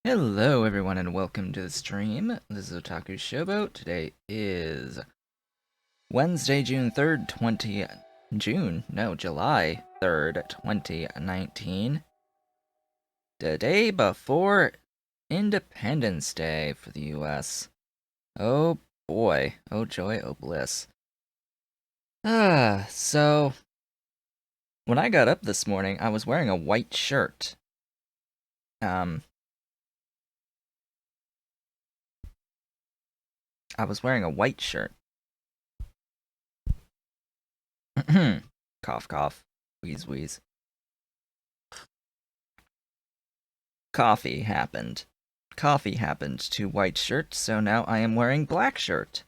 Hello everyone and welcome to the stream. This is Otaku Showboat. Today is Wednesday, July 3rd, 2019. The day before Independence Day for the US. Oh boy, oh joy, oh bliss. So when I got up this morning, I was wearing a white shirt. I was wearing a white shirt. Cough, cough, wheeze, wheeze. Coffee happened. Coffee happened to white shirt, so now I am wearing black shirt.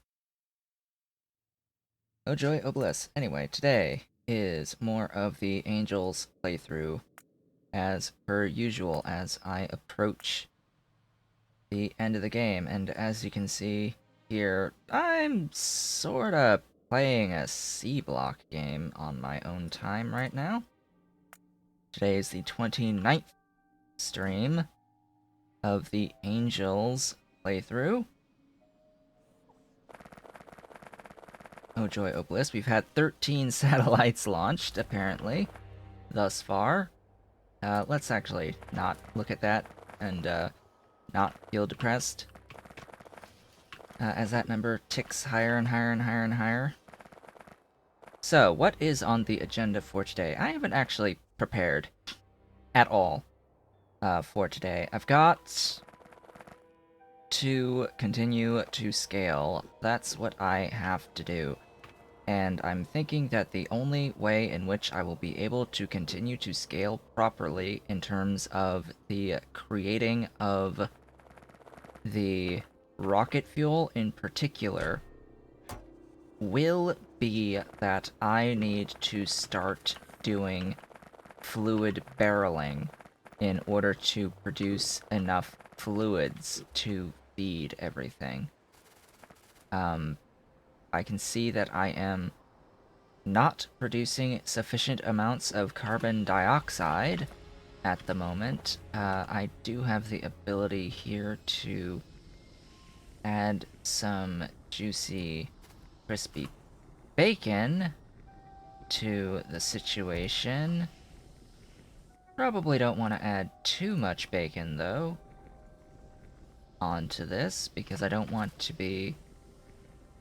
Oh joy, oh bliss. Anyway, today is more of the Angels playthrough, as per usual, as I approach the end of the game. And as you can see here, I'm sorta playing a C-block game on my own time right now. Today is the 29th stream of the Angels playthrough. Oh joy, oh bliss. We've had 13 satellites launched, apparently, thus far. Let's actually not look at that and not feel depressed. As that number ticks higher and higher and higher and higher. So, what is on the agenda for today? I haven't actually prepared at all for today. I've got to continue to scale. That's what I have to do. And I'm thinking that the only way in which I will be able to continue to scale properly in terms of the creating of the rocket fuel in particular will be that I need to start doing fluid barreling in order to produce enough fluids to feed everything. I can see that I am not producing sufficient amounts of carbon dioxide at the moment. I do have the ability here to add some juicy, crispy bacon to the situation. Probably don't want to add too much bacon, though, onto this, because I don't want to be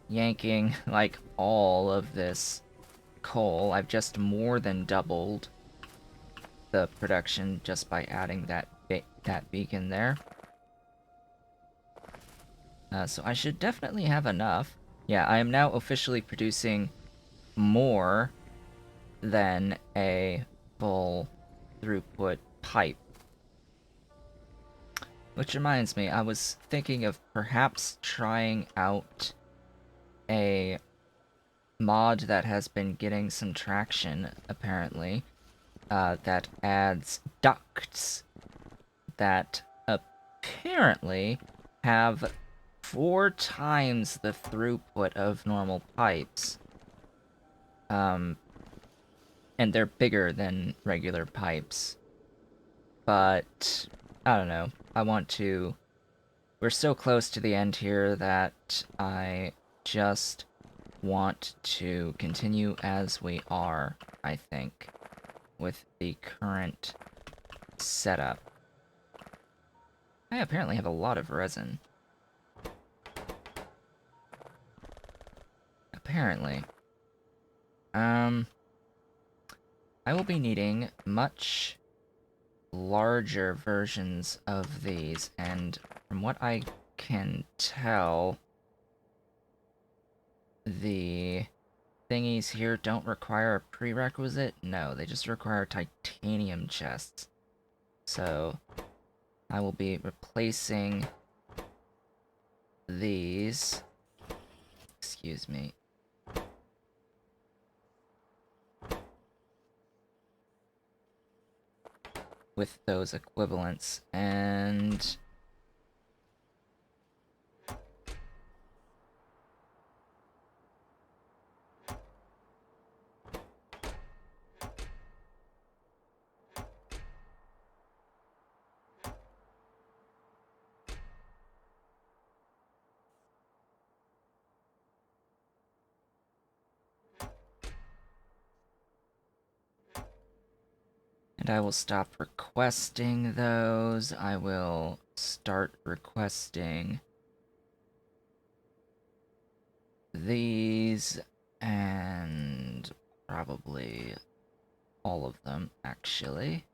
yanking, like, all of this coal. I've just more than doubled the production just by adding that beacon there. So I should definitely have enough. Yeah, I am now officially producing more than a full throughput pipe. Which reminds me, I was thinking of perhaps trying out a mod that has been getting some traction, apparently, that adds ducts that apparently have 4 times the throughput of normal pipes. And they're bigger than regular pipes. But, I don't know, I want to... We're so close to the end here that I just want to continue as we are, I think, with the current setup. I apparently have a lot of resin. Apparently. I will be needing much larger versions of these, and from what I can tell, the thingies here don't require a prerequisite. No, they just require titanium chests. So, I will be replacing these. Excuse me. With those equivalents, and... And I will stop requesting those. I will start requesting these, and probably all of them, actually.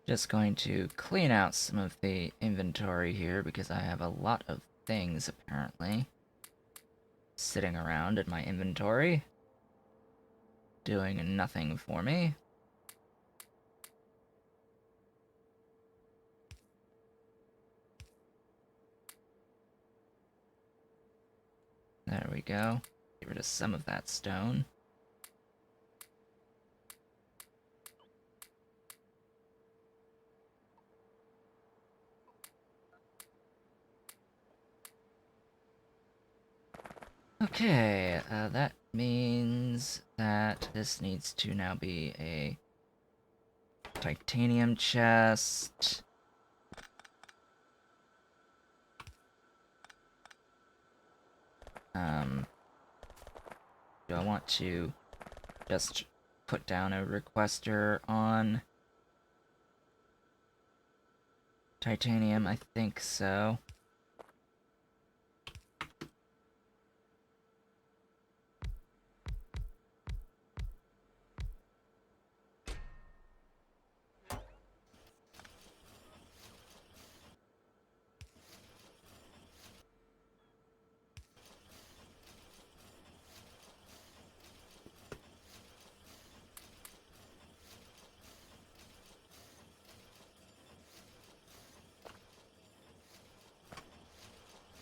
Just going to clean out some of the inventory here because I have a lot of things, apparently, sitting around in my inventory, doing nothing for me. There we go. Get rid of some of that stone. Okay, that means that this needs to now be a titanium chest. Do I want to just put down a requester on titanium? I think so.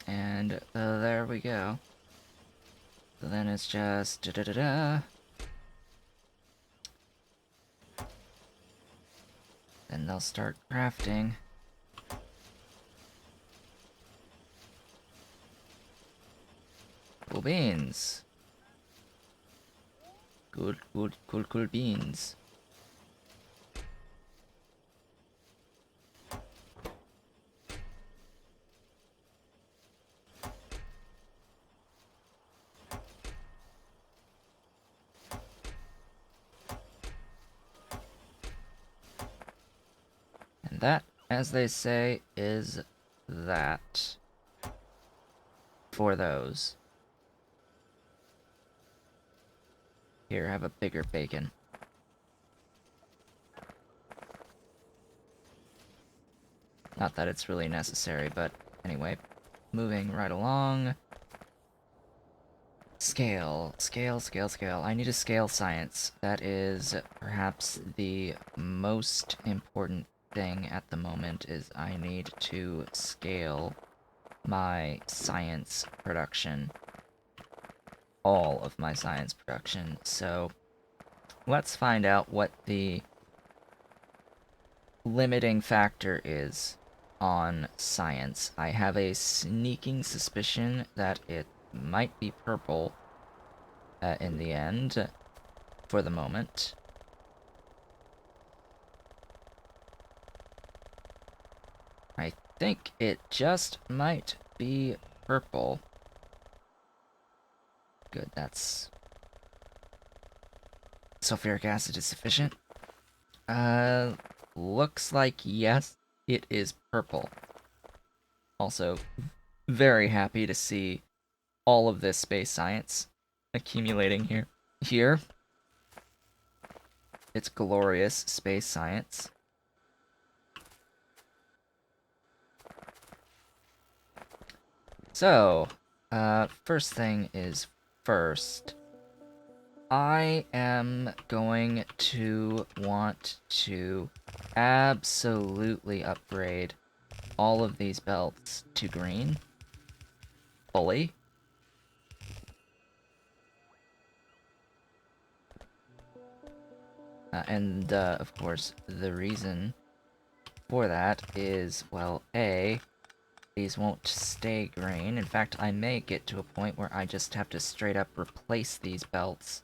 And there we go. So then it's just da-da-da-da. Then they'll start crafting. Cool beans. Cool beans. And that, as they say, is that for those. Here, have a bigger bacon. Not that it's really necessary, but anyway. Moving right along. Scale. I need a scale science. That is perhaps the most important thing at the moment, is I need to scale my science production. All of my science production. So let's find out what the limiting factor is on science. I have a sneaking suspicion that it might be purple in the end, for the moment. I think it just might be purple. Good, that's... sulfuric acid is sufficient. Looks like yes, it is purple. Also, very happy to see all of this space science accumulating here. It's glorious space science. So, first thing is first. I am going to want to absolutely upgrade all of these belts to green. Fully. And of course, the reason for that is, well, A, these won't stay green. In fact, I may get to a point where I just have to straight up replace these belts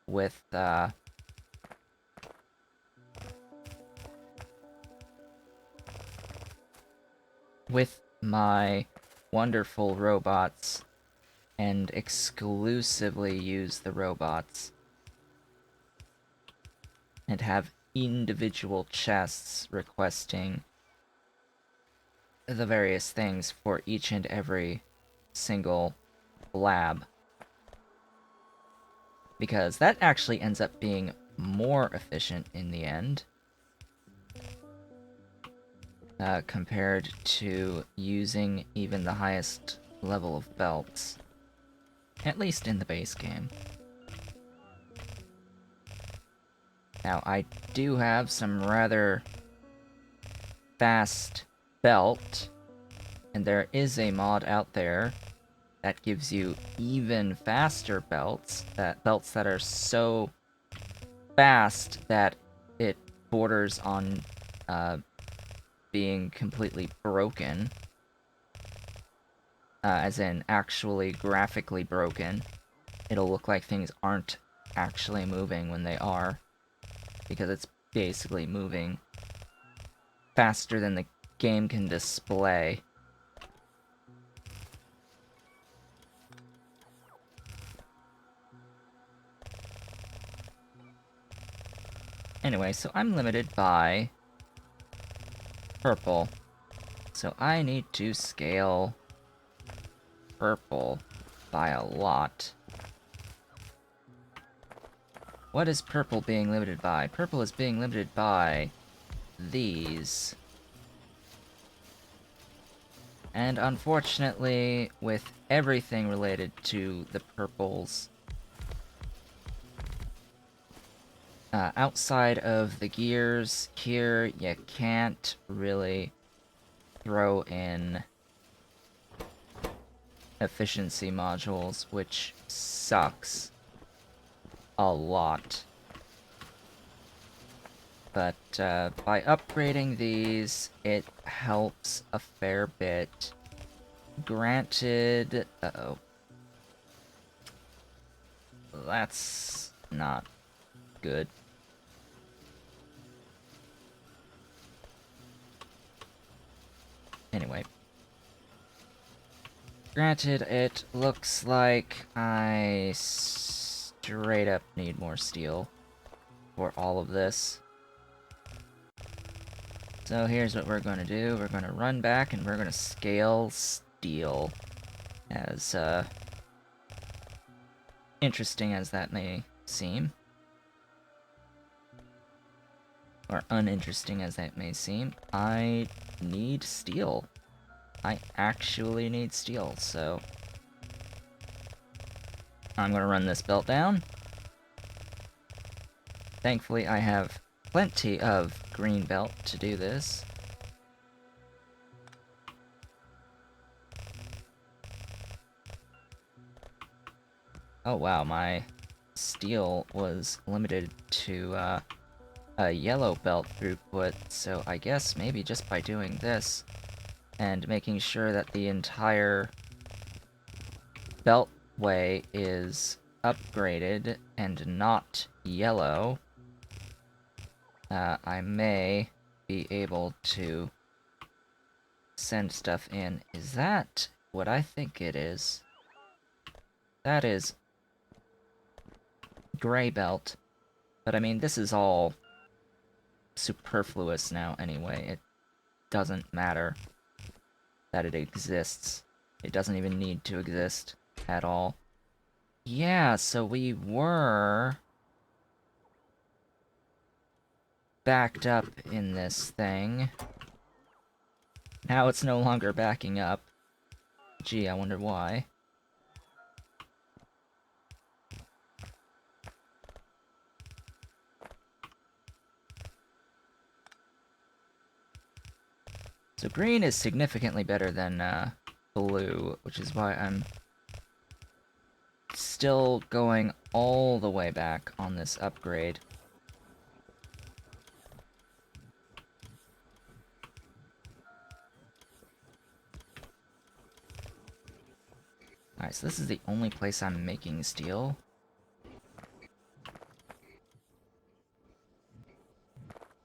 with with my wonderful robots and exclusively use the robots and have individual chests requesting the various things for each and every single lab. Because that actually ends up being more efficient in the end. Compared to using even the highest level of belts. At least in the base game. Now, I do have some rather fast belt, and there is a mod out there that gives you even faster belts, belts that are so fast that it borders on being completely broken. As in actually graphically broken. It'll look like things aren't actually moving when they are, because it's basically moving faster than the game can display. Anyway, so I'm limited by purple. So I need to scale purple by a lot. What is purple being limited by? Purple is being limited by these. And unfortunately, with everything related to the purples, outside of the gears here, you can't really throw in efficiency modules, which sucks a lot. But by upgrading these, it helps a fair bit. Granted... uh-oh. That's not good. Anyway. Granted, it looks like I straight up need more steel for all of this. So here's what we're going to do. We're going to run back and we're going to scale steel. As interesting as that may seem. Or uninteresting as that may seem. I need steel. I actually need steel, so... I'm gonna run this belt down. Thankfully, I have plenty of green belt to do this. Oh wow, my steel was limited to a yellow belt throughput, so I guess maybe just by doing this and making sure that the entire beltway is upgraded and not yellow, I may be able to send stuff in. Is that what I think it is? That is gray belt. But I mean, this is all superfluous now anyway. It doesn't matter that it exists. It doesn't even need to exist at all. Yeah, so we were backed up in this thing. Now it's no longer backing up. Gee, I wonder why. So green is significantly better than blue, which is why I'm still going all the way back on this upgrade. Alright, so this is the only place I'm making steel.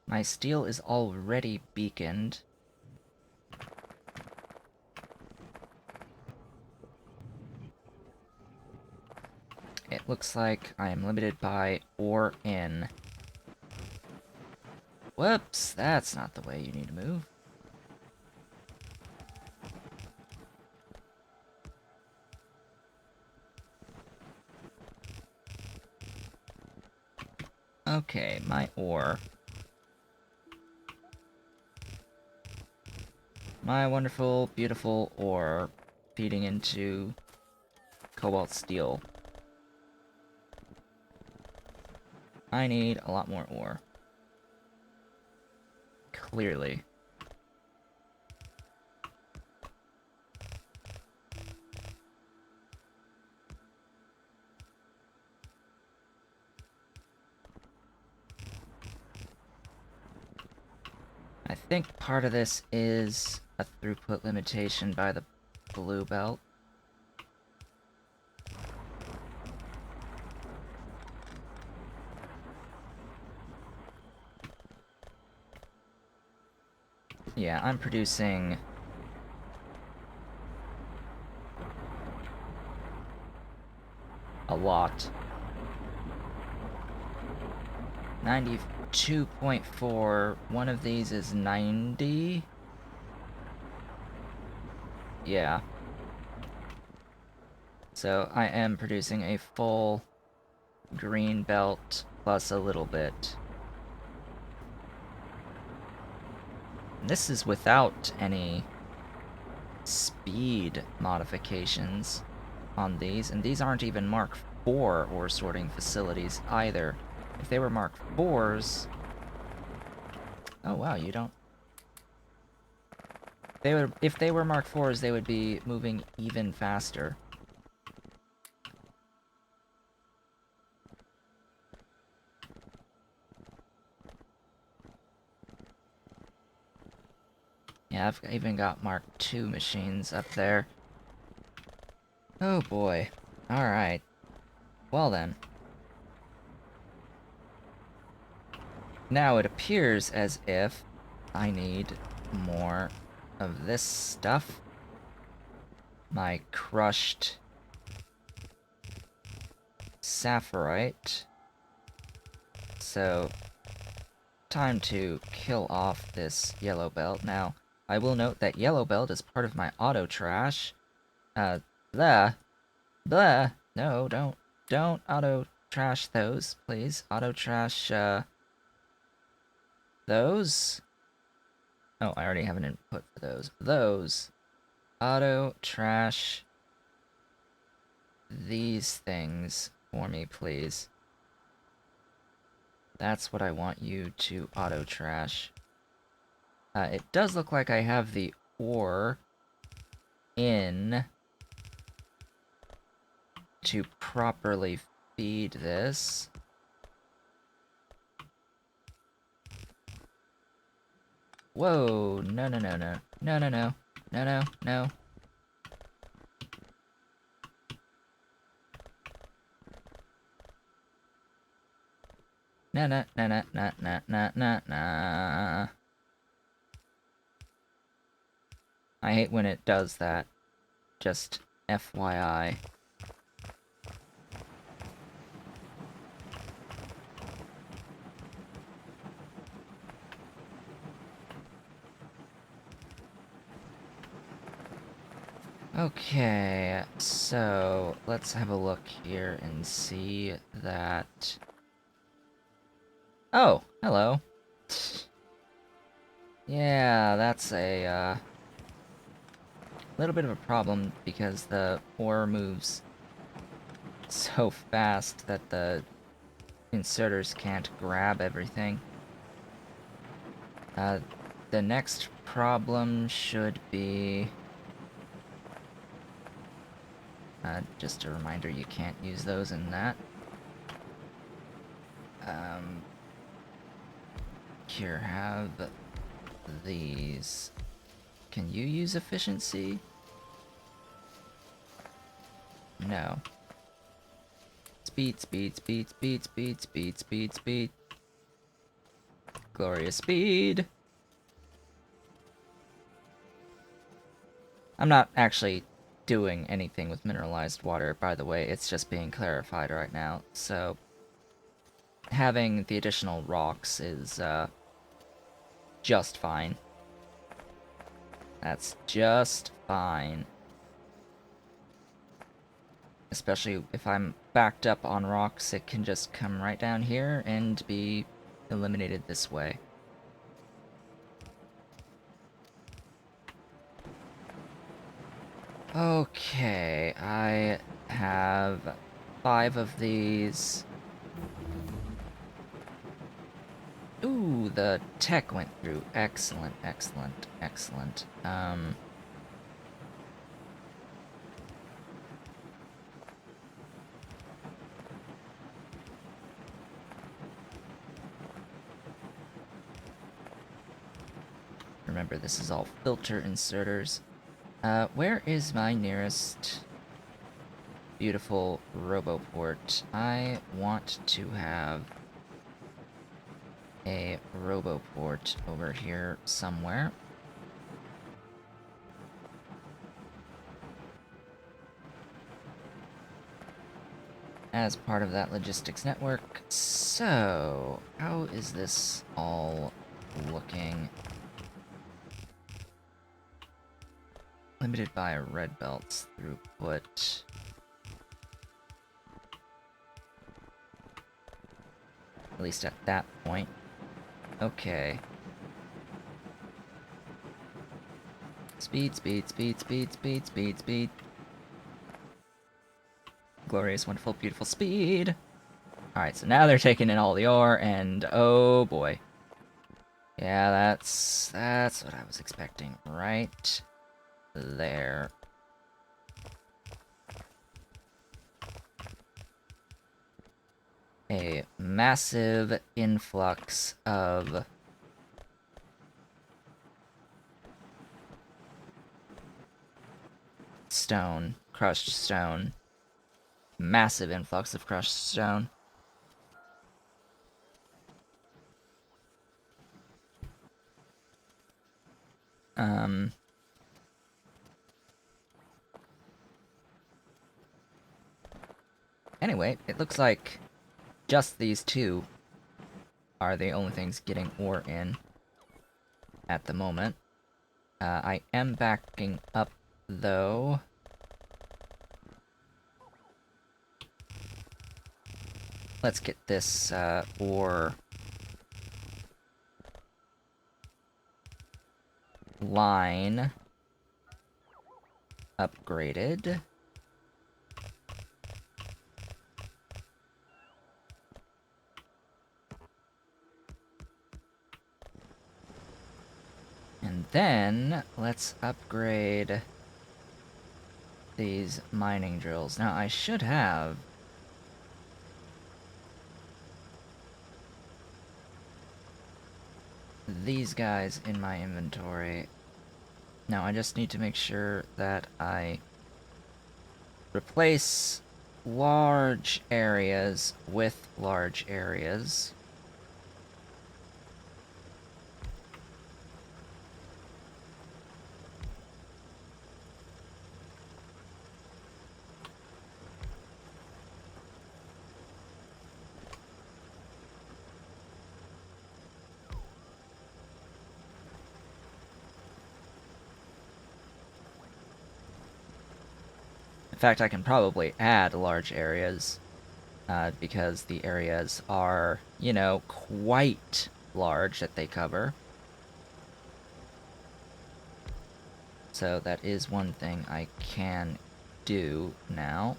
My steel is already beaconed. looks like I am limited by ore in. Whoops, that's not the way you need to move. Okay, my ore. My wonderful, beautiful ore feeding into cobalt steel. I need a lot more ore. Clearly. I think part of this is a throughput limitation by the blue belt. Yeah, I'm producing a lot. 92.4. One of these is 90. Yeah. So I am producing a full green belt plus a little bit. And this is without any speed modifications on these, and these aren't even Mark IV ore sorting facilities either. If they were Mark IVs... Oh wow, you don't... If they were Mark IVs, they would be moving even faster. Yeah, I've even got Mark II machines up there. Oh boy. Alright. Well then. Now it appears as if I need more of this stuff. My crushed sapphirite. So, time to kill off this yellow belt. Now, I will note that yellow belt is part of my auto trash. Blah. No, don't auto trash those, please. Auto trash, those? Oh, I already have an input for those. Those. Auto trash these things for me, please. That's what I want you to auto trash. It does look like I have the ore in to properly feed this. Whoa, no. No. Nah. I hate when it does that. Just FYI. Okay, so let's have a look here and see that... Oh, hello. Yeah, that's a little bit of a problem because the ore moves so fast that the inserters can't grab everything. The next problem should be... just a reminder, you can't use those in that. Here, have these. Can you use efficiency? No. Speed. Glorious speed. I'm not actually doing anything with mineralized water, by the way. It's just being clarified right now. So having the additional rocks is just fine. That's just fine. Especially if I'm backed up on rocks, it can just come right down here and be eliminated this way. Okay, I have 5 of these. Ooh, the tech went through. Excellent, excellent, excellent. Remember, this is all filter inserters. Where is my nearest beautiful roboport? I want to have a roboport over here somewhere. As part of that logistics network. So, how is this all looking? Limited by red belts throughput. At least at that point. Okay. Speed, speed, speed, speed, speed, speed, speed. Glorious, wonderful, beautiful speed. Alright, so now they're taking in all the ore, and oh boy. Yeah, that's what I was expecting. Right there. A massive influx of stone, crushed stone. Massive influx of crushed stone. Anyway, it looks like just these two are the only things getting ore in at the moment. I am backing up, though. Let's get this ore line upgraded. And then, let's upgrade these mining drills. Now, I should have these guys in my inventory. Now, I just need to make sure that I replace large areas with large areas. In fact, I can probably add large areas, because the areas are, you know, quite large that they cover. So that is one thing I can do now,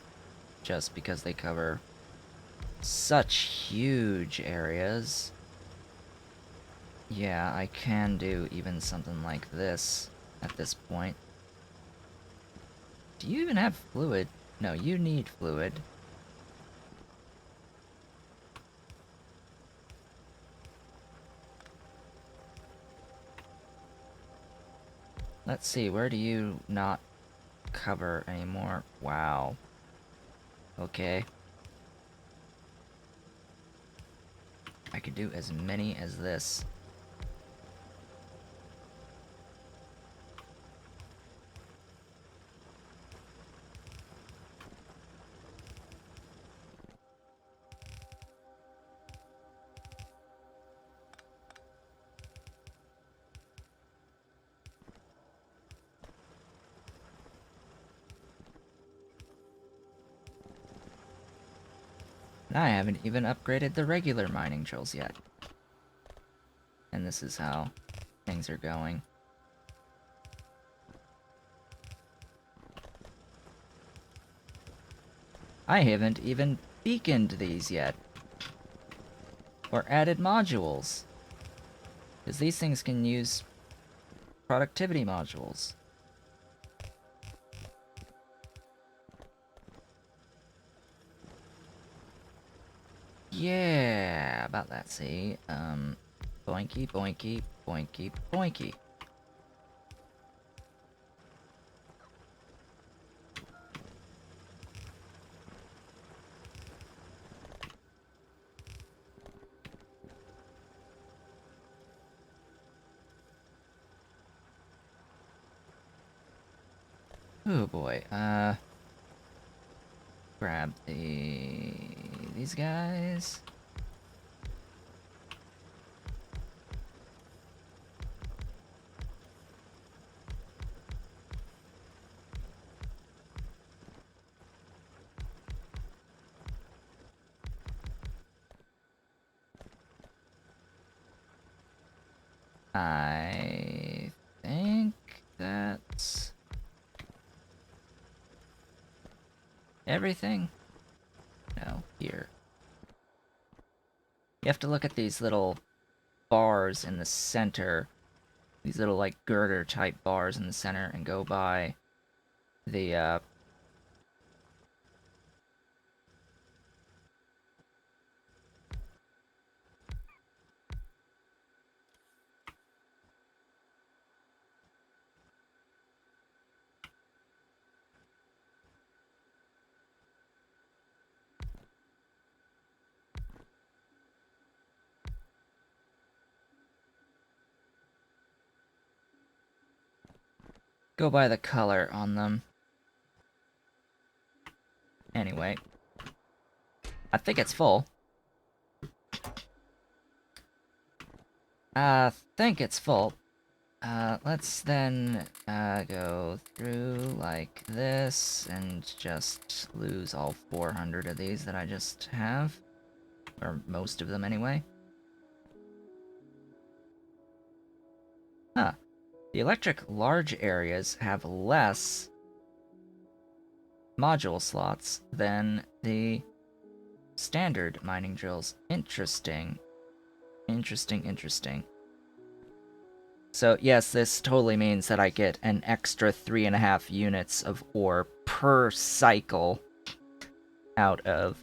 just because they cover such huge areas. Yeah, I can do even something like this at this point. Do you even have fluid? No, you need fluid. Let's see, where do you not cover anymore? Wow. Okay. I could do as many as this. And I haven't even upgraded the regular mining drills yet. And this is how things are going. I haven't even beaconed these yet. Or added modules. Because these things can use productivity modules. Yeah, about that, see? Boinky, boinky, boinky, boinky. Oh boy, grab these guys. I think that's everything. No, here. You have to look at these little bars in the center. These little, like, girder-type bars in the center and go by the, go by the color on them. Anyway. I think it's full. I think it's full. Let's then, go through like this and just lose all 400 of these that I just have. Or most of them anyway. Huh. The electric large areas have less module slots than the standard mining drills. Interesting. Interesting. So yes, this totally means that I get an extra 3.5 units of ore per cycle out of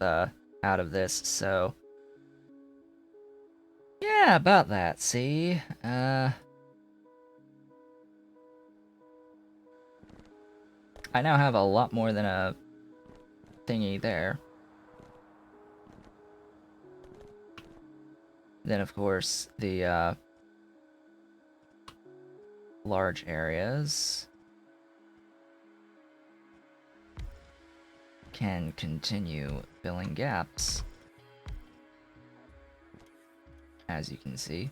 this, so yeah, about that, see? I now have a lot more than a thingy there. Then, of course, the, large areas can continue filling gaps, as you can see.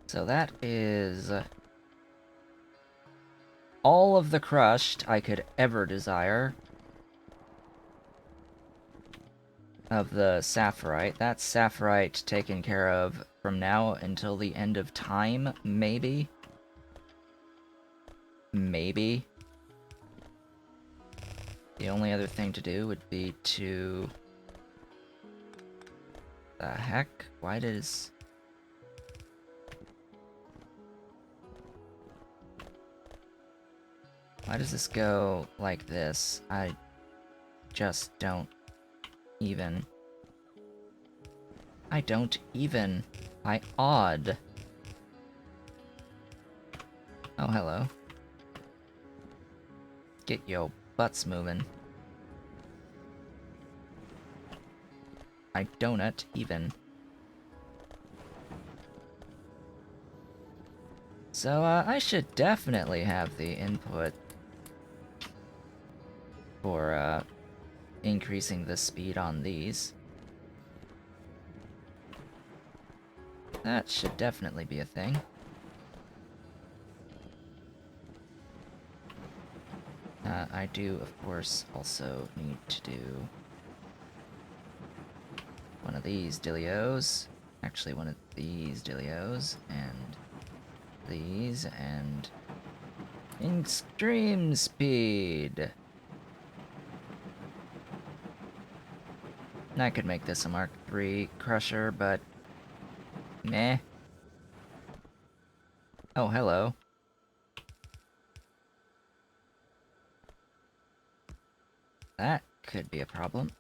So that is all of the crushed I could ever desire of the sapphirite. That's sapphirite taken care of from now until the end of time, maybe? Maybe. The only other thing to do would be to... The heck? Why does... Why does this go like this? I just don't even... I don't even... By odd. Oh, hello. Get your butts moving. I donut even. So, I should definitely have the input for, increasing the speed on these. That should definitely be a thing. I do, of course, also need to do one of these dilios. Actually, one of these dilios, and these, and extreme speed. I could make this a Mark III crusher, but meh. Oh, hello. That could be a problem.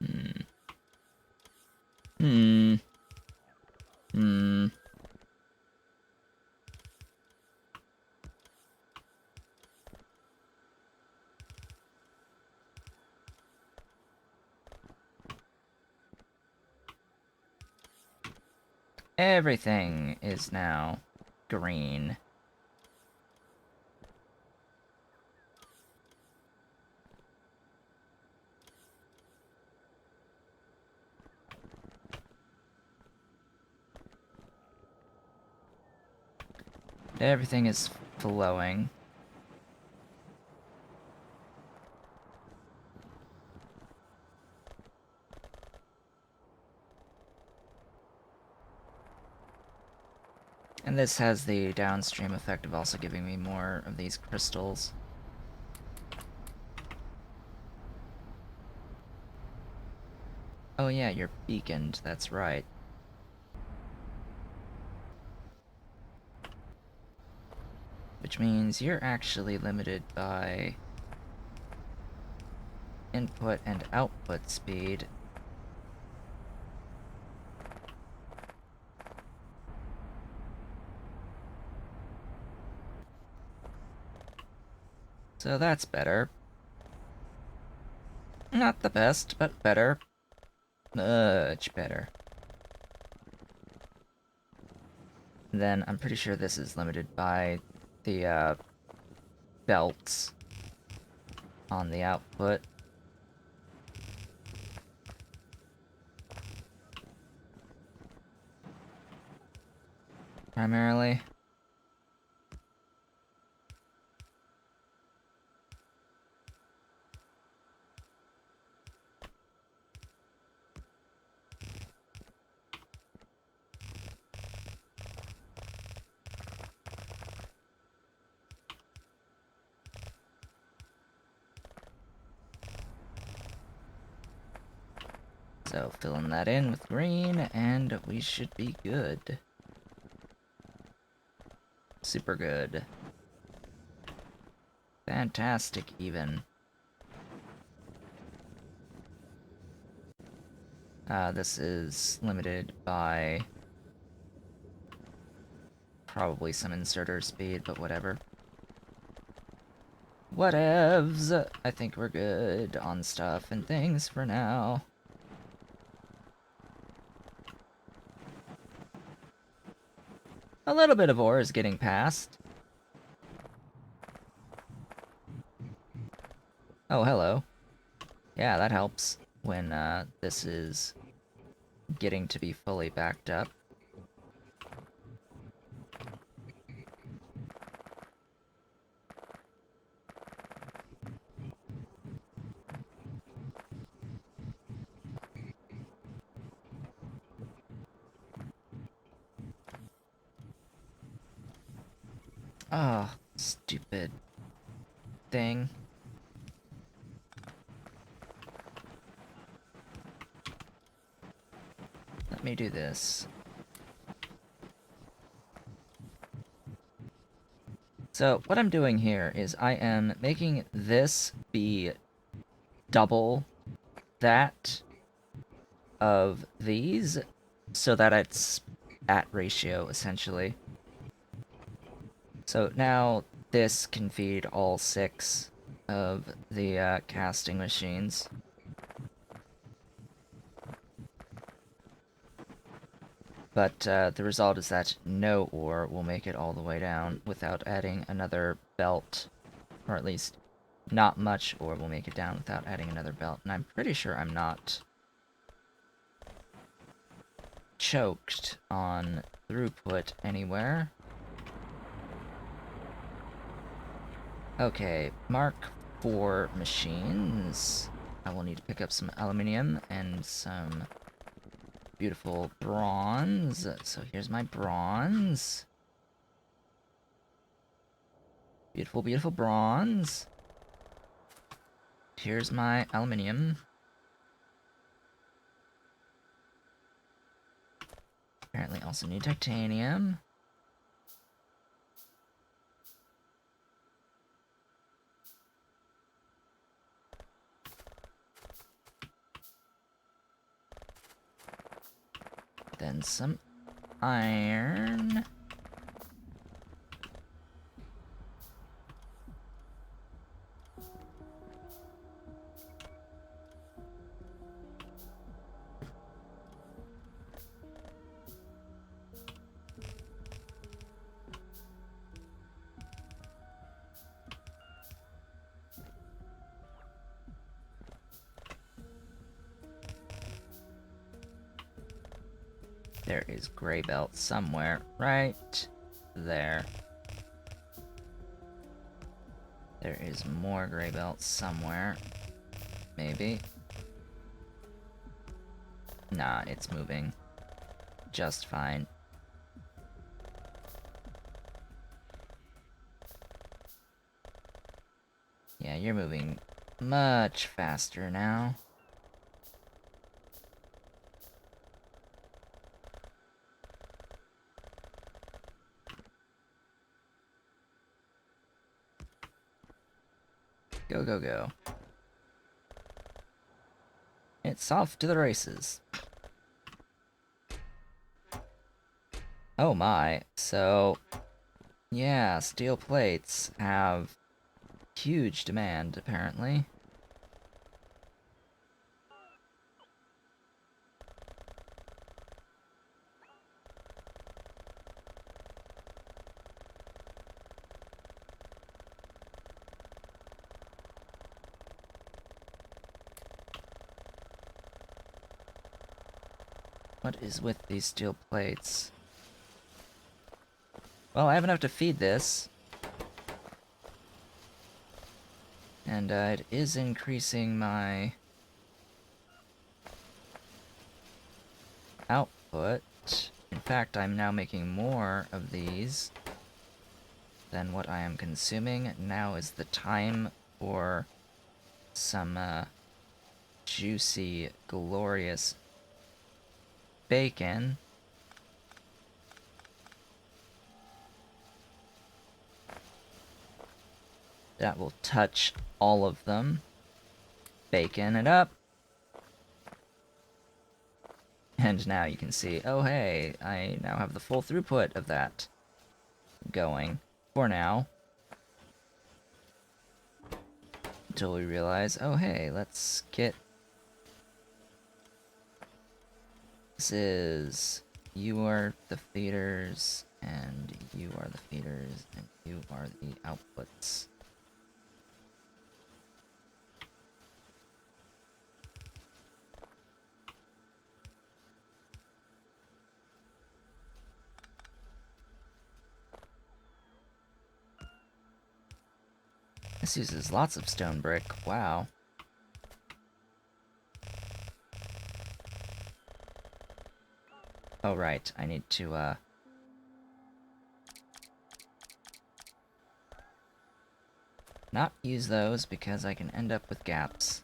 Hmm. Hmm. Hmm. Everything is now green. Everything is flowing. And this has the downstream effect of also giving me more of these crystals. Oh yeah, you're beaconed, that's right. Which means you're actually limited by input and output speed. So that's better. Not the best, but better. Much better. Then I'm pretty sure this is limited by the belts on the output. Primarily. So filling that in with green, and we should be good. Super good. Fantastic, even. This is limited by probably some inserter speed, but whatever. Whatevs. I think we're good on stuff and things for now. A little bit of ore is getting past. Oh, hello. Yeah, that helps when this is getting to be fully backed up. Oh, stupid thing. Let me do this. So, what I'm doing here is I am making this be double that of these, so that it's at ratio, essentially. So now this can feed all 6 of the casting machines. But the result is that no ore will make it all the way down without adding another belt. Or at least, not much ore will make it down without adding another belt. And I'm pretty sure I'm not choked on throughput anywhere. Okay, Mark 4 machines. I will need to pick up some aluminium and some beautiful bronze. So here's my bronze. Beautiful, beautiful bronze. Here's my aluminium. Apparently also need titanium. Then some iron. There is gray belt somewhere, right there. There is more gray belt somewhere. Maybe. Nah, it's moving just fine. Yeah, you're moving much faster now. Go, go, go. It's off to the races. Oh my, so... yeah, steel plates have huge demand, apparently. What is with these steel plates? Well, I have enough to feed this. And it is increasing my output. In fact, I'm now making more of these than what I am consuming. Now is the time for some juicy, glorious bacon. That will touch all of them. Bacon it up. And now you can see, oh hey, I now have the full throughput of that going. For now. Until we realize, oh hey, let's get... this is... you are the feeders, and you are the feeders, and you are the outputs. This uses lots of stone brick, wow. Oh right, I need to not use those because I can end up with gaps.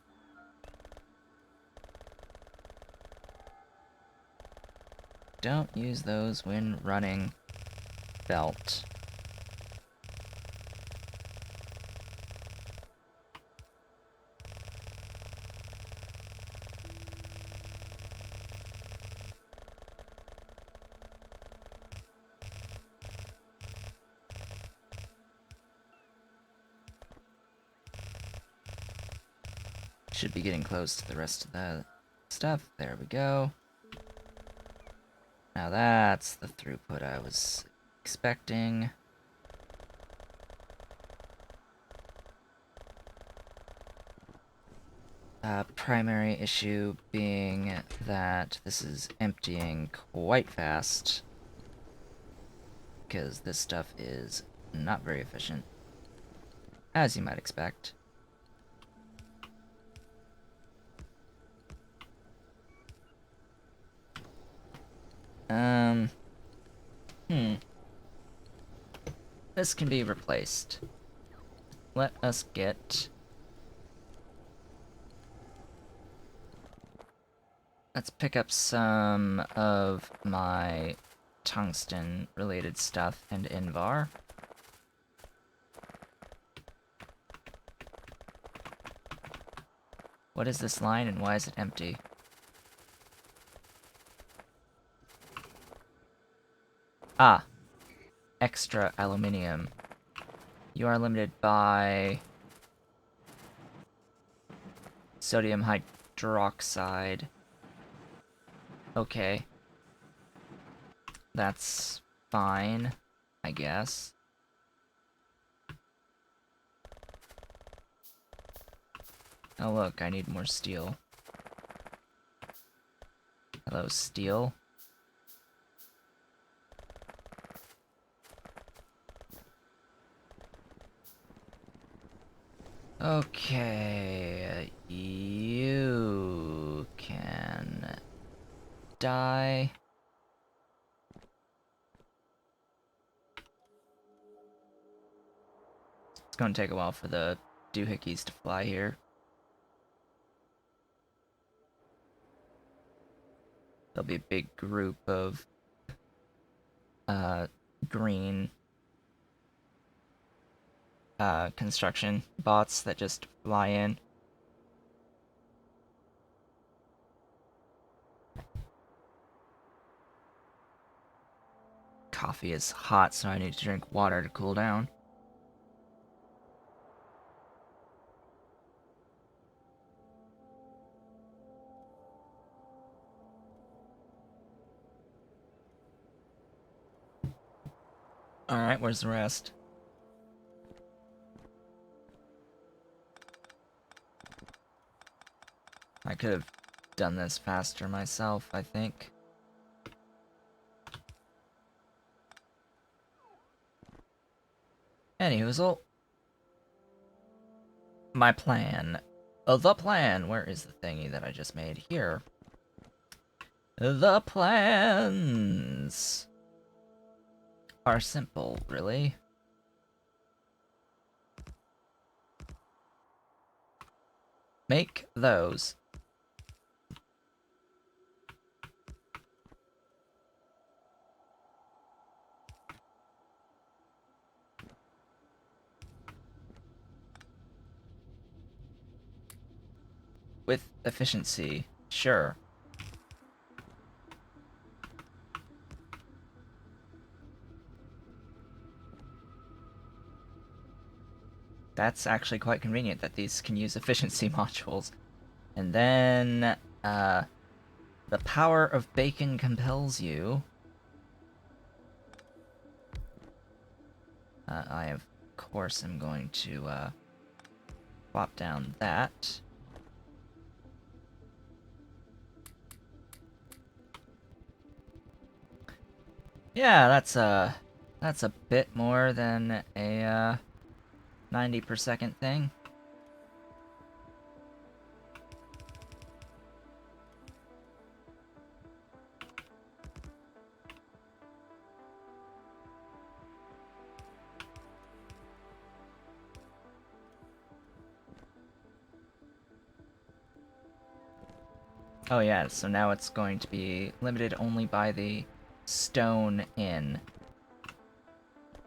Don't use those when running belt. should be getting close to the rest of the stuff. There we go. Now that's the throughput I was expecting. Primary issue being that this is emptying quite fast, because this stuff is not very efficient, as you might expect. This can be replaced. Let us get... Let's pick up some of my tungsten-related stuff and Invar. What is this line and why is it empty? Ah. Extra aluminium. You are limited by sodium hydroxide. Okay. That's fine, I guess. Oh look, I need more steel. Hello, steel. Okay, you can die. It's gonna take a while for the doohickeys to fly here. There'll be a big group of green construction bots that just fly in. Coffee is hot, so I need to drink water to cool down. Alright, where's the rest? I could have done this faster myself, I think. Anyhoozle. My plan. The plan! Where is the thingy that I just made? Here. The plans are simple, really. Make those. With efficiency, sure. That's actually quite convenient that these can use efficiency modules. And then, the power of bacon compels you. I, of course, am going to, swap down that. Yeah, that's a bit more than a, 90 per second thing. Oh yeah, so now it's going to be limited only by the stone inn.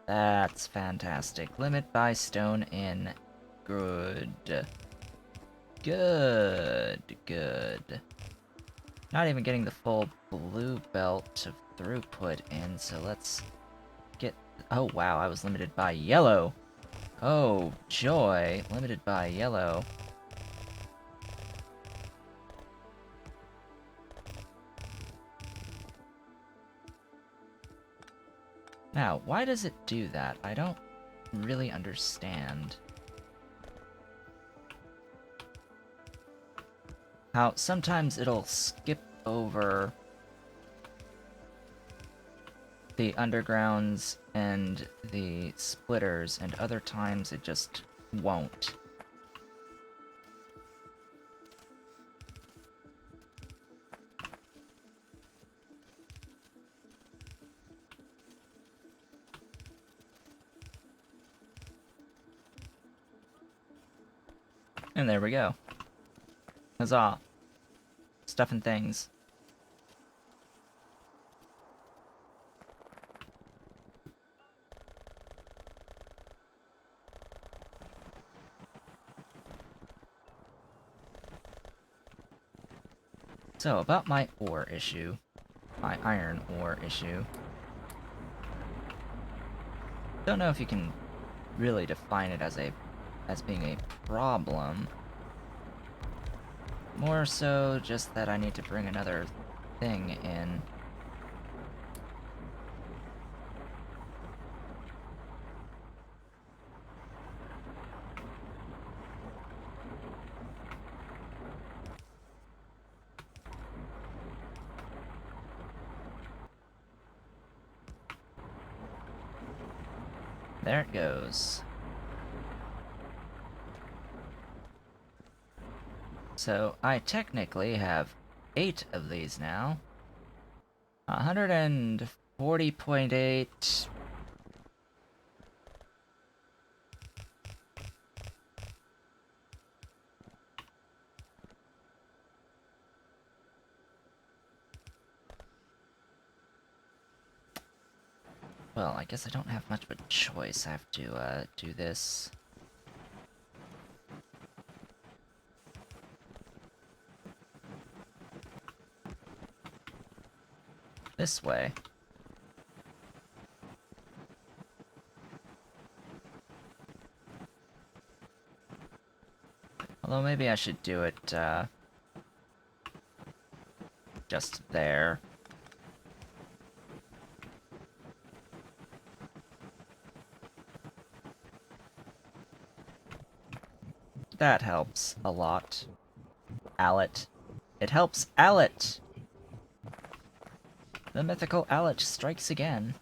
That's fantastic. Limit by stone inn. Good. Good. Good. Not even getting the full blue belt of throughput in, so let's get... Oh wow, I was limited by yellow. Oh, joy. Limited by yellow. Now, why does it do that? I don't really understand. How sometimes it'll skip over the undergrounds and the splitters, and other times it just won't. And there we go. Huzzah. Stuff and things. So, about my ore issue. My iron ore issue. Don't know if you can really define it as being a problem. More so just that I need to bring another thing in. There it goes. So, I technically have 8 of these now. 140.8... Well, I guess I don't have much of a choice. I have to, do this. This way. Although maybe I should do it, just there. That helps a lot. Allet. It helps Allet! The mythical Allet strikes again.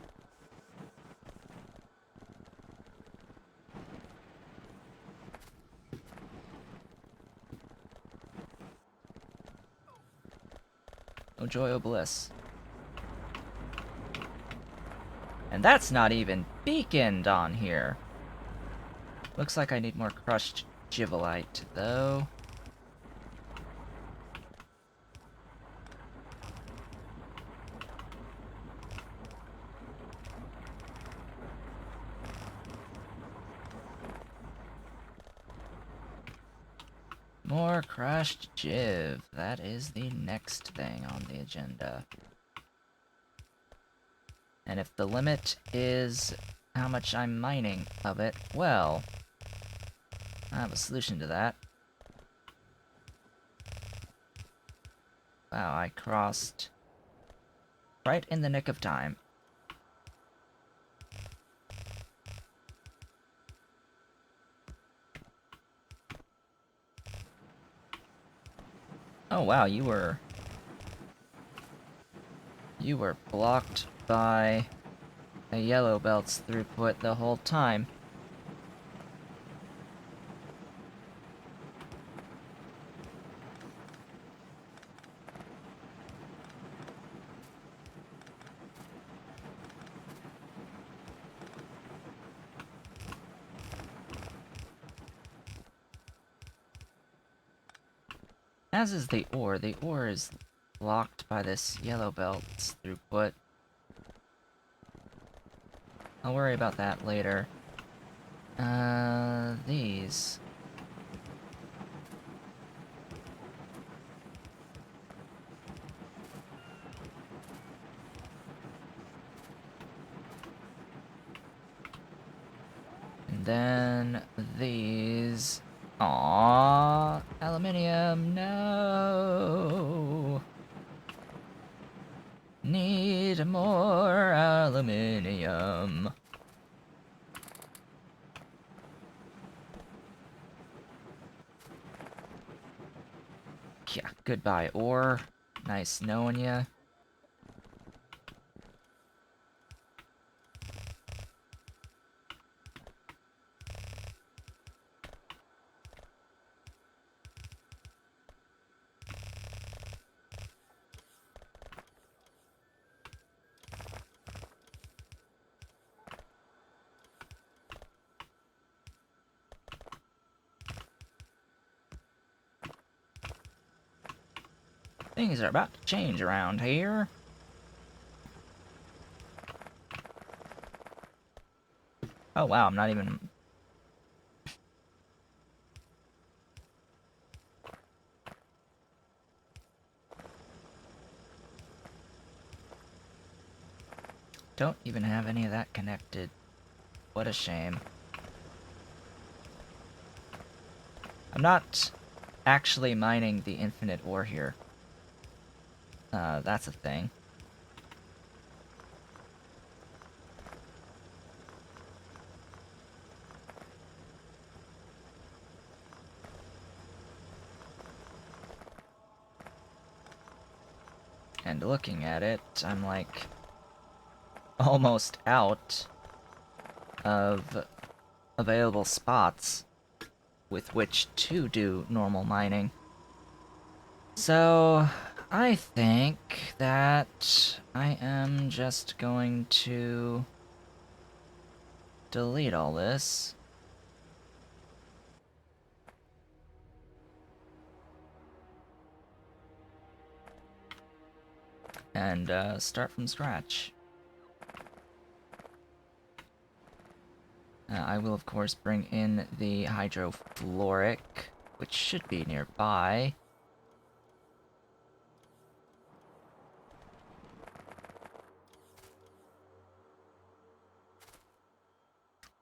Oh joy, oh bliss. And that's not even beaconed on here. Looks like I need more crushed Givelite, though. More crushed Giv. That is the next thing on the agenda. And if the limit is how much I'm mining of it, well, I have a solution to that. Wow, I crossed right in the nick of time. Oh wow, you were blocked by a yellow belt's throughput the whole time. As is the ore. The ore is blocked by this yellow belt's throughput. I'll worry about that later. These. And then these. Aww, aluminium, no. need more aluminium. Yeah, goodbye, ore. Nice knowing ya. Things are about to change around here. Oh wow, I'm not even... Don't even have any of that connected. What a shame. I'm not actually mining the infinite ore here. That's a thing. And looking at it, I'm like almost out of available spots with which to do normal mining. So, I think that I am just going to delete all this. And start from scratch. I will, of course, bring in the hydrofluoric, which should be nearby.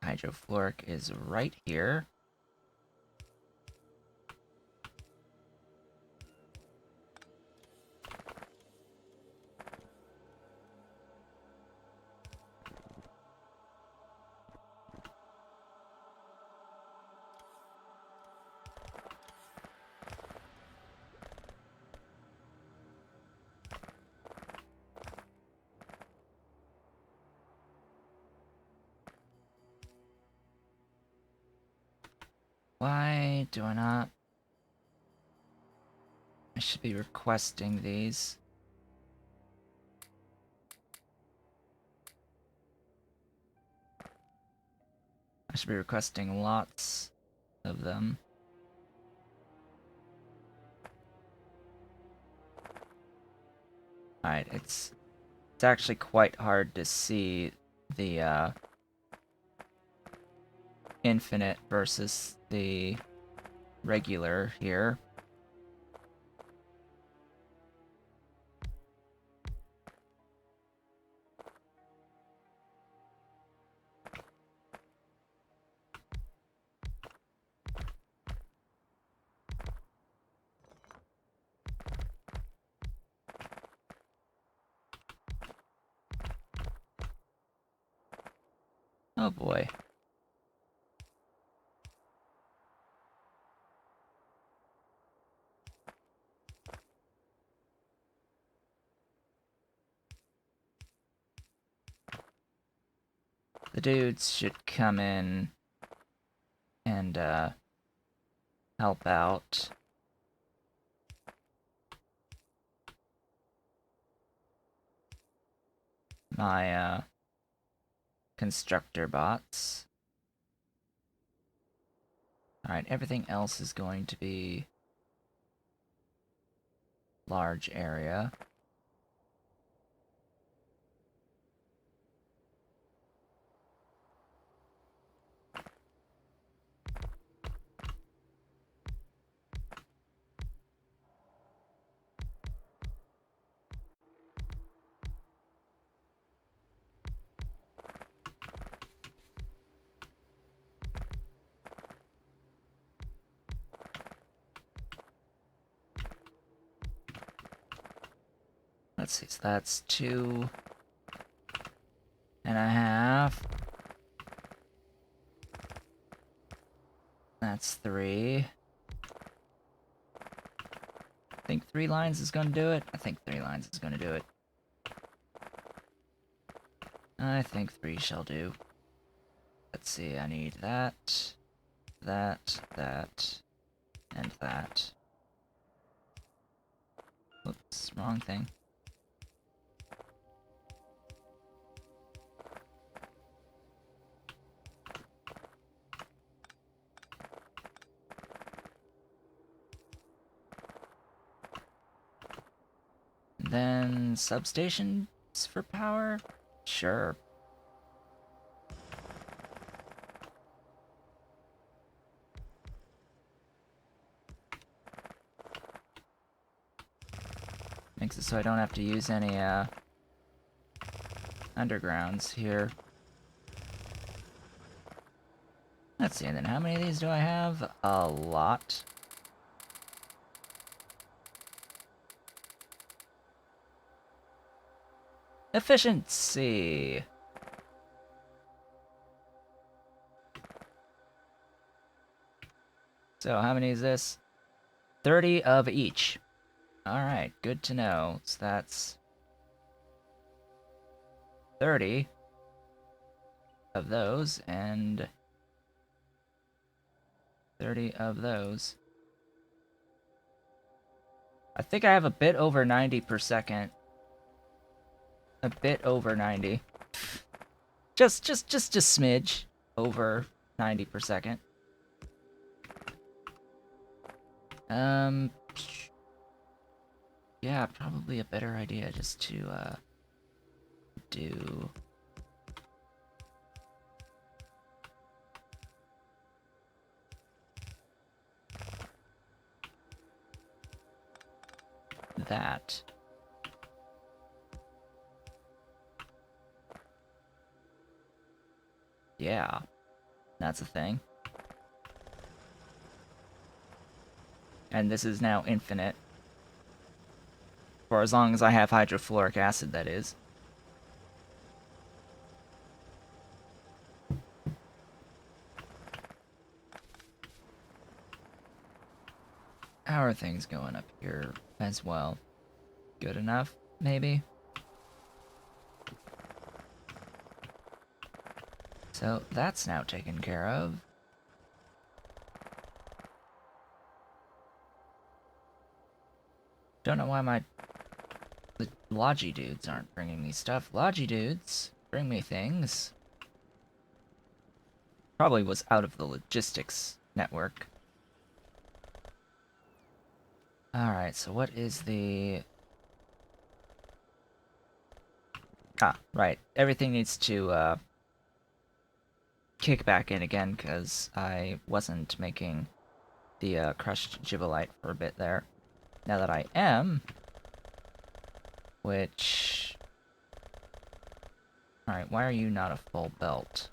Hydrofluoric is right here. Why do I not? I should be requesting these. I should be requesting lots of them. Alright, it's actually quite hard to see the infinite versus the regular here. Oh boy. The dudes should come in and help out. My constructor bots. Alright, everything else is going to be large area. Let's see, so that's 2.5. That's 3. I think 3 lines is gonna do it. I think 3 lines is gonna do it. I think 3 shall do. Let's see, I need that, that, and that. Oops, wrong thing. And then substations for power? Sure. Makes it so I don't have to use any undergrounds here. Let's see, and then how many of these do I have? A lot. Efficiency! So how many is this? 30 of each. Alright, good to know. So that's 30 of those, and 30 of those. I think I have a bit over 90 per second. A bit over 90. Just a smidge over 90 per second. Yeah, probably a better idea just to, do... that. Yeah, that's a thing. And this is now infinite. For as long as I have hydrofluoric acid, that is. How are things going up here as well? Good enough, maybe? So that's now taken care of. Don't know why the Logi dudes aren't bringing me stuff. Logi dudes, bring me things. Probably was out of the logistics network. Alright, so what is the... Ah, right. Everything needs to, kick back in again, because I wasn't making the, crushed gibbelite for a bit there. Now that I am... Which... Alright, why are you not a full belt?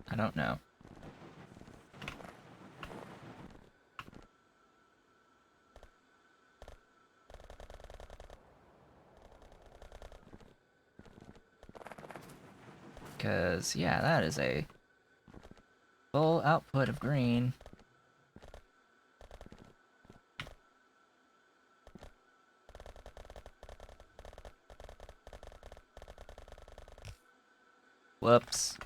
I don't know. Because, yeah, that is a full output of green. Whoops.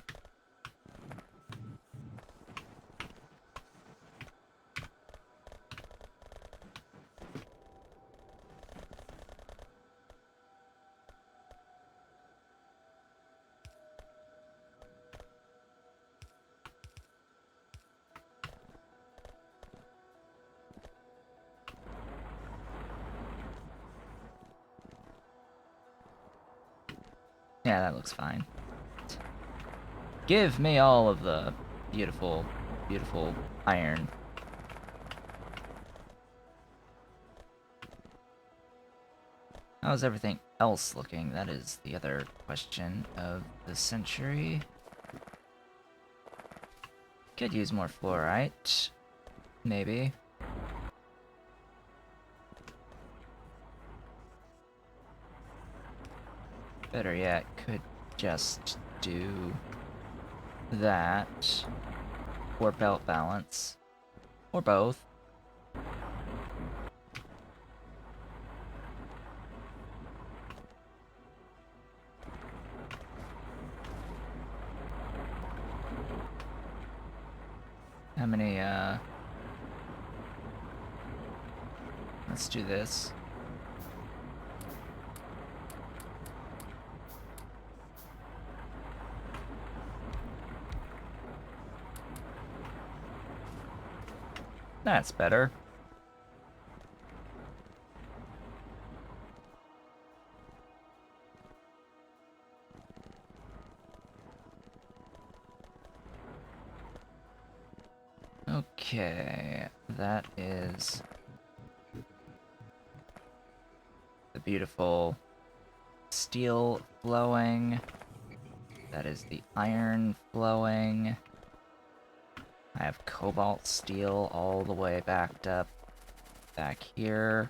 Yeah, that looks fine. Give me all of the beautiful, beautiful iron. How's everything? else looking? That is the other question of the century. Could use more fluorite. Maybe. Better yet, could just do that. Or belt balance. Or both. How many, let's do this. That's better. Okay, that is the beautiful steel flowing. That is the iron flowing. I have cobalt steel all the way backed up back here.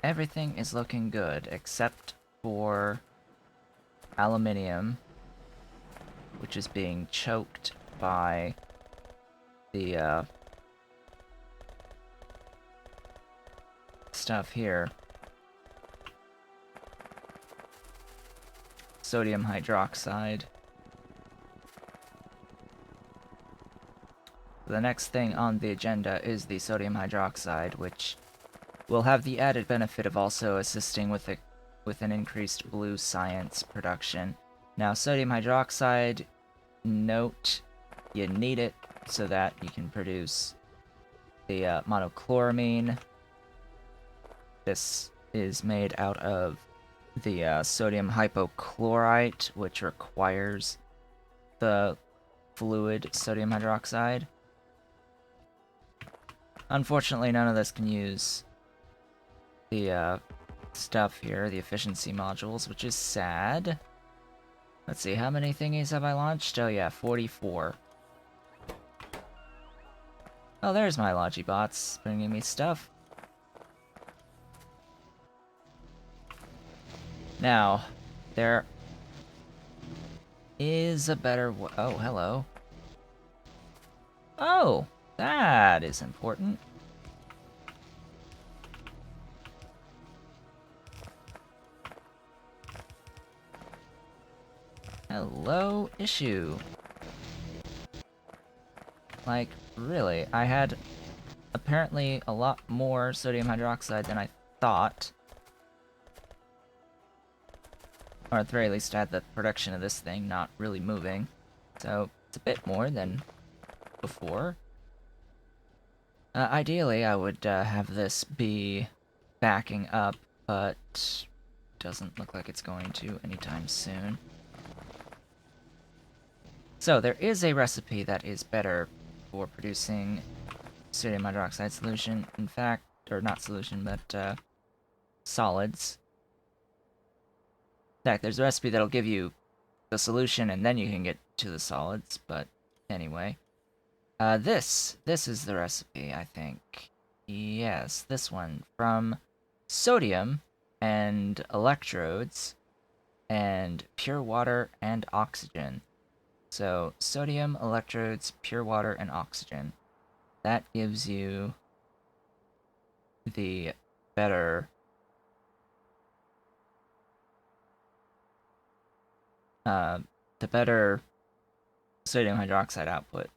Everything is looking good except for aluminium, which is being choked by the stuff here. Sodium hydroxide. The next thing on the agenda is the sodium hydroxide, which will have the added benefit of also assisting with an increased blue science production. Now, sodium hydroxide, note, you need it so that you can produce the monochloramine. This is made out of the sodium hypochlorite, which requires the fluid sodium hydroxide. Unfortunately, none of this can use the stuff here, the efficiency modules, which is sad. Let's see, how many thingies have I launched? Oh yeah, 44. Oh, there's my Logibots bringing me stuff. Now, there is a better oh, hello. Oh, that is important. Hello, issue. Like, really, I had apparently a lot more sodium hydroxide than I thought. Or at the very least, I had the production of this thing not really moving. So, it's a bit more than before. Ideally, I would have this be backing up, but doesn't look like it's going to anytime soon. So, there is a recipe that is better for producing sodium hydroxide solution. In fact, or not solution, but solids. In fact, there's a recipe that'll give you the solution and then you can get to the solids, but anyway. This is the recipe, I think. Yes, this one. From sodium and electrodes and pure water and oxygen. So, sodium, electrodes, pure water, and oxygen. That gives you the better sodium hydroxide output.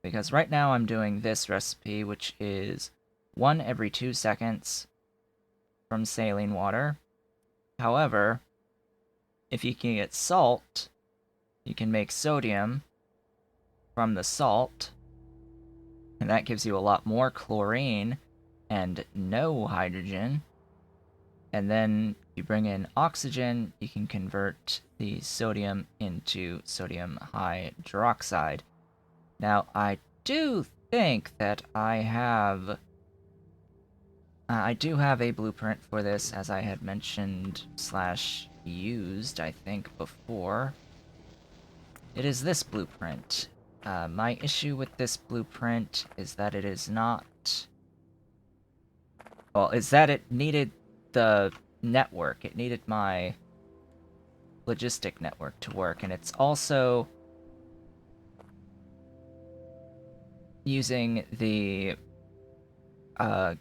Because right now I'm doing this recipe, which is 1 every 2 seconds from saline water. However, if you can get salt, you can make sodium from the salt, and that gives you a lot more chlorine and no hydrogen. And then you bring in oxygen, you can convert the sodium into sodium hydroxide. Now, I do think that I do have a blueprint for this, as I had mentioned slash used, I think, before. It is this blueprint. My issue with this blueprint is that it is not... Well, is that it needed the network. It needed my logistic network to work, and it's also using uh,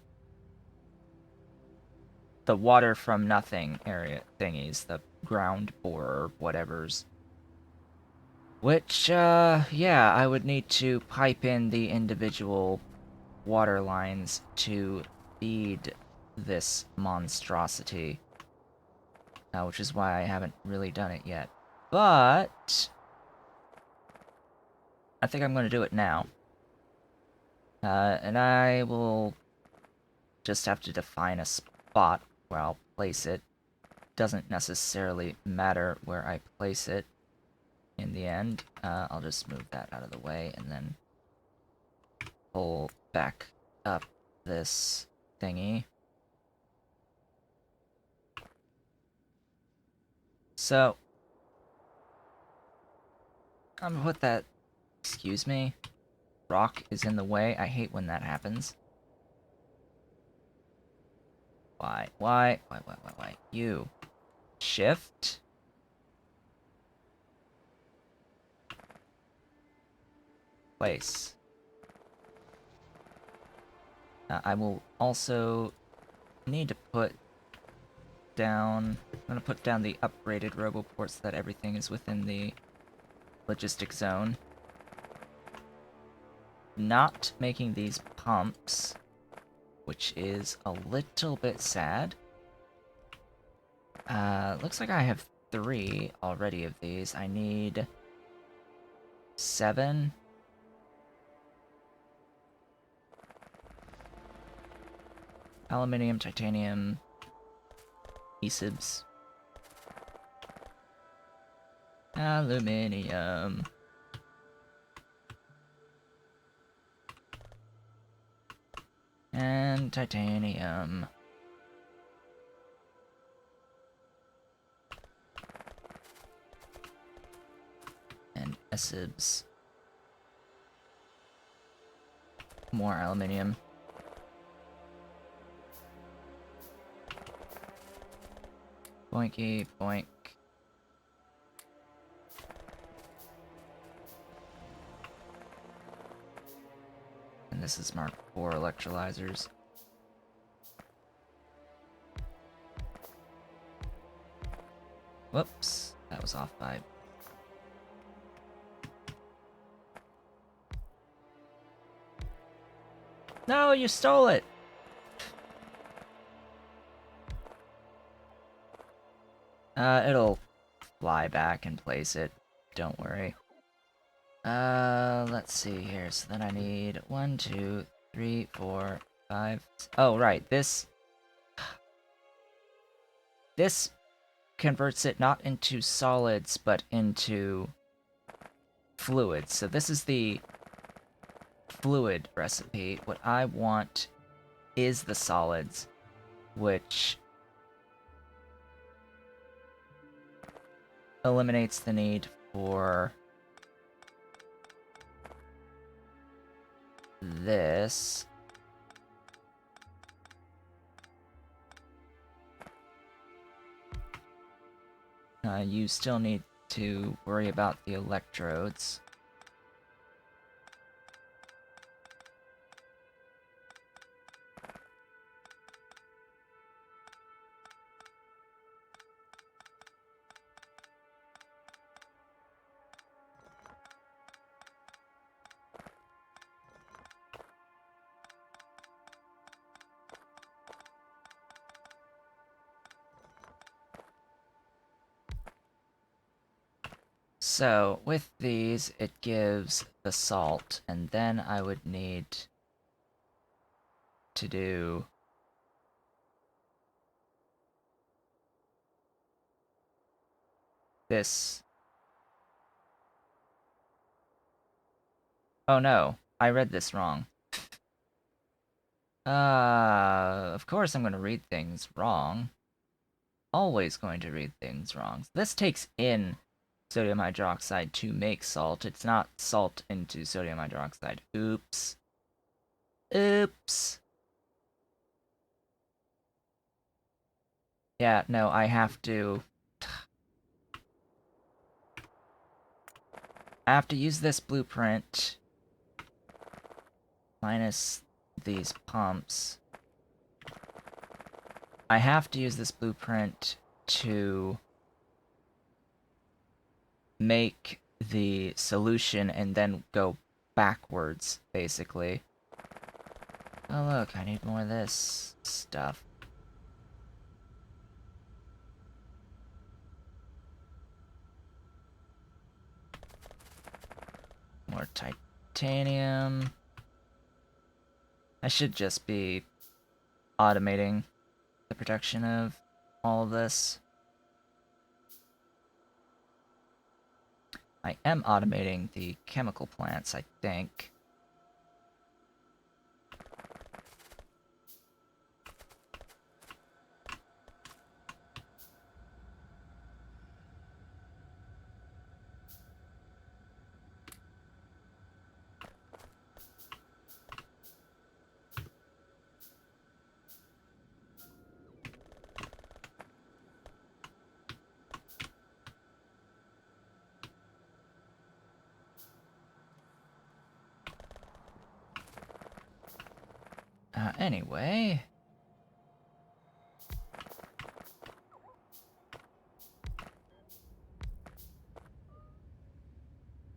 the water from nothing area thingies, the ground borer whatevers. Which, yeah, I would need to pipe in the individual water lines to feed this monstrosity. Which is why I haven't really done it yet. But I think I'm going to do it now. And I will just have to define a spot where I'll place it. Doesn't necessarily matter where I place it in the end. I'll just move that out of the way and then pull back up this thingy. So, I'm gonna put that... Excuse me? Rock is in the way. I hate when that happens. Why? Why? Why? You. Shift. Place. I will also need to put down... I'm gonna put down the upgraded roboports so that everything is within the logistic zone. Not making these pumps, which is a little bit sad. Looks like I have 3 already of these. I need 7. Aluminium, titanium, adhesives. Aluminium. And titanium. And adhesives. More aluminium. Boinky, boink. And this is Mark IV electrolyzers. Whoops, that was off by... No, you stole it! It'll fly back and place it. Don't worry. Let's see here. So then I need 1, 2, 3, 4, 5... Oh, right, this converts it not into solids, but into fluids. So this is the fluid recipe. What I want is the solids, which eliminates the need for this. You still need to worry about the electrodes. So, with these, it gives the salt, and then I would need to do this. Oh no, I read this wrong. Of course I'm going to read things wrong. Always going to read things wrong. This takes in sodium hydroxide to make salt. It's not salt into sodium hydroxide. Oops. Oops. Yeah, no, I have to use this blueprint minus these pumps. I have to use this blueprint to make the solution and then go backwards, basically. Oh look, I need more of this stuff. More titanium. I should just be automating the production of all of this. I am automating the chemical plants, I think. Anyway.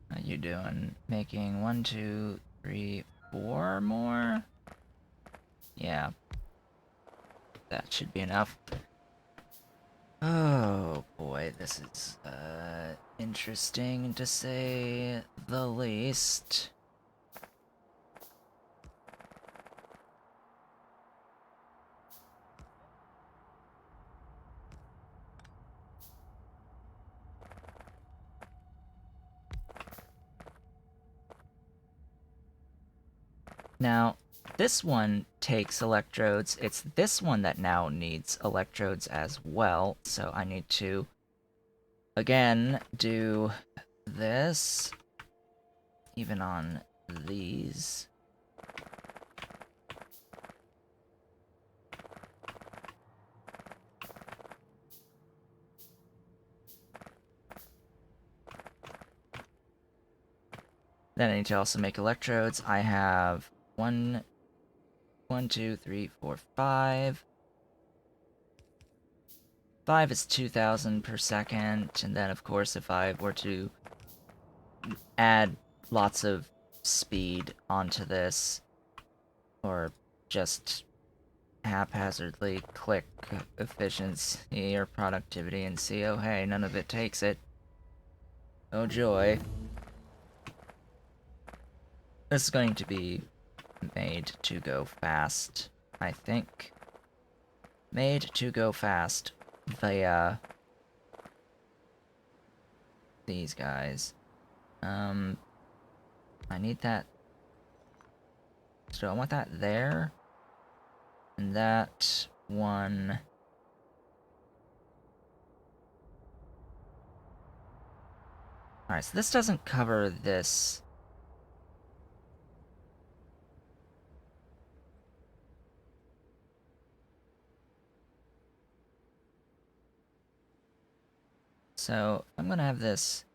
How you doing? Making 1, 2, 3, 4 more? Yeah. That should be enough. Oh boy, this is, interesting to say the least. Now, this one takes electrodes. It's this one that now needs electrodes as well, so I need to, again, do this, even on these. Then I need to also make electrodes. I have 1, 2, 3, 4, 5. 5 is 2,000 per second, and then of course if I were to add lots of speed onto this, or just haphazardly click efficiency or productivity and see, oh hey, none of it takes it. Oh joy. This is going to be made to go fast, I think. Made to go fast via these guys. I need that. So I want that there. And that one. Alright, so this doesn't cover this. So, if I'm gonna have this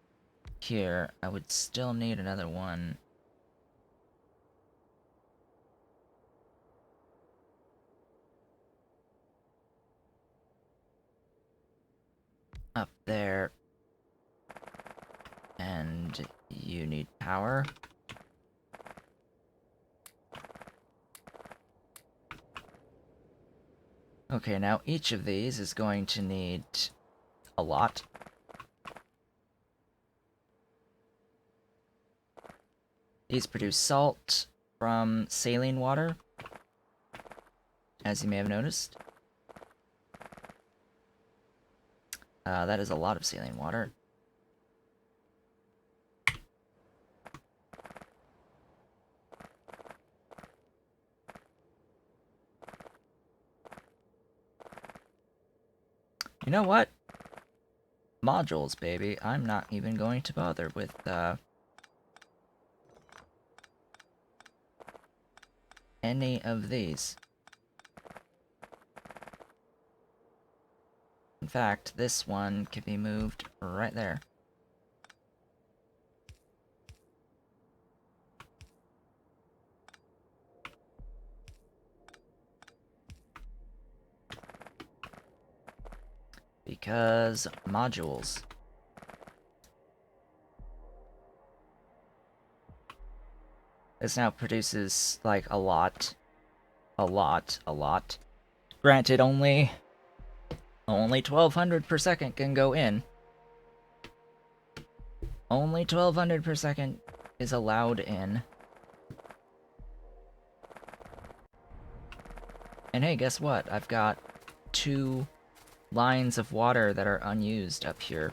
here, I would still need another one up there. And you need power. Okay, now each of these is going to need a lot. These produce salt from saline water, as you may have noticed. That is a lot of saline water. You know what? Modules, baby. I'm not even going to bother with, any of these. In fact, this one can be moved right there. Because modules. This now produces, like, a lot. A lot. Granted, only 1200 per second can go in. Only 1200 per second is allowed in. And hey, guess what? I've got 2 lines of water that are unused up here.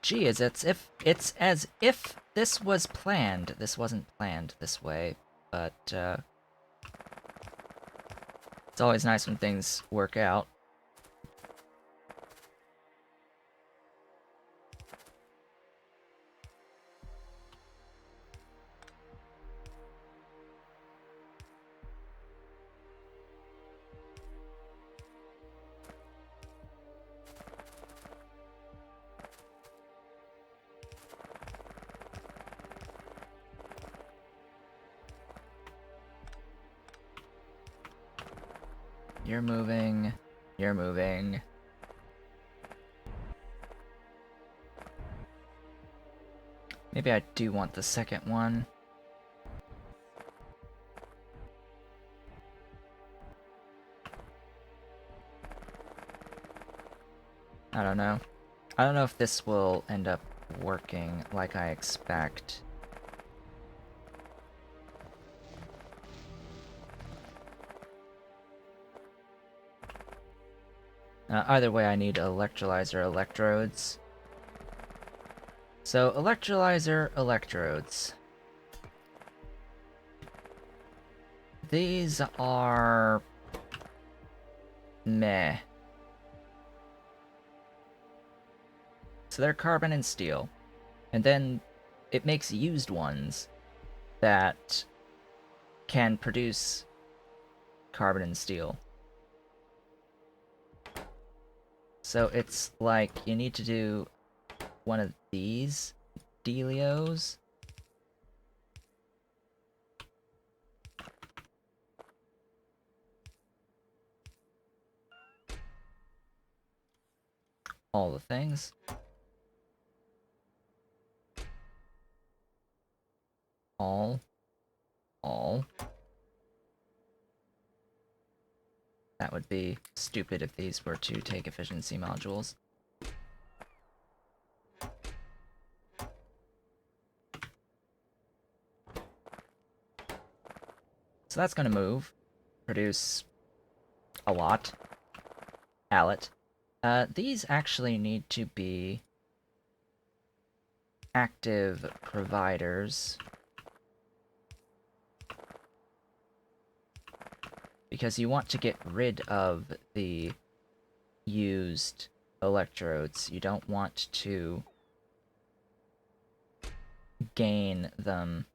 Gee, it's as if this was planned. This wasn't planned this way, but it's always nice when things work out. You're moving. You're moving. Maybe I do want the second one. I don't know. I don't know if this will end up working like I expect. Either way, I need electrolyzer electrodes. So, electrolyzer electrodes. These are... meh. So they're carbon and steel. And then it makes used ones that can produce carbon and steel. So it's like you need to do one of these dealios. All the things. All. That would be stupid if these were to take efficiency modules. So that's gonna move. Produce a lot. Allet. These actually need to be active providers. Because you want to get rid of the used electrodes. You don't want to gain them.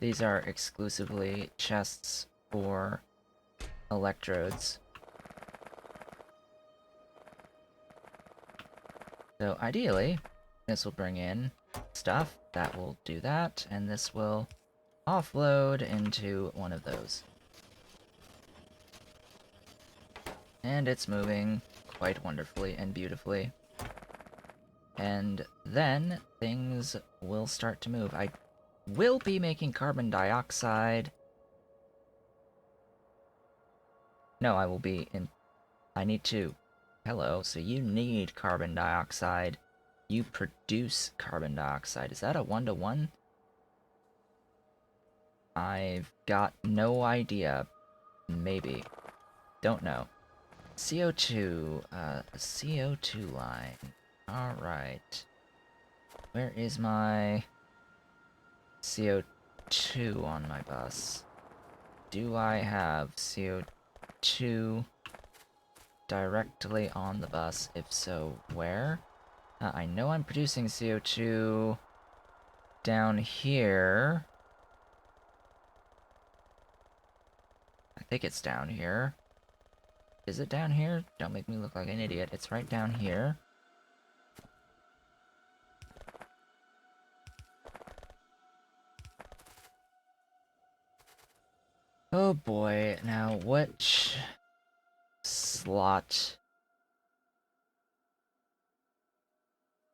These are exclusively chests for electrodes. So ideally, this will bring in stuff that will do that, and this will offload into one of those. And it's moving quite wonderfully and beautifully. And then things will start to move. I will be making carbon dioxide. No, I will be in... I need to... Hello, so you need carbon dioxide. You produce carbon dioxide. Is that a 1-to-1? I've got no idea. Maybe. Don't know. CO2. CO2 line. Alright. Where is my CO2 on my bus? Do I have CO2 directly on the bus? If so, where? I know I'm producing CO2 down here. I think it's down here. Is it down here? Don't make me look like an idiot. It's right down here. Oh boy, now which slot?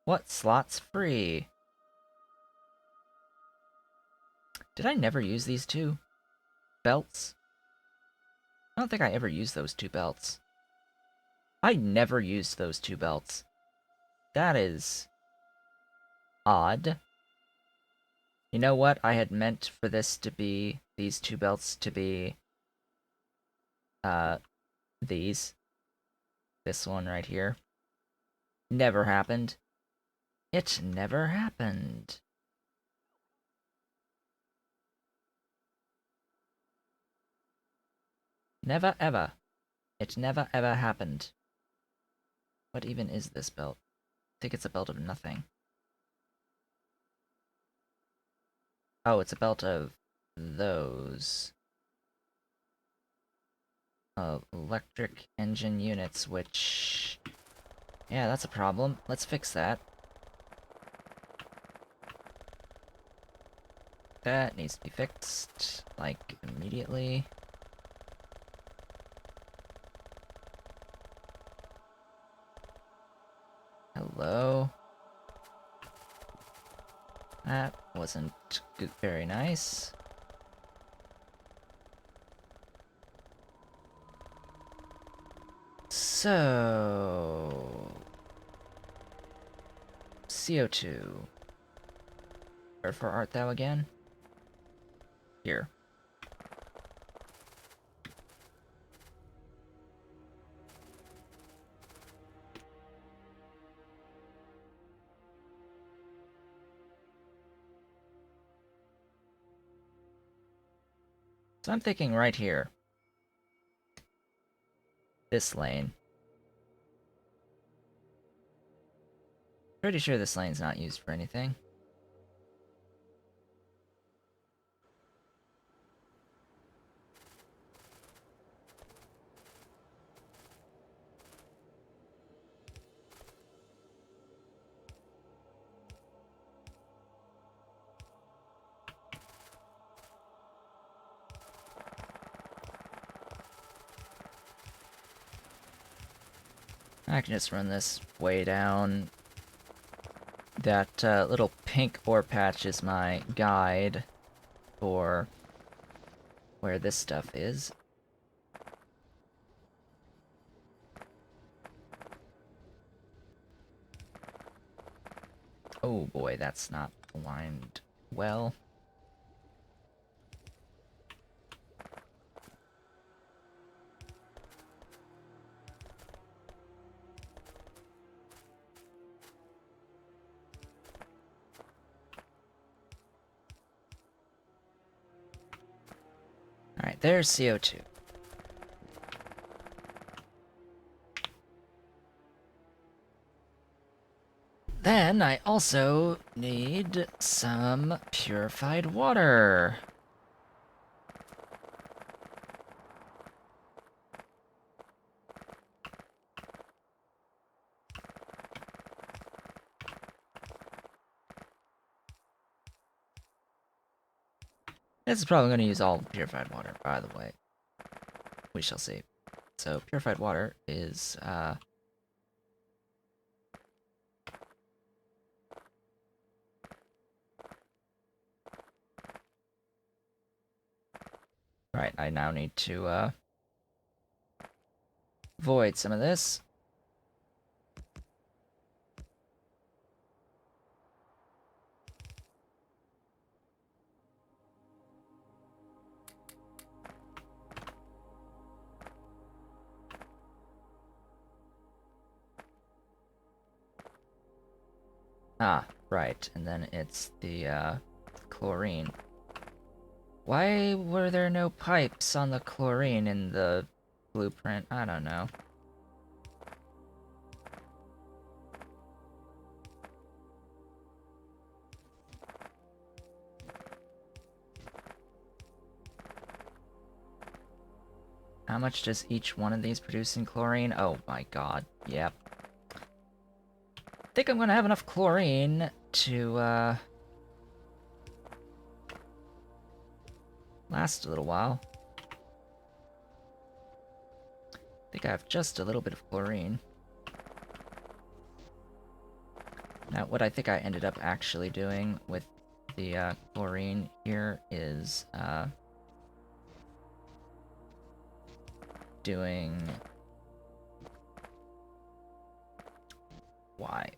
What slot's free? Did I never use these two belts? I don't think I ever used those two belts. I never used those two belts. That is odd. You know what? I had meant for this to be, these two belts to be, these. This one right here. Never happened. It never happened. Never ever. It never ever happened. What even is this belt? I think it's a belt of nothing. Oh, it's a belt of those. Of electric engine units, which... yeah, that's a problem. Let's fix that. That needs to be fixed, like, immediately. Hello? That wasn't very nice. So... CO2. Wherefore art thou again? Here. So I'm thinking right here. This lane. Pretty sure this lane's not used for anything. I can just run this way down. That little pink ore patch is my guide for where this stuff is. Oh boy, that's not aligned well. Alright, there's CO2. Then I also need some purified water. This is probably going to use all purified water, by the way. We shall see. So, purified water is, right, I now need to, void some of this. Ah, Right, and then it's the chlorine. Why were there no pipes on the chlorine in the blueprint? I don't know. How much does each one of these produce in chlorine? Oh my god, yep. I think I'm gonna have enough chlorine to, last a little while. I think I have just a little bit of chlorine. Now, what I think I ended up actually doing with the chlorine here is doing why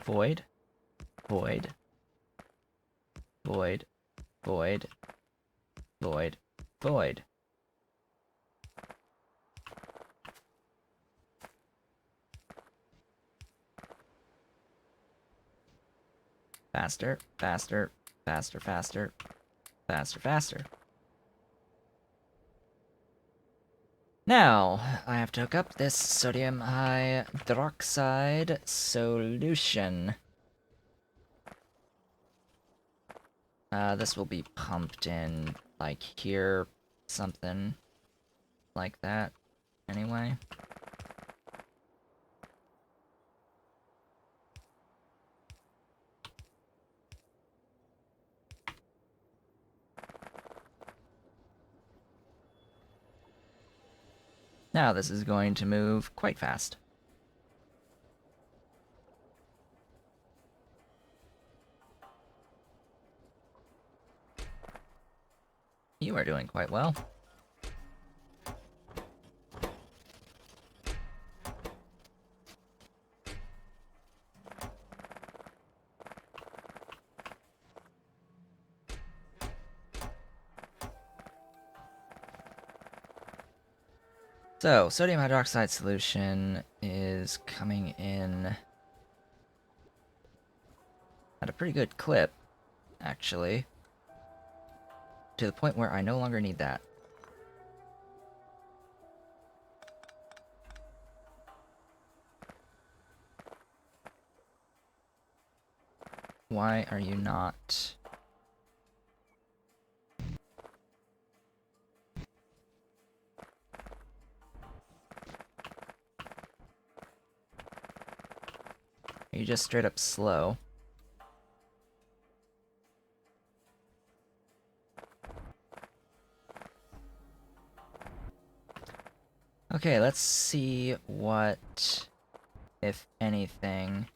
void, void, void, void, void, void. Faster, faster, faster, faster, faster, faster. Now, I have to hook up this sodium hydroxide solution. This will be pumped in, like, here, something like that, anyway. Now this is going to move quite fast. You are doing quite well. So, sodium hydroxide solution is coming in at a pretty good clip, actually, to the point where I no longer need that. Why are you not... Are you just straight up slow? Okay, let's see what, if anything,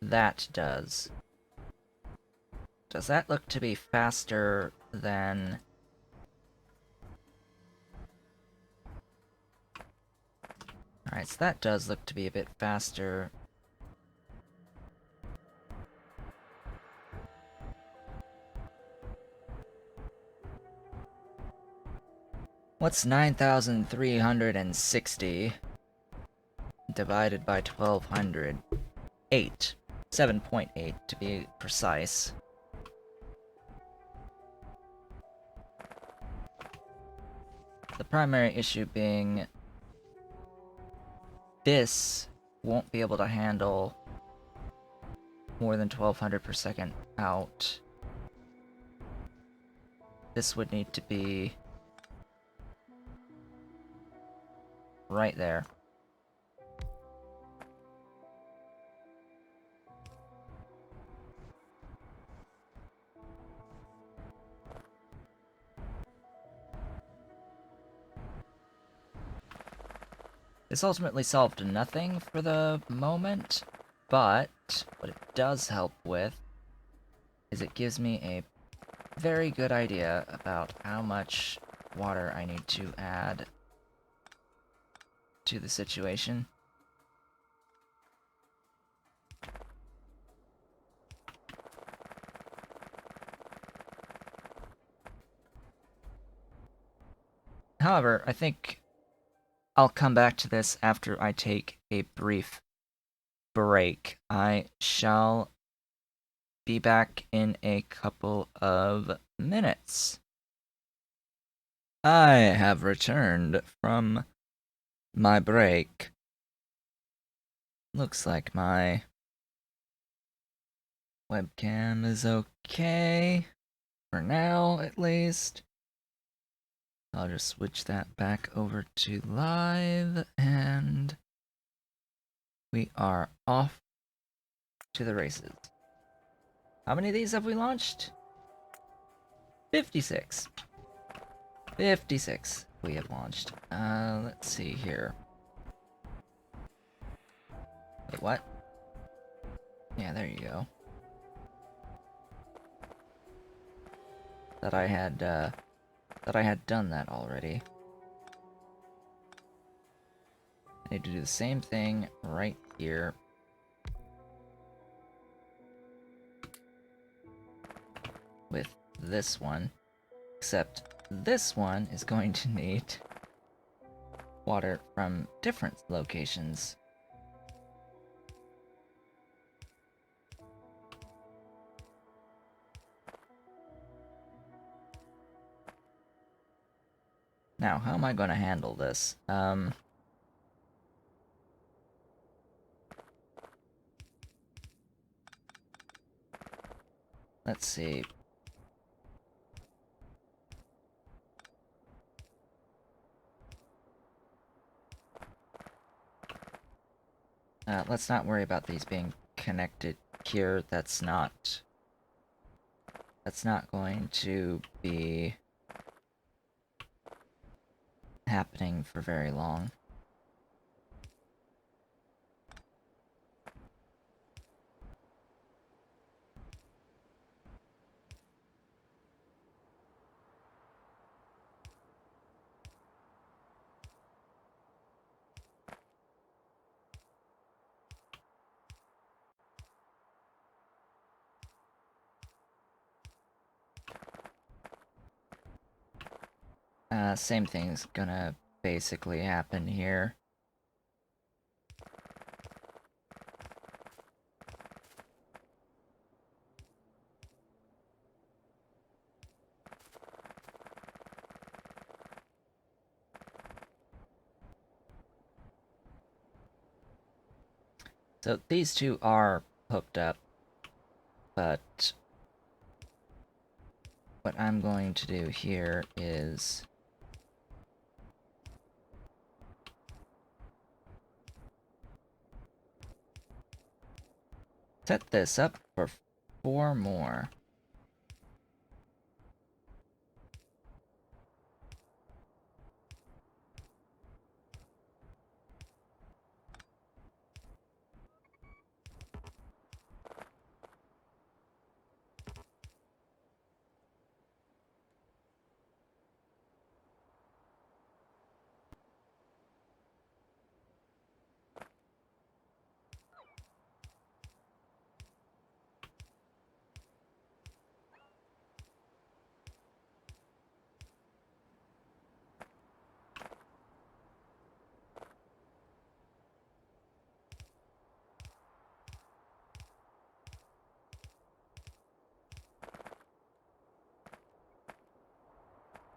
that does. Does that look to be faster than... Alright, so that does look to be a bit faster. What's 9,360 divided by 1,200? 8. 7.8 to be precise. The primary issue being this won't be able to handle more than 1,200 per second out. This would need to be right there. This ultimately solved nothing for the moment, but what it does help with is it gives me a very good idea about how much water I need to add to the situation. However, I think I'll come back to this after I take a brief break. I shall be back in a couple of minutes. I have returned from my break. Looks like my webcam is okay. For now, at least. I'll just switch that back over to live, and we are off to the races. How many of these have we launched? 56. 56 we have launched. Let's see here. Wait, what? Yeah, there you go. That I had done that already. I need to do the same thing right here. With this one. Except this one is going to need water from different locations. Now, how am I going to handle this? Let's see. Let's not worry about these being connected here. That's not going to be happening for very long. Same thing's gonna basically happen here. So these two are hooked up, but what I'm going to do here is set this up for 4 more.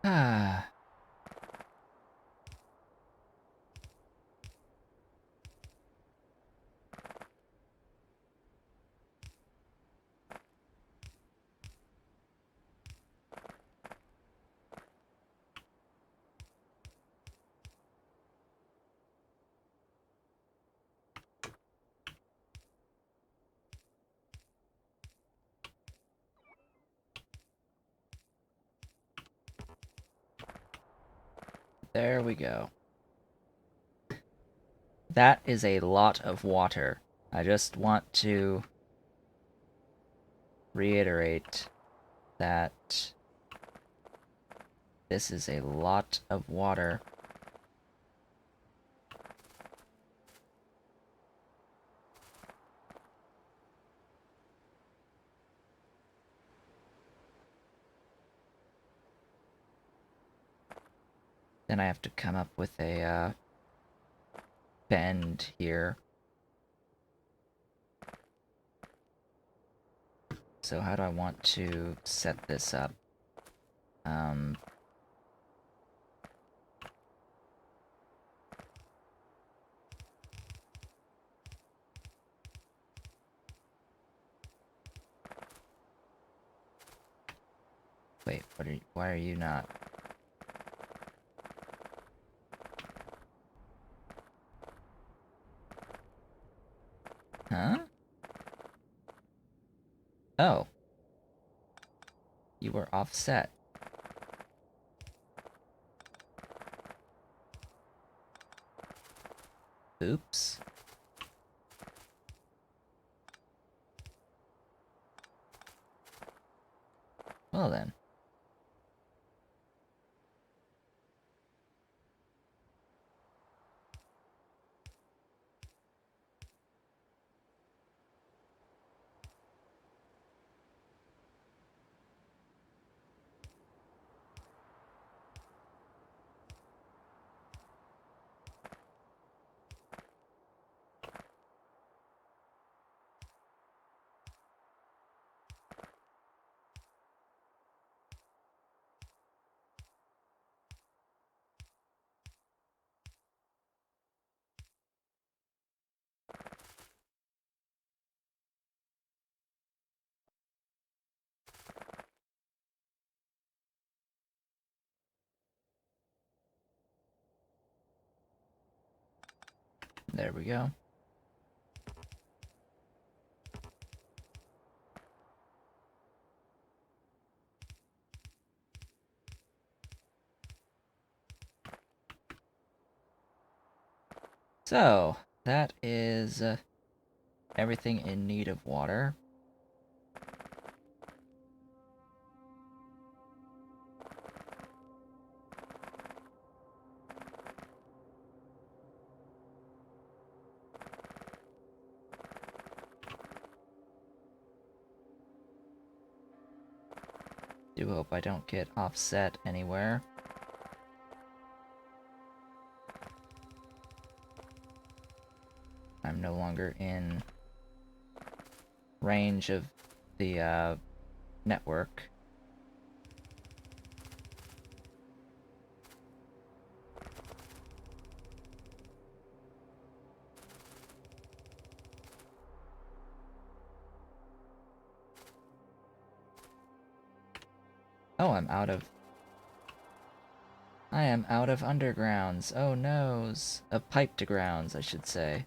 Ah. There we go. That is a lot of water. I just want to reiterate that this is a lot of water. Then I have to come up with a bend here. So how do I want to set this up? Wait, why are you not? Huh? Oh. You were offset. Oops. Well then. There we go. So, that is everything in need of water. Do hope I don't get offset anywhere. I'm no longer in range of the network. Oh, I am out of undergrounds. Oh noes. Of pipe to grounds, I should say.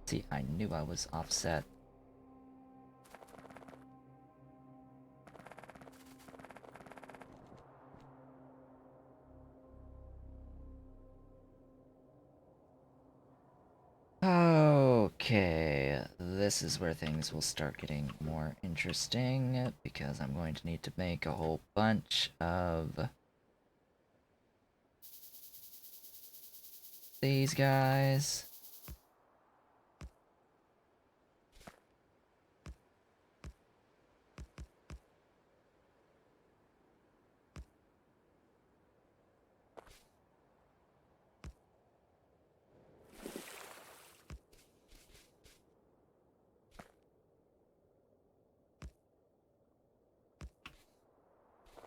See, I knew I was offset. Okay, this is where things will start getting more interesting, because I'm going to need to make a whole bunch of these guys.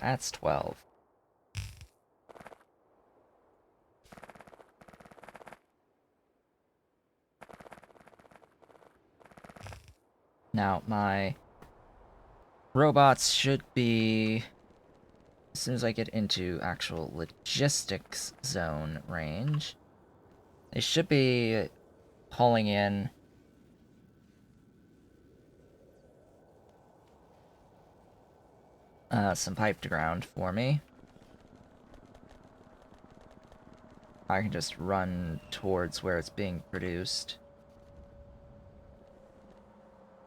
That's 12. Now, my robots should be, as soon as I get into actual logistics zone range, They should be hauling in some pipe to ground for me. I can just run towards where it's being produced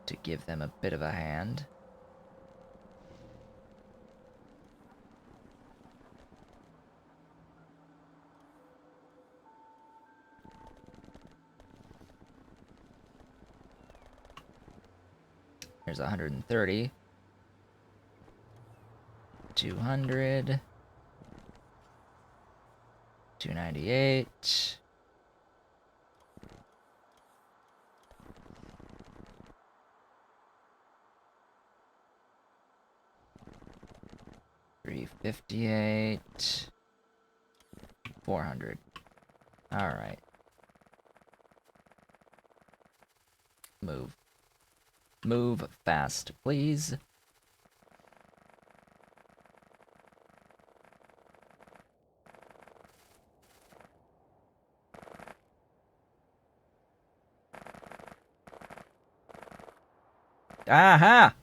to give them a bit of a hand. There's 130. 200. 298. $358. 400. Alright. Move. Move fast, please. Aha!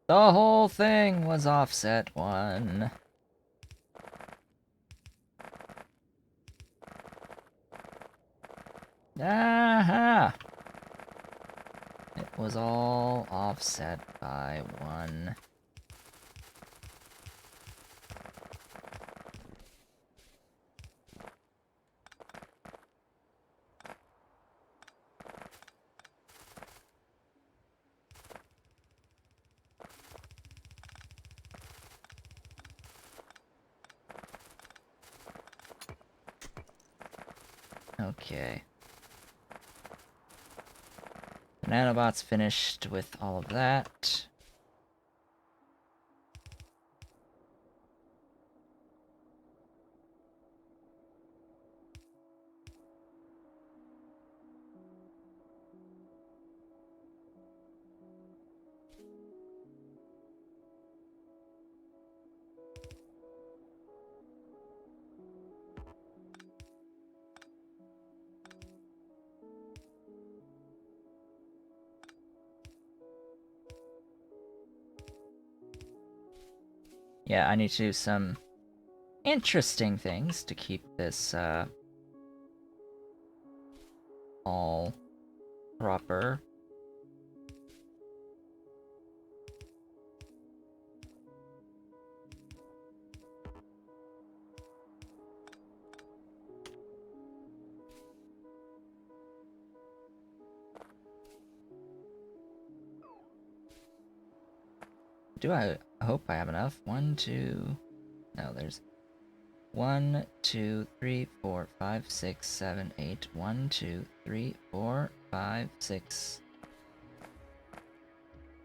The whole thing was offset 1. Aha! It was all offset by 1. Okay. The nanobot's finished with all of that. Yeah, I need to do some interesting things to keep this, all proper. I hope I have enough. 1, 2... No, there's 1, 2, 3, 4, 5, 6, 7, 8. 1, 2, 3, 4, 5, 6.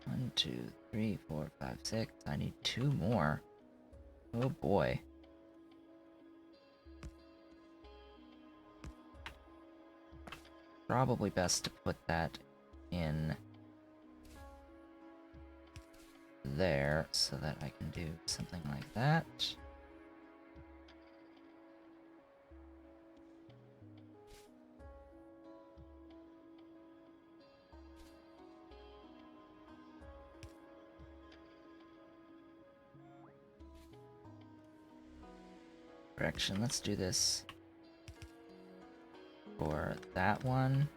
1, 2, 3, 4, 5, 6. I need 2 more. Oh boy. Probably best to put that in there so that I can do something like that. Correction, let's do this for that one.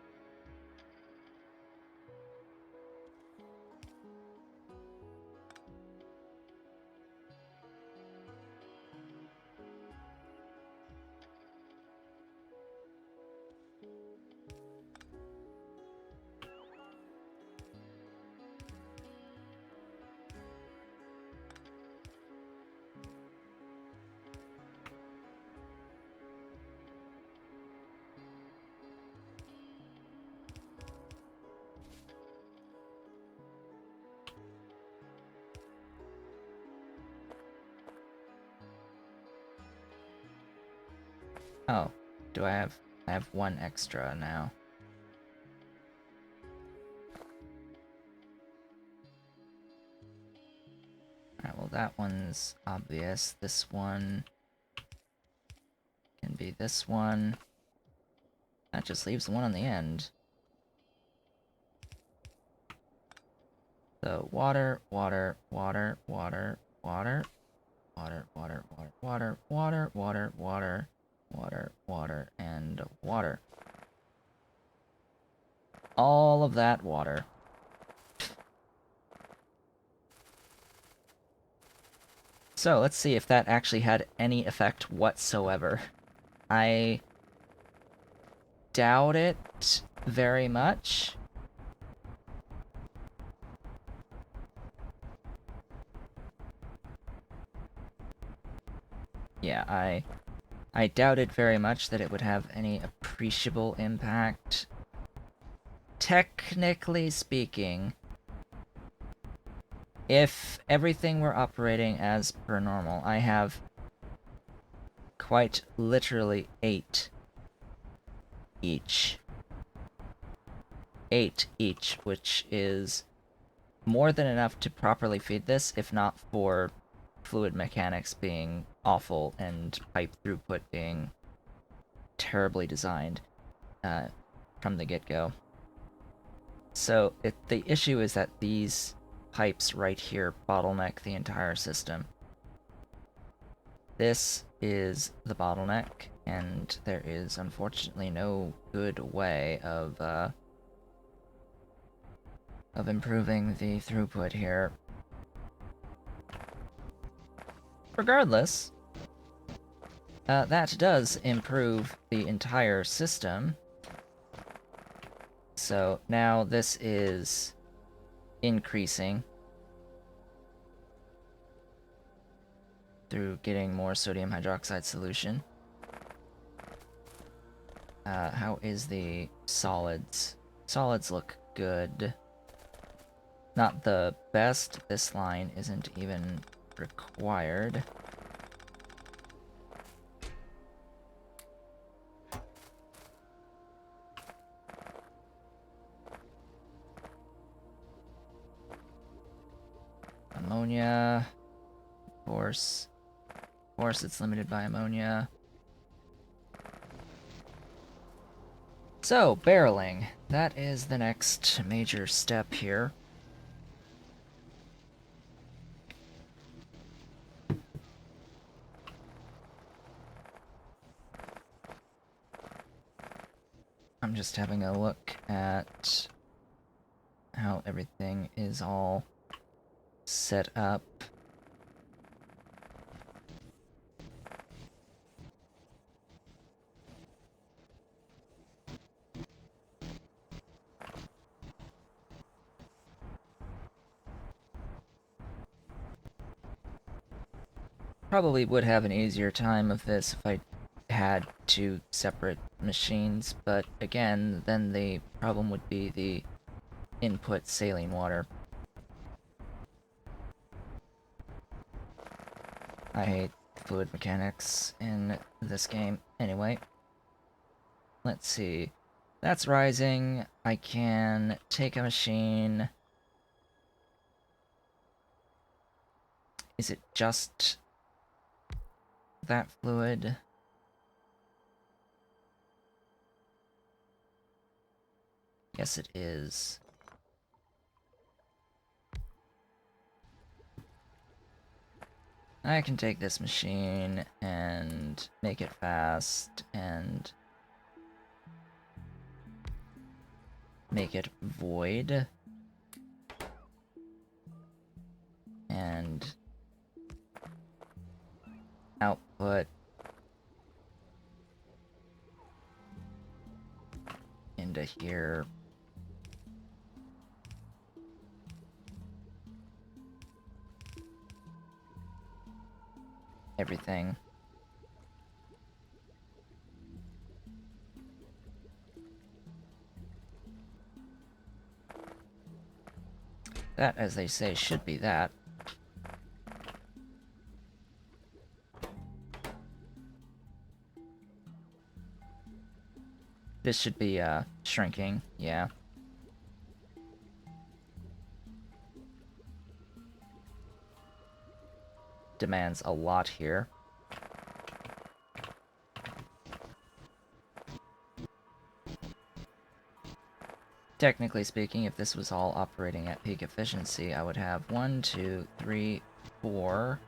Oh, do I have... I have 1 extra now. So that one's obvious. This one can be this one. That just leaves the one on the end. So water, water, water, water, water, water, water, water, water, water, water, water, water, water, and water. All of that water. So let's see if that actually had any effect whatsoever. I doubt it very much. Yeah, I doubted very much that it would have any appreciable impact. Technically speaking, if everything were operating as per normal, I have quite literally 8 each. 8 each, which is more than enough to properly feed this, if not for fluid mechanics being awful and pipe throughput being terribly designed from the get-go. So the issue is that these pipes right here bottleneck the entire system. This is the bottleneck, and there is unfortunately no good way of improving the throughput here. Regardless, that does improve the entire system. So now this is increasing through getting more sodium hydroxide solution. How is the solids? Solids look good. Not the best. This line isn't even required. Ammonia. Of course. Of course it's limited by ammonia. So, barreling. That is the next major step here. I'm just having a look at how everything is all set up. Probably would have an easier time of this if I had 2 separate machines, but again, then the problem would be the input saline water. I hate fluid mechanics in this game. Anyway, let's see. That's rising. I can take a machine. Is it just that fluid? Yes, it is. I can take this machine and make it fast and make it void. And output into here. Everything. That, as they say, should be that. This should be, shrinking, yeah. demands a lot here. Technically speaking, if this was all operating at peak efficiency, I would have 1, 2, 3, 4,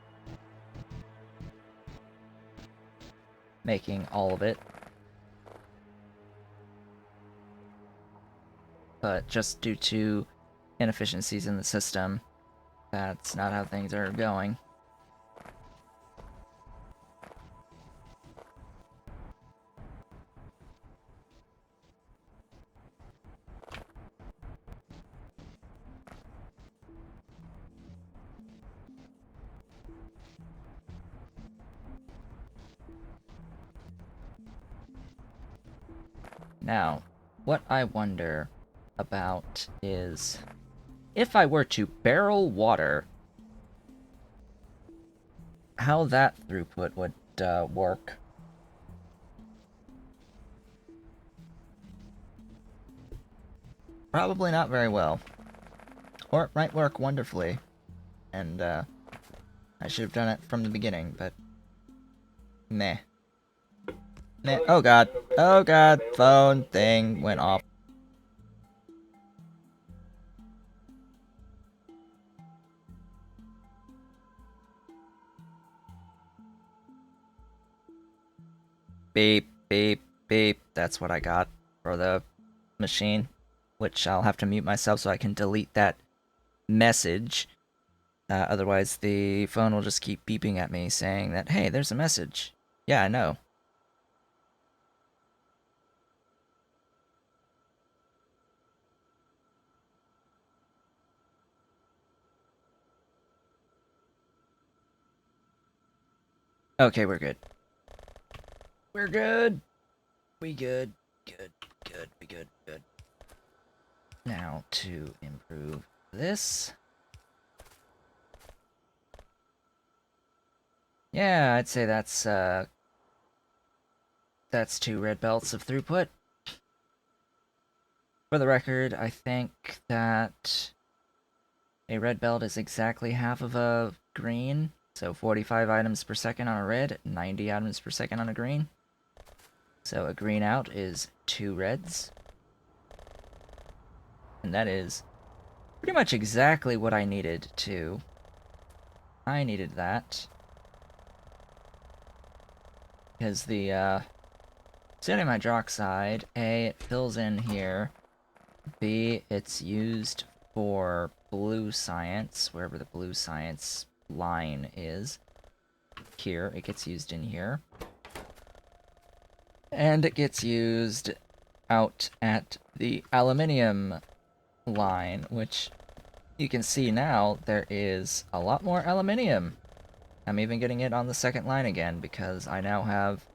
making all of it. But just due to inefficiencies in the system, that's not how things are going. Now, what I wonder about is if I were to barrel water, how that throughput would work. Probably not very well. Or it might work wonderfully. And I should have done it from the beginning, but meh. Meh. Oh god. Oh god. Phone thing went off. Beep, beep, beep. That's what I got for the machine. Which I'll have to mute myself so I can delete that message. Otherwise, the phone will just keep beeping at me saying that, hey, there's a message. Yeah, I know. Okay, we're good. We're good. We good. Good, good, we good, good. Now, to improve this. Yeah, I'd say that's 2 red belts of throughput. For the record, I think that a red belt is exactly half of a green. So 45 items per second on a red, 90 items per second on a green. So a green out is 2 reds. And that is pretty much exactly what I needed to. I needed that. Because the sodium hydroxide, A, it fills in here. B, it's used for blue science, wherever the blue science line is. Here, it gets used in here. And it gets used out at the aluminium line, which you can see now there is a lot more aluminium. I'm even getting it on the second line again because I now have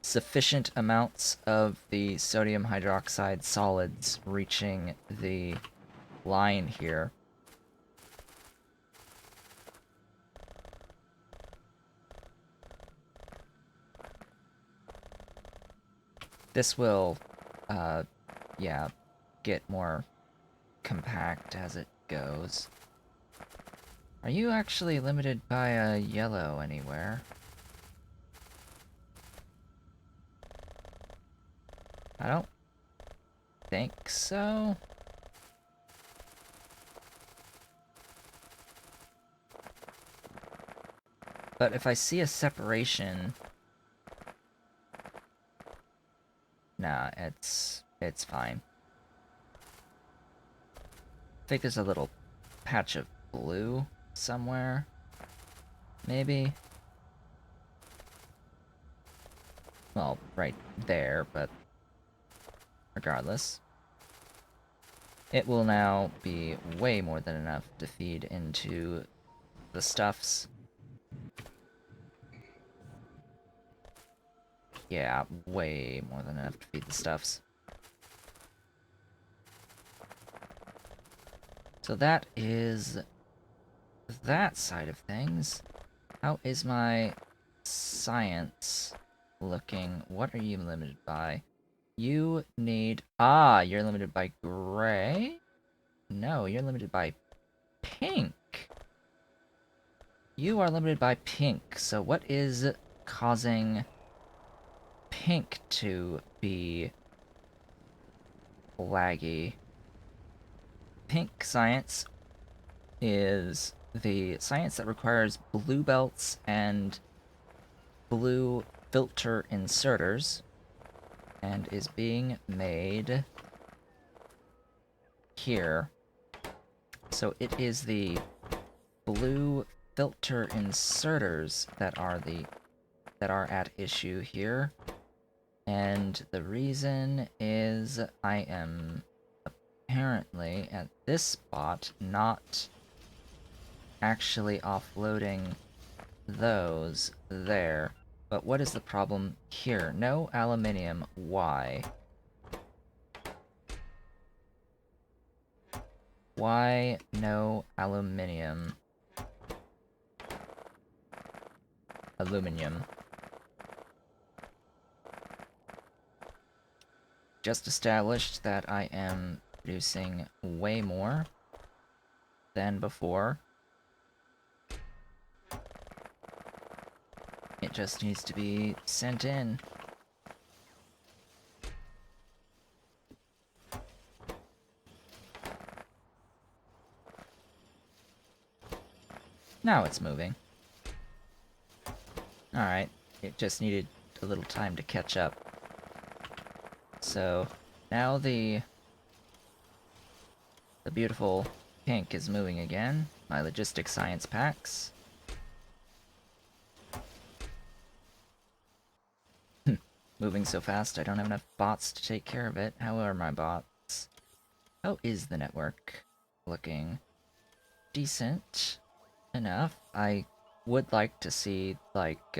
sufficient amounts of the sodium hydroxide solids reaching the line here. This will, yeah, get more compact as it goes. Are you actually limited by a yellow anywhere? I don't think so. But if I see a separation... Nah, it's fine. I think there's a little patch of blue somewhere. Maybe? Well, right there, but regardless. It will now be way more than enough to feed into the stuffs. Yeah, way more than enough to feed the stuffs. So that is that side of things. How is my science looking? What are you limited by? You need... Ah, you're limited by gray? No, you're limited by pink. You are limited by pink, so what is causing pink to be laggy? Pink science is the science that requires blue belts and blue filter inserters, and is being made here. So it is the blue filter inserters that are at issue here. And the reason is I am apparently at this spot not actually offloading those there. But what is the problem here? No aluminium. Why? Why no aluminium? Aluminium. Just established that I am producing way more than before. It just needs to be sent in. Now it's moving. Alright, it just needed a little time to catch up. So, now the beautiful pink is moving again. My logistics science packs. Moving so fast, I don't have enough bots to take care of it. How are my bots? How is the network looking? Decent enough. I would like to see, like,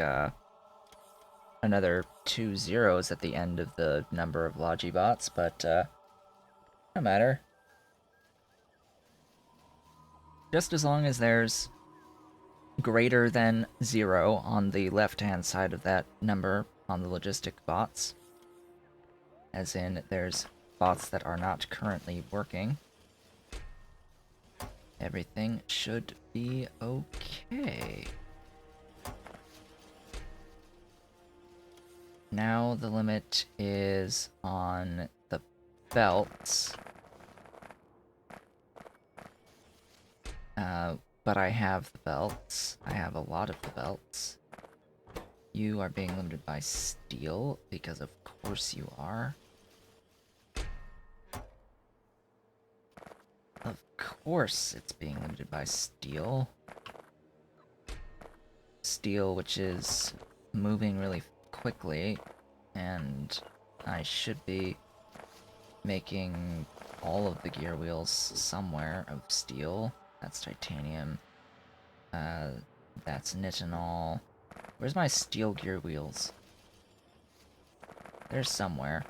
another 2 zeros at the end of the number of Logibots, but, no matter. Just as long as there's greater than 0 on the left-hand side of that number on the logistic bots, as in there's bots that are not currently working, everything should be okay. Now the limit is on the belts. But I have the belts. I have a lot of the belts. You are being limited by steel, because of course you are. Of course it's being limited by steel. Steel, which is moving really quickly, and I should be making all of the gear wheels somewhere of steel. That's titanium. That's nitinol. Where's my steel gear wheels? They're somewhere.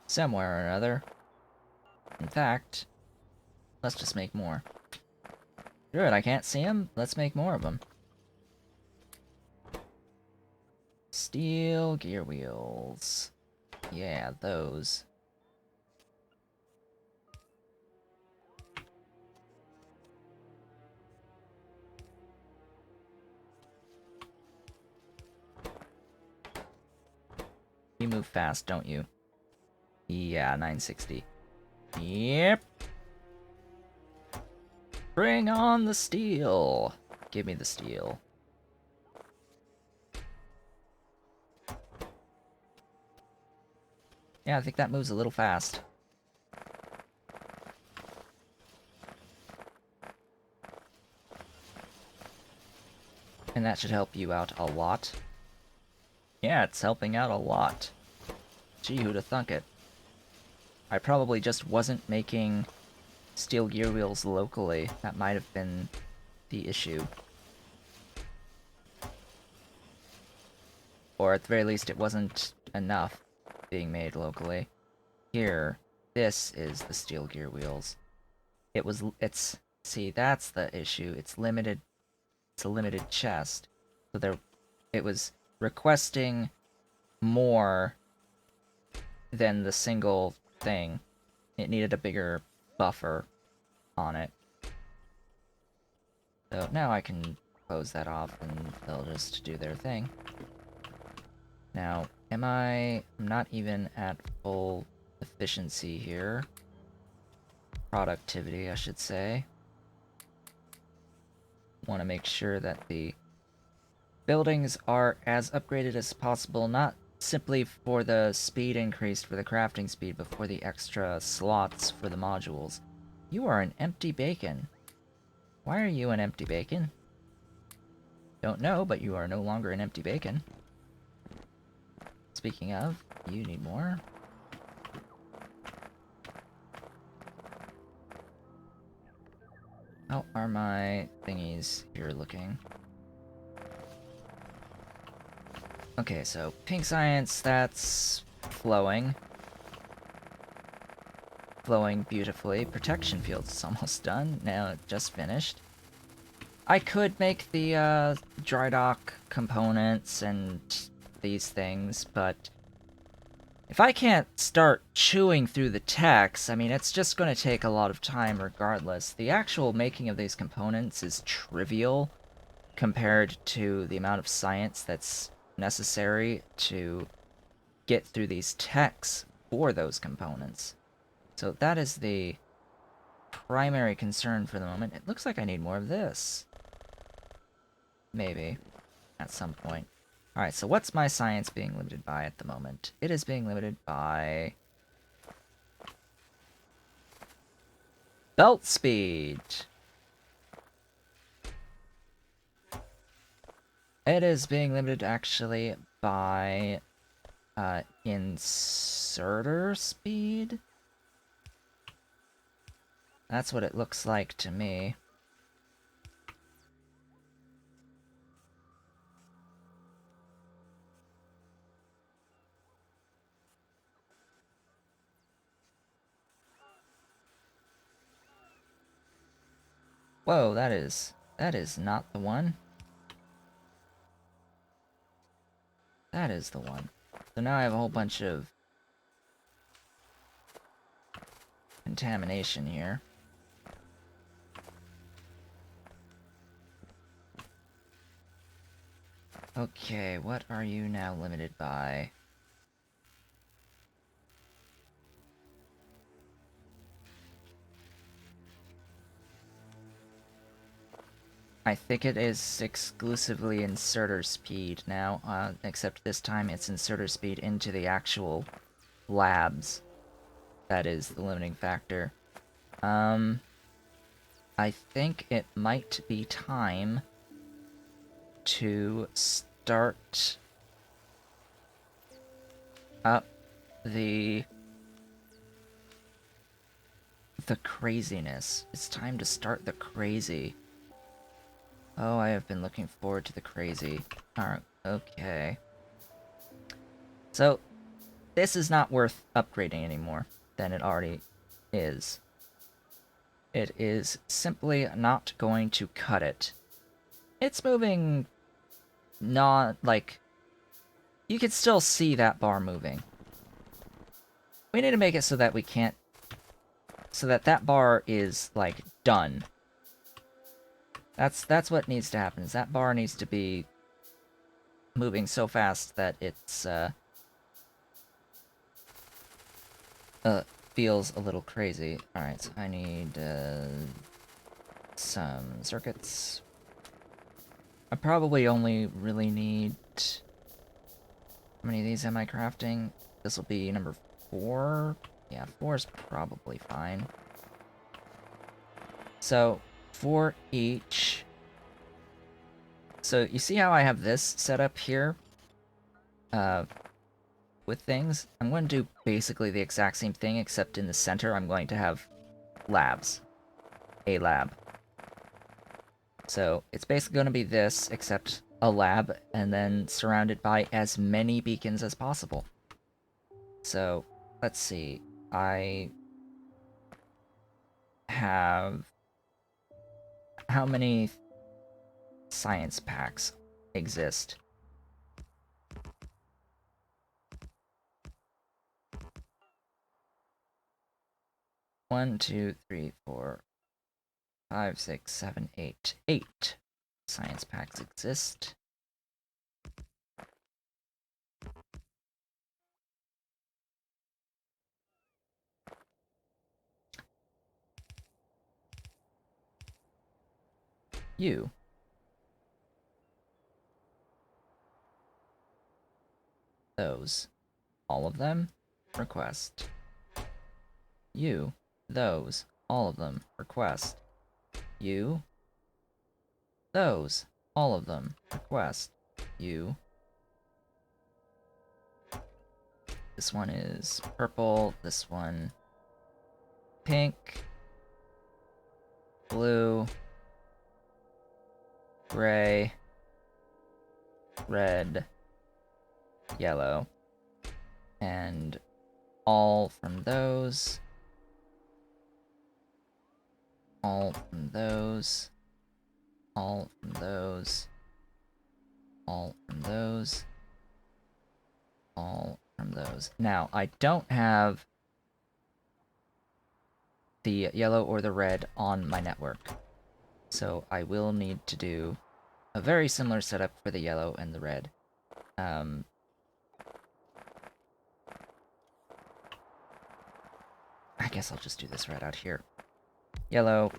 Somewhere or another. In fact, let's just make more. Good, I can't see them. Let's make more of them. Steel gear wheels. Yeah, those. You move fast, don't you? Yeah, 960. Yep. Bring on the steel. Give me the steel. Yeah, I think that moves a little fast. And that should help you out a lot. Yeah, it's helping out a lot. Gee, who'd have thunk it? I probably just wasn't making steel gear wheels locally. That might have been the issue. Or at the very least, it wasn't enough being made locally. Here, this is the steel gear wheels. See, that's the issue. It's limited. It's a limited chest. So it was requesting more than the single thing. It needed a bigger buffer on it. So now I can close that off and they'll just do their thing. Now, I'm not even at full efficiency here. Productivity, I should say. Want to make sure that the buildings are as upgraded as possible, not simply for the speed increased for the crafting speed, but for the extra slots for the modules. You are an empty bacon. Why are you an empty bacon? Don't know, but you are no longer an empty bacon. Speaking of, you need more. How are my thingies here looking? Okay, so pink science, that's flowing. Flowing beautifully. Protection fields is almost done. Now it just finished. I could make the dry dock components and these things, but if I can't start chewing through the text, I mean, it's just going to take a lot of time regardless. The actual making of these components is trivial compared to the amount of science that's necessary to get through these texts for those components. So that is the primary concern for the moment. It looks like I need more of this. Maybe. At some point. Alright, so what's my science being limited by at the moment? It is being limited by belt speed. It is being limited actually by inserter speed. That's what it looks like to me. Whoa, that is not the one. That is the one. So now I have a whole bunch of contamination here. Okay, what are you now limited by? I think it is exclusively inserter speed now, except this time it's inserter speed into the actual labs. That is the limiting factor. I think it might be time to start up the craziness. It's time to start the crazy. Oh, I have been looking forward to the crazy. Alright, okay. So, this is not worth upgrading anymore than it already is. It is simply not going to cut it. It's moving not, like... You can still see that bar moving. We need to make it so that we can't... So that that bar is, like, done. That's what needs to happen, is that bar needs to be moving so fast that it's, feels a little crazy. Alright, so I need, some circuits. I probably only really need... How many of these am I crafting? This will be number 4. Yeah, 4 is probably fine. So, 4 each. So, you see how I have this set up here? With things? I'm going to do basically the exact same thing, except in the center I'm going to have labs. A lab. So, it's basically going to be this, except a lab, and then surrounded by as many beacons as possible. So, let's see. I have... How many science packs exist? One, two, three, four, 5, 6, 7, 8. 8 science packs exist. You. Those. All of them. Request. You. Those. All of them. Request. You. Those. All of them. Request. You. This one is purple. This one pink. Blue. Gray. Red. Yellow. And all from those. All from those. All from those. All from those. All from those. Now, I don't have the yellow or the red on my network, so I will need to do a very similar setup for the yellow and the red. I guess I'll just do this right out here. Yellow.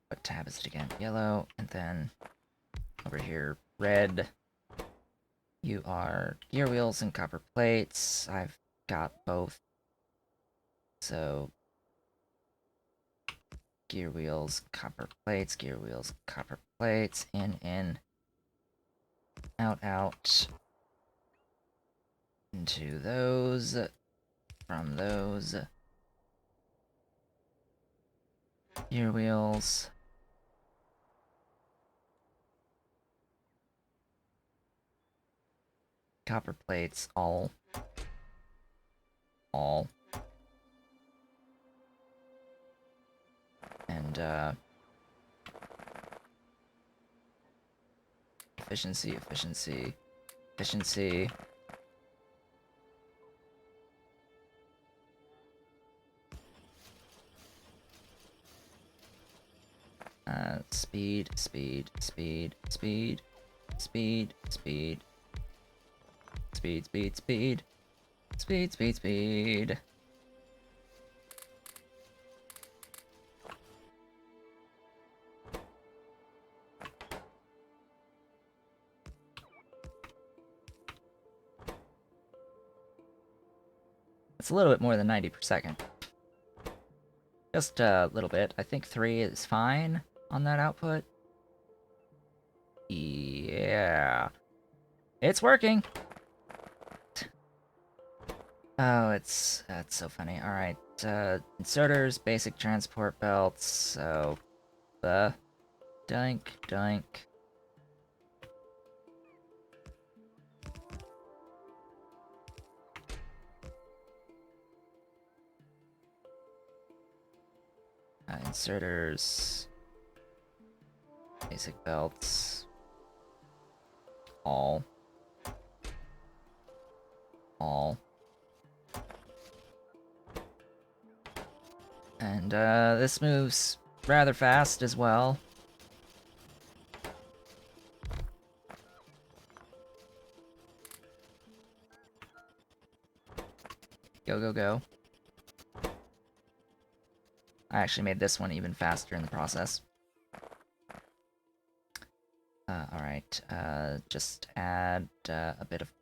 What tab is it again? Yellow, and then over here, red. You are gear wheels and copper plates. I've got both. So, gear wheels, copper plates, gear wheels, copper plates, in, out, out. Into those, from those. Gear wheels. Copper plates, all. And, efficiency, efficiency, efficiency. Speed, speed, speed, speed, speed, speed, speed, speed, speed, speed, speed, speed. It's a little bit more than 90 per second. Just a little bit. I think 3 is fine on that output. Yeah. It's working! Oh, that's so funny. Alright, inserters, basic transport belts, so... Dink, dink. Inserters... Basic belts... All... And, this moves rather fast as well. Go, go, go. I actually made this one even faster in the process. Alright, just add a bit of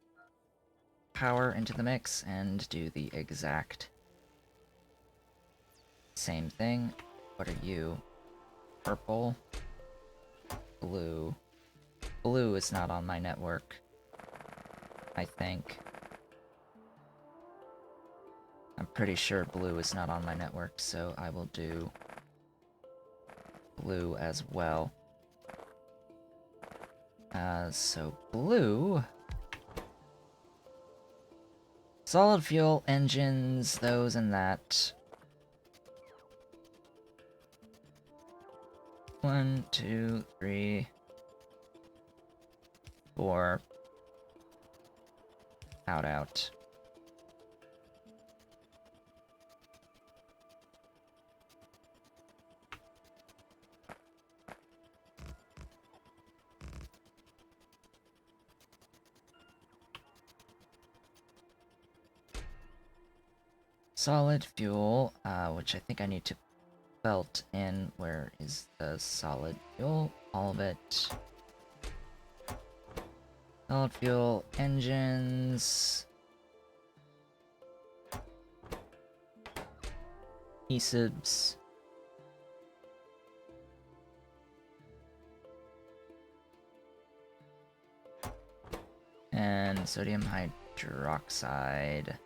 power into the mix and do the exact same thing. What are you? Purple. Blue. Blue is not on my network, I think. I'm pretty sure blue is not on my network, so I will do blue as well. So blue... Solid fuel engines, those and that. 1, 2, 3, 4. Out, out. solid fuel, which I think I need to belt in. Where is the solid fuel? All of it. Solid fuel, engines, adhesives. And sodium hydroxide.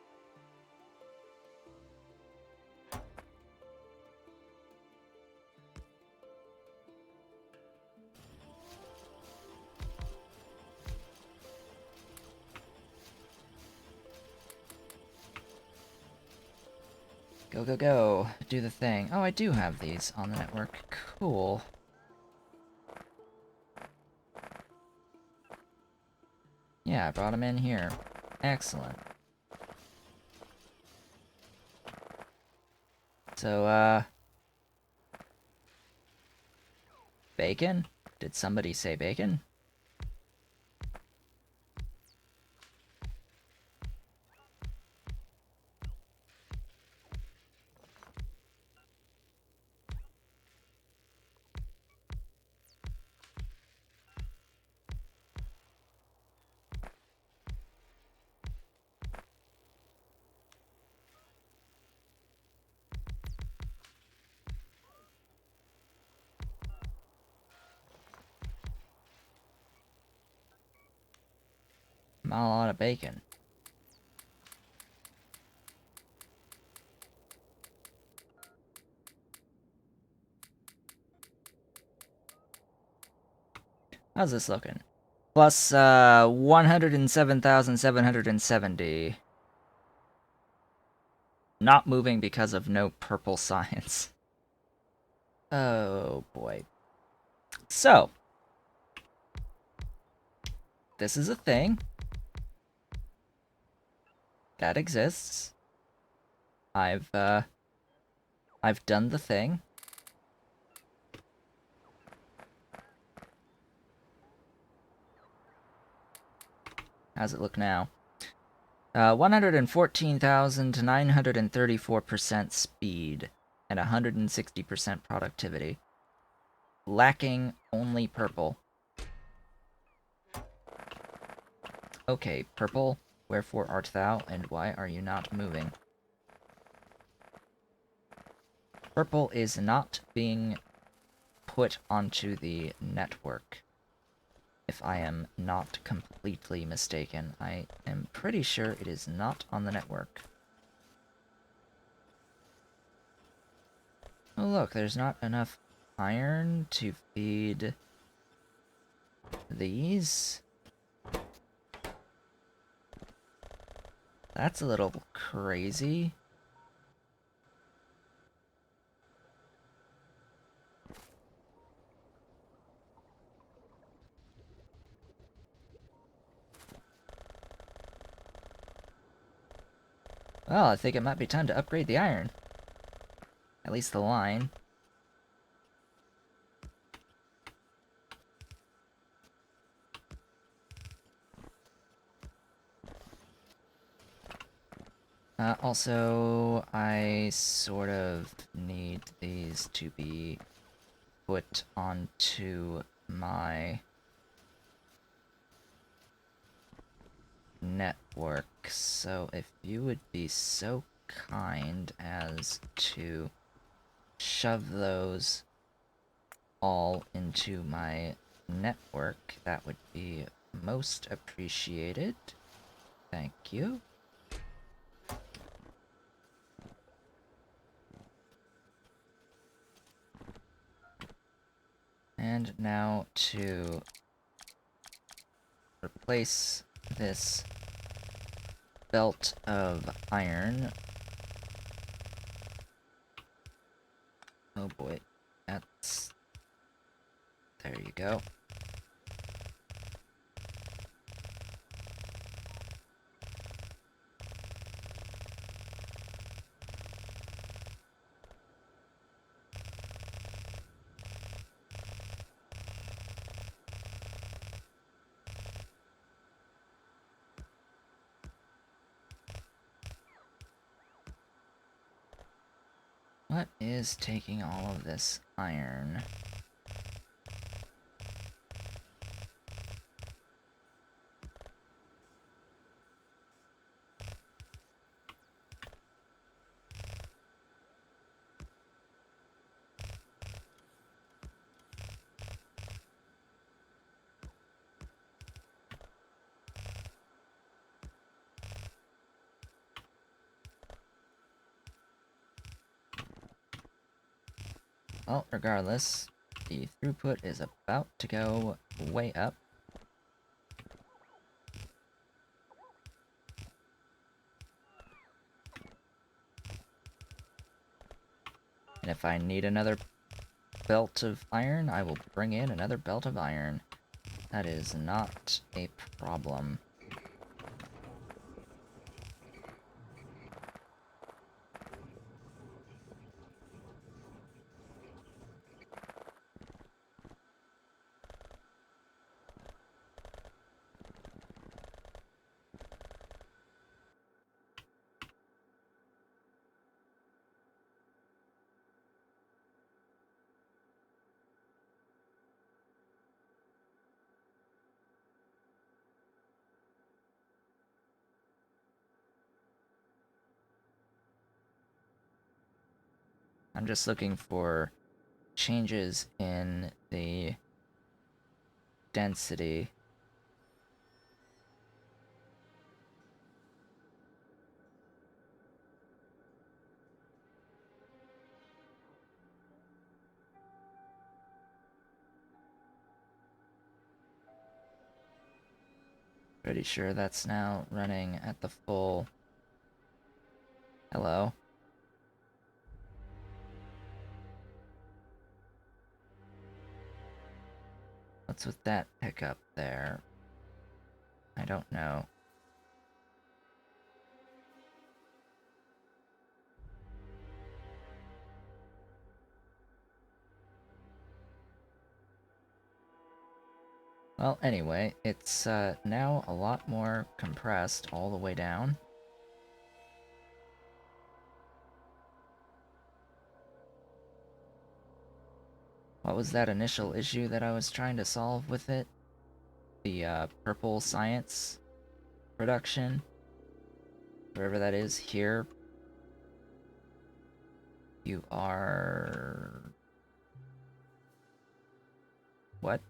Go, go, go. Do the thing. Oh, I do have these on the network. Cool. Yeah, I brought them in here. Excellent. So, bacon? Did somebody say bacon? Not a lot of bacon. How's this looking? Plus, 107,770. Not moving because of no purple science. Oh, boy. So, this is a thing that exists. I've done the thing. How's it look now? 114,934% speed and 160% productivity. Lacking only purple. Okay, purple, wherefore art thou, and why are you not moving? Purple is not being put onto the network. If I am not completely mistaken, I am pretty sure it is not on the network. Oh look, there's not enough iron to feed these. That's a little crazy. Well, I think it might be time to upgrade the iron. At least the line. Also, I sort of need these to be put onto my network. So if you would be so kind as to shove those all into my network, that would be most appreciated. Thank you. And now to replace this belt of iron. Oh boy, that's... There you go. What is taking all of this iron? Well, regardless, the throughput is about to go way up. And if I need another belt of iron, I will bring in another belt of iron. That is not a problem. I'm just looking for changes in the density. Pretty sure that's now running at the full. Hello. What's with that pickup there? I don't know. Well, anyway, it's now a lot more compressed all the way down. What was that initial issue that I was trying to solve with it? The purple science production? Wherever that is, here. You are... What?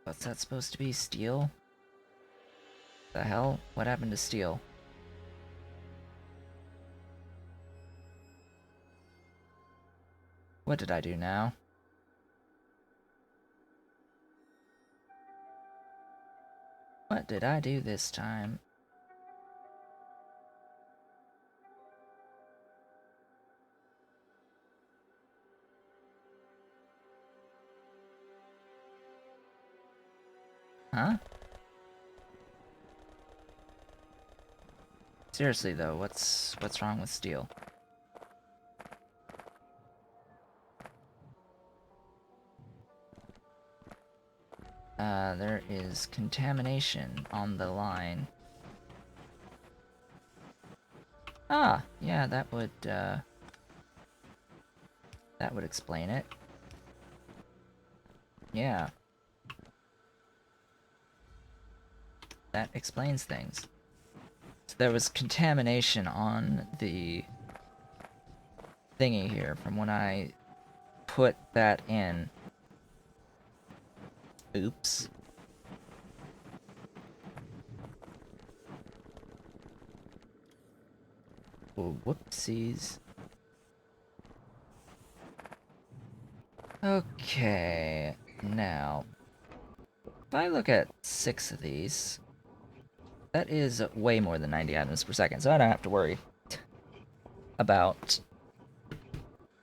What's that supposed to be? Steel? The hell? What happened to steel? What did I do now? What did I do this time? Huh? Seriously though, what's wrong with steel? There is contamination on the line. Ah, yeah, that would explain it. Yeah. That explains things. So there was contamination on the thingy here from when I put that in. Oops. Oh, whoopsies. Okay, now, if I look at 6 of these, that is way more than 90 items per second, so I don't have to worry about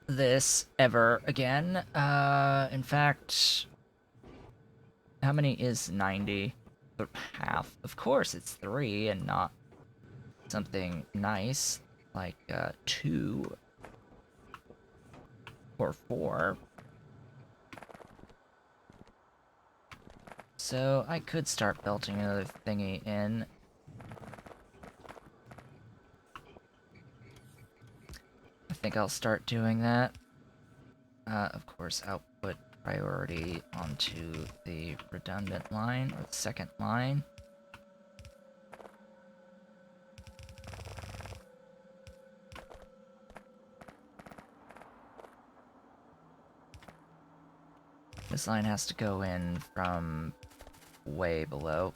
this ever again. In fact, how many is 90? Half. Of course it's 3 and not something nice like 2 or 4. So I could start belting another thingy in. I think I'll start doing that. Of course, output priority onto the redundant line, or the second line. This line has to go in from way below.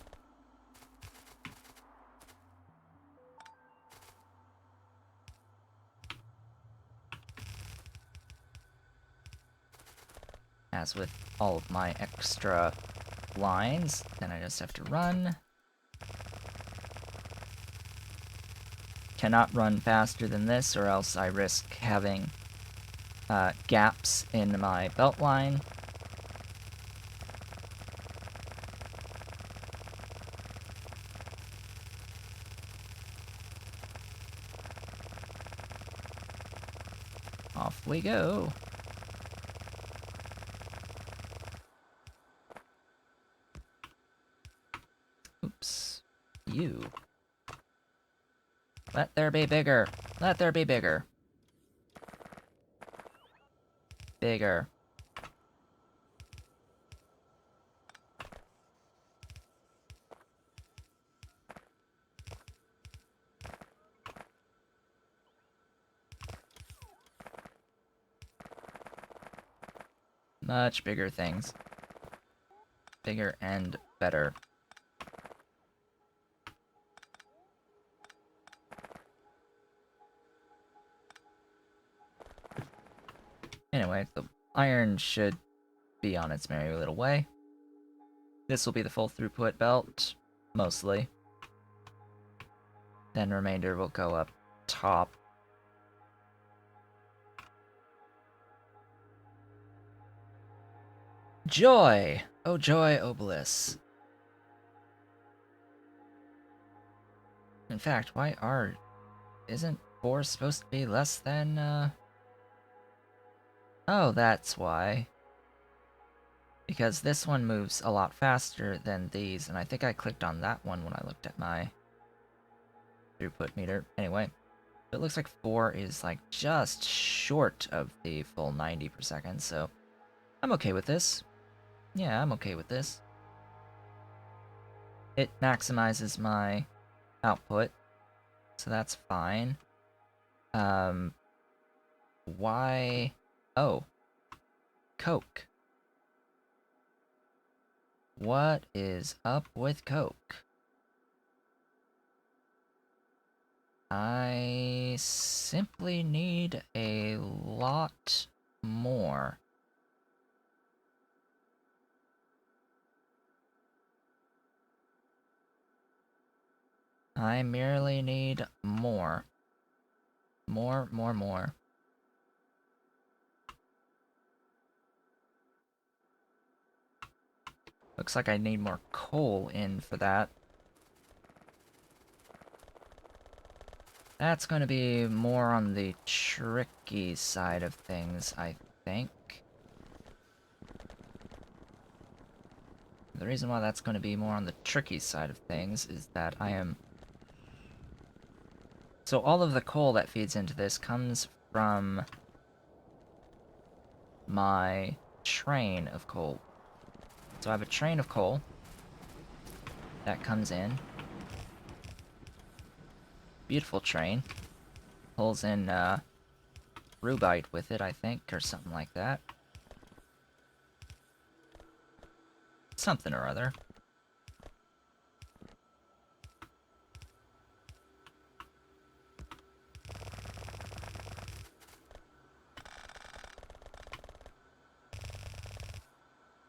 As with all of my extra lines, then I just have to run. Cannot run faster than this, or else I risk having gaps in my belt line. Off we go. Oops. You. Let there be bigger. Let there be bigger. Bigger. Much bigger things. Bigger and better. Anyway, the iron should be on its merry little way. This will be the full throughput belt, mostly. Then remainder will go up top. Joy! Oh joy, oh bliss. In fact, why are... Isn't 4 supposed to be less than, Oh, that's why. Because this one moves a lot faster than these, and I think I clicked on that one when I looked at my throughput meter. Anyway, it looks like 4 is like just short of the full 90 per second, so I'm okay with this. Yeah, I'm okay with this. It maximizes my output, so that's fine. Why? Oh. Coke. What is up with Coke? I simply need a lot more. I merely need more. More, more, more. Looks like I need more coal in for that. That's going to be more on the tricky side of things, I think. The reason why that's going to be more on the tricky side of things is that I am... So all of the coal that feeds into this comes from my train of coal. So I have a train of coal that comes in. Beautiful train. Pulls in rubite with it, I think, or something like that. Something or other.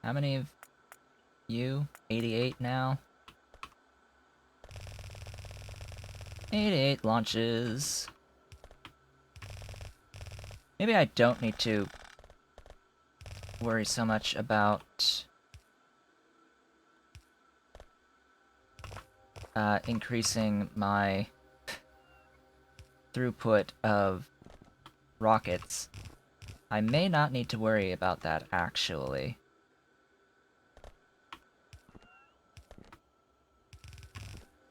How many of you? 88 now? 88 launches. Maybe I don't need to worry so much about increasing my throughput of rockets. I may not need to worry about that, actually.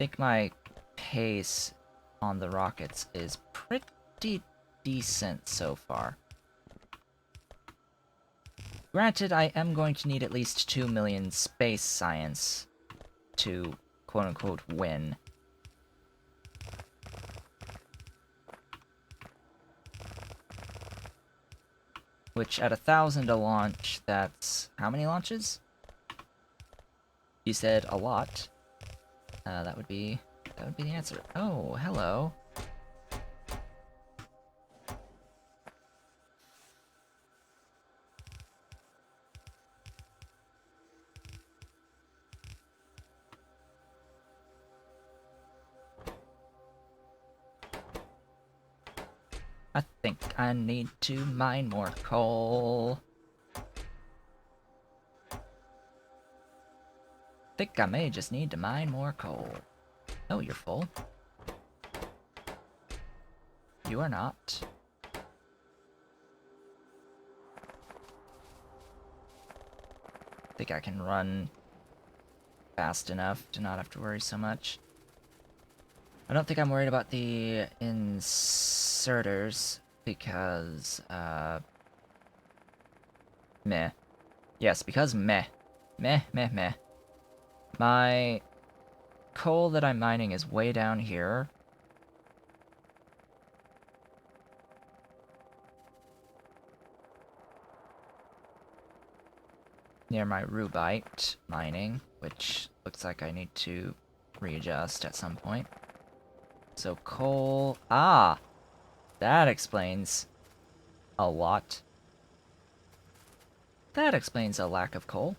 think my pace on the rockets is pretty decent so far. Granted, I am going to need at least 2 million space science to quote-unquote win. Which, at 1,000 a launch, that's... how many launches? You said a lot. That would be the answer. Oh, hello. I think I need to mine more coal. Think I may just need to mine more coal. Oh, you're full. You are not. Think I can run fast enough to not have to worry so much. I don't think I'm worried about the inserters because, meh. Yes, because meh. Meh, meh, meh. My coal that I'm mining is way down here. Near my rubite mining, which looks like I need to readjust at some point. So coal... ah! That explains a lot. That explains a lack of coal.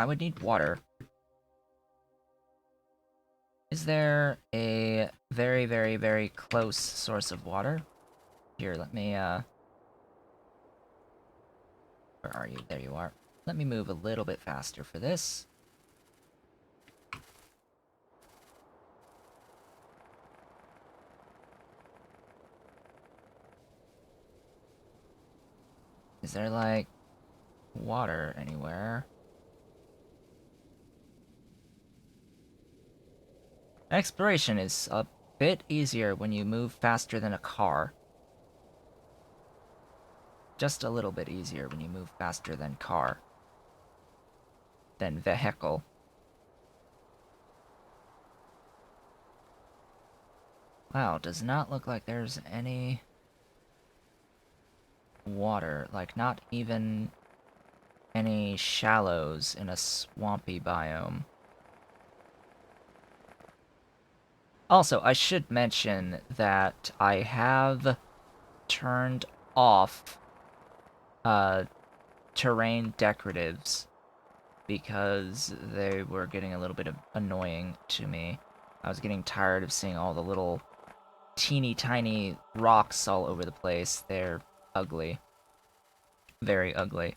I would need water. Is there a very, very, very close source of water? Here, let me, where are you? There you are. Let me move a little bit faster for this. Is there, like, water anywhere? Exploration is a bit easier when you move faster than a car. Just a little bit easier when you move faster than car. Than vehicle. Wow, does not look like there's any water. Like, not even any shallows in a swampy biome. Also, I should mention that I have turned off terrain decoratives because they were getting a little bit annoying to me. I was getting tired of seeing all the little teeny tiny rocks all over the place. They're ugly. Very ugly.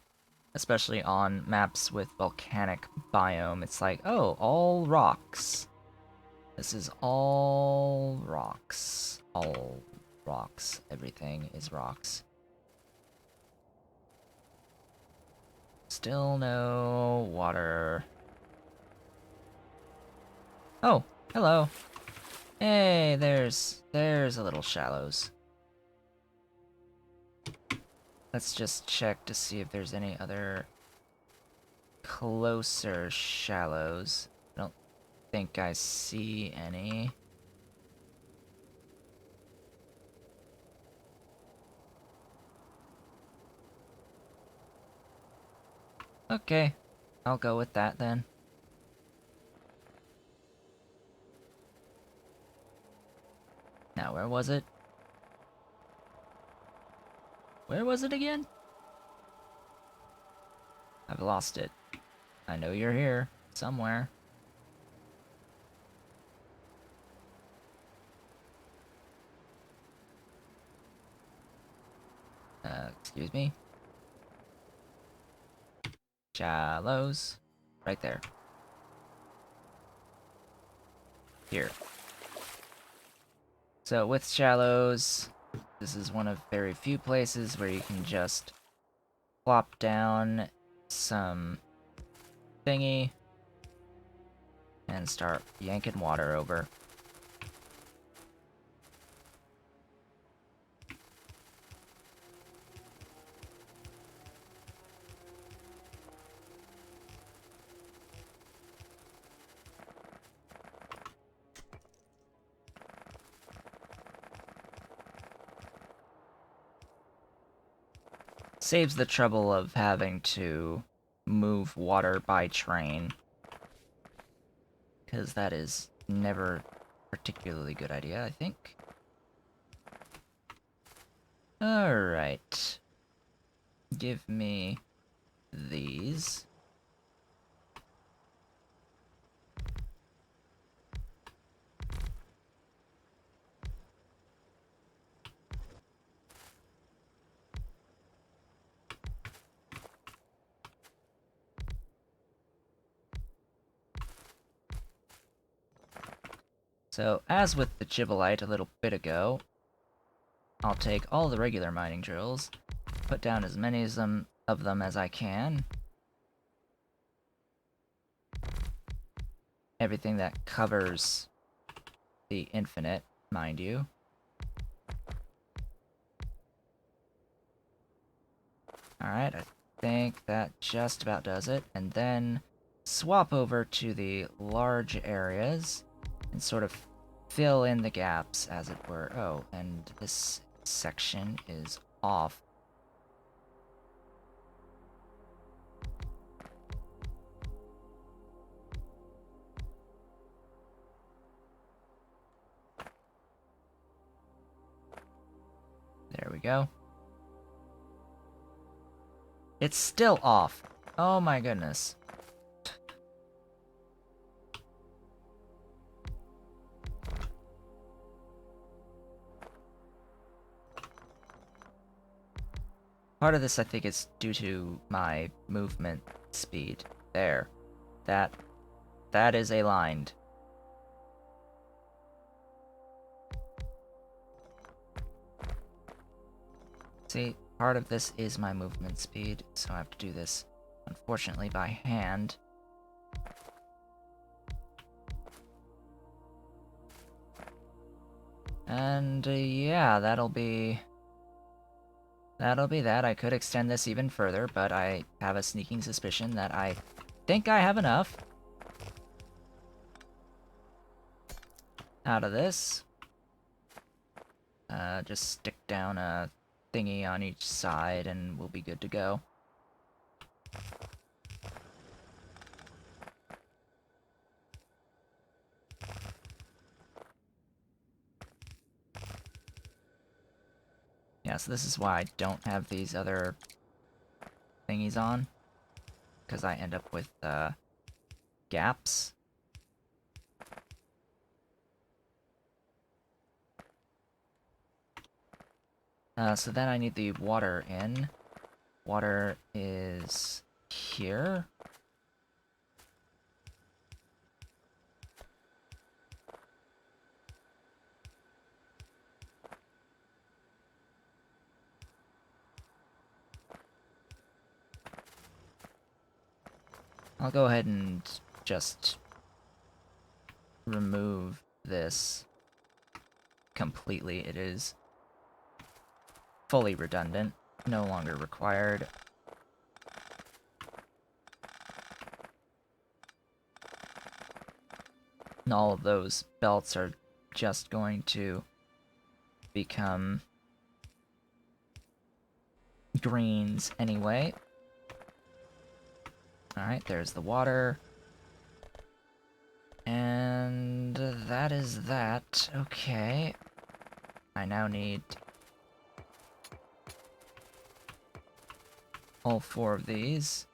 Especially on maps with volcanic biome. It's like, oh, all rocks. This is all rocks. All rocks. Everything is rocks. Still no water. Oh, hello. Hey, there's a little shallows. Let's just check to see if there's any other closer shallows. I don't think I see any. Okay, I'll go with that then. Now, where was it? Where was it again? I've lost it. I know you're here, somewhere. Excuse me? Shallows. Right there. here. So with shallows, this is one of very few places where you can just plop down some thingy and start yanking water over. Saves the trouble of having to move water by train, because that is never a particularly good idea, I think. Alright. Give me these. So, as with the Gibbolite a little bit ago, I'll take all the regular mining drills, put down as many of them as I can. Everything that covers the infinite, mind you. Alright, I think that just about does it. And then swap over to the large areas and sort of fill in the gaps, as it were. Oh, and this section is off. There we go. It's still off. Oh my goodness. Part of this, I think, is due to my movement speed. There. That is aligned. See, part of this is my movement speed, so I have to do this, unfortunately, by hand. And, yeah, that'll be that. I could extend this even further, but I have a sneaking suspicion that I think I have enough out of this. Just stick down a thingy on each side and we'll be good to go. Yeah, so this is why I don't have these other thingies on, because I end up with gaps. So then I need the water in. Water is here. I'll go ahead and just remove this completely. It is fully redundant, no longer required. And all of those belts are just going to become greens anyway. Alright, there's the water. And that is that. Okay. I now need all 4 of these.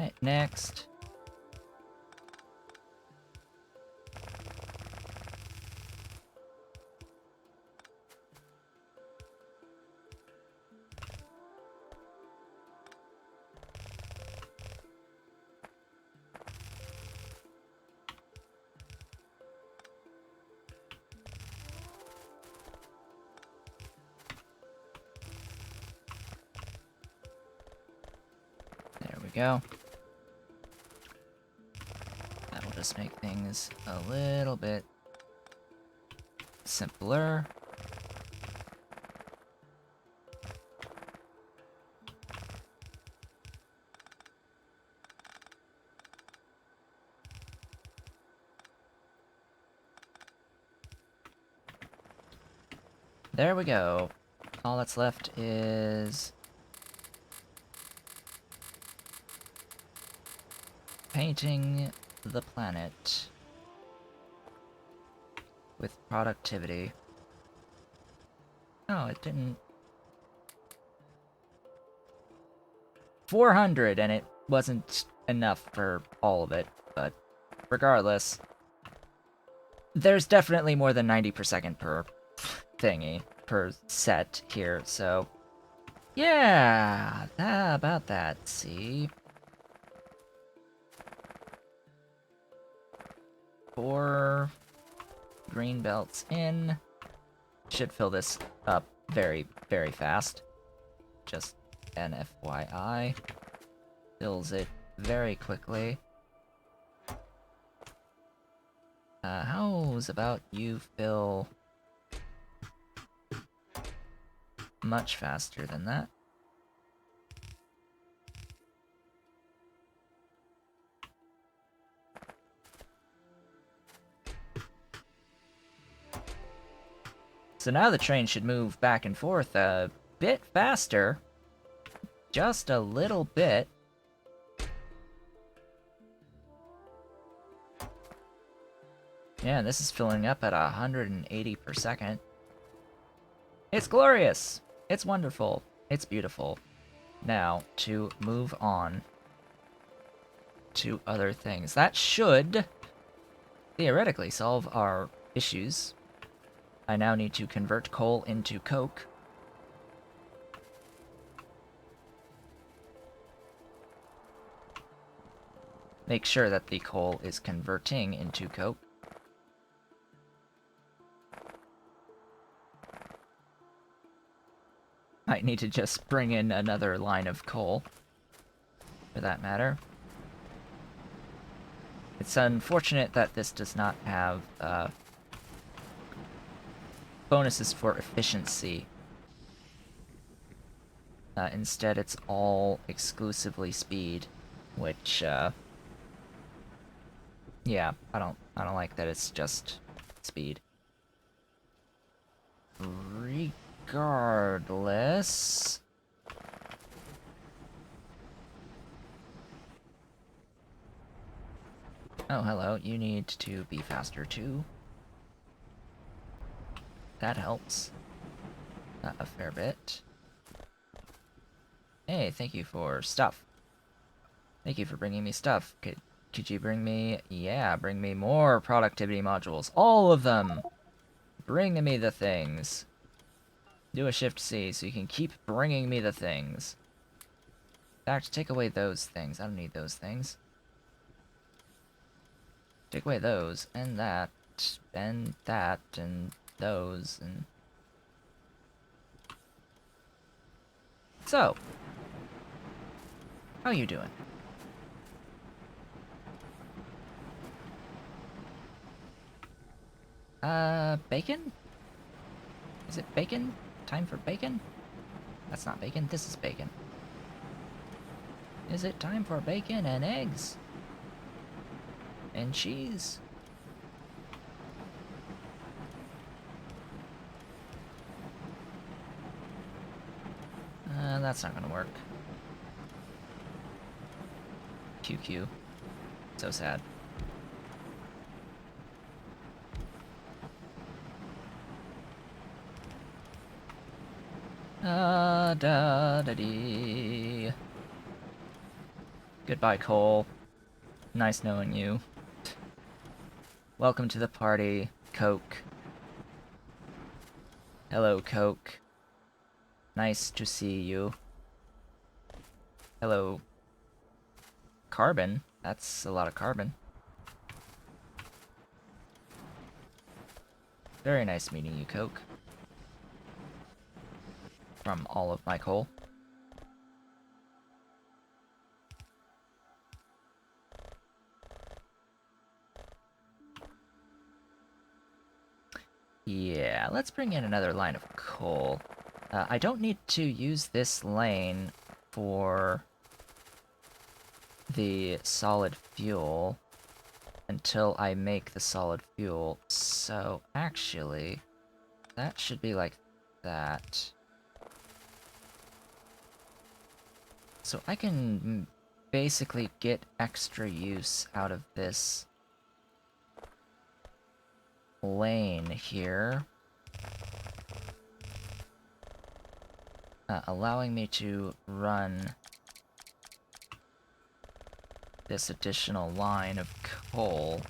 Alright, next. There we go. That'll just make things a little bit simpler. There we go. All that's left is painting the planet with productivity. Oh, it didn't... 400, and it wasn't enough for all of it, but regardless, there's definitely more than 90 per second per thingy, per set here, so yeah, about that, see? 4 green belts in. Should fill this up very, very fast. Just an FYI. Fills it very quickly. How's about you fill much faster than that? So now the train should move back and forth a bit faster. Just a little bit. Yeah, this is filling up at 180 per second. It's glorious! It's wonderful. It's beautiful. Now, to move on to other things. That should theoretically solve our issues. I now need to convert coal into coke. Make sure that the coal is converting into coke. Might need to just bring in another line of coal, for that matter. It's unfortunate that this does not have bonuses for efficiency. Instead, it's all exclusively speed, which, yeah, I don't like that it's just speed. Regardless, oh, hello, you need to be faster too. That helps. A fair bit. Hey, thank you for stuff. Thank you for bringing me stuff. Could you bring me... Yeah, bring me more productivity modules. All of them! Bring me the things. Do a Shift-C so you can keep bringing me the things. In fact, take away those things. I don't need those things. Take away those, and that, and those, and... So, how you doing? Bacon? Is it bacon? Time for bacon? That's not bacon, this is bacon. Is it time for bacon and eggs? And cheese? That's not gonna work. QQ. So sad. Da da dee. Goodbye, Cole. Nice knowing you. Welcome to the party, Coke. Hello, Coke. Nice to see you. Hello. Carbon? That's a lot of carbon. Very nice meeting you, Coke. From all of my coal. Yeah, let's bring in another line of coal. I don't need to use this lane for the solid fuel until I make the solid fuel. So actually, that should be like that. So I can basically get extra use out of this lane here, allowing me to run this additional line of coal.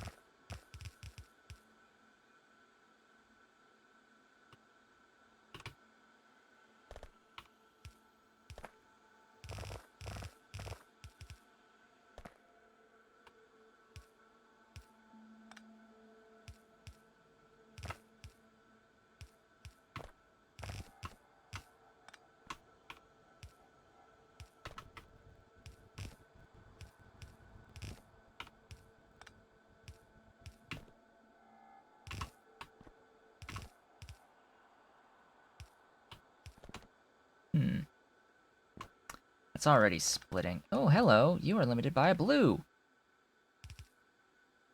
It's already splitting. Oh, hello. You are limited by a blue.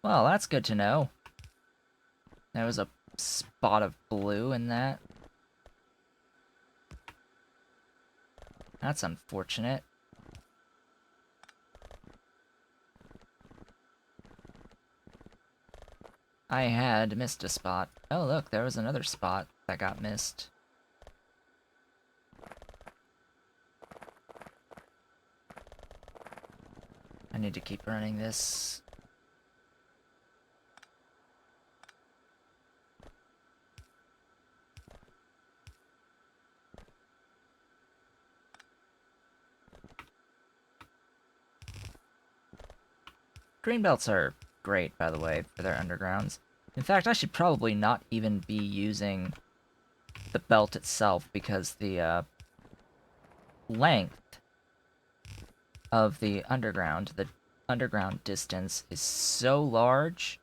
Well, that's good to know. There was a spot of blue in that. That's unfortunate. I had missed a spot. Oh, look, there was another spot that got missed. I need to keep running this. Greenbelts are great, by the way, for their undergrounds. In fact, I should probably not even be using the belt itself, because the length of the underground distance is so large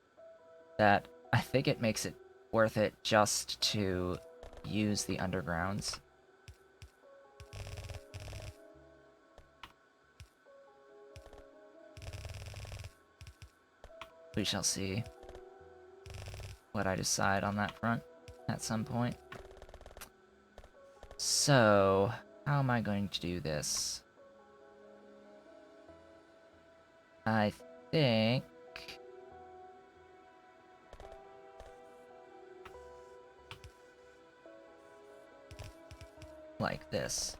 that I think it makes it worth it just to use the undergrounds. We shall see what I decide on that front at some point. So, how am I going to do this? I think... like this.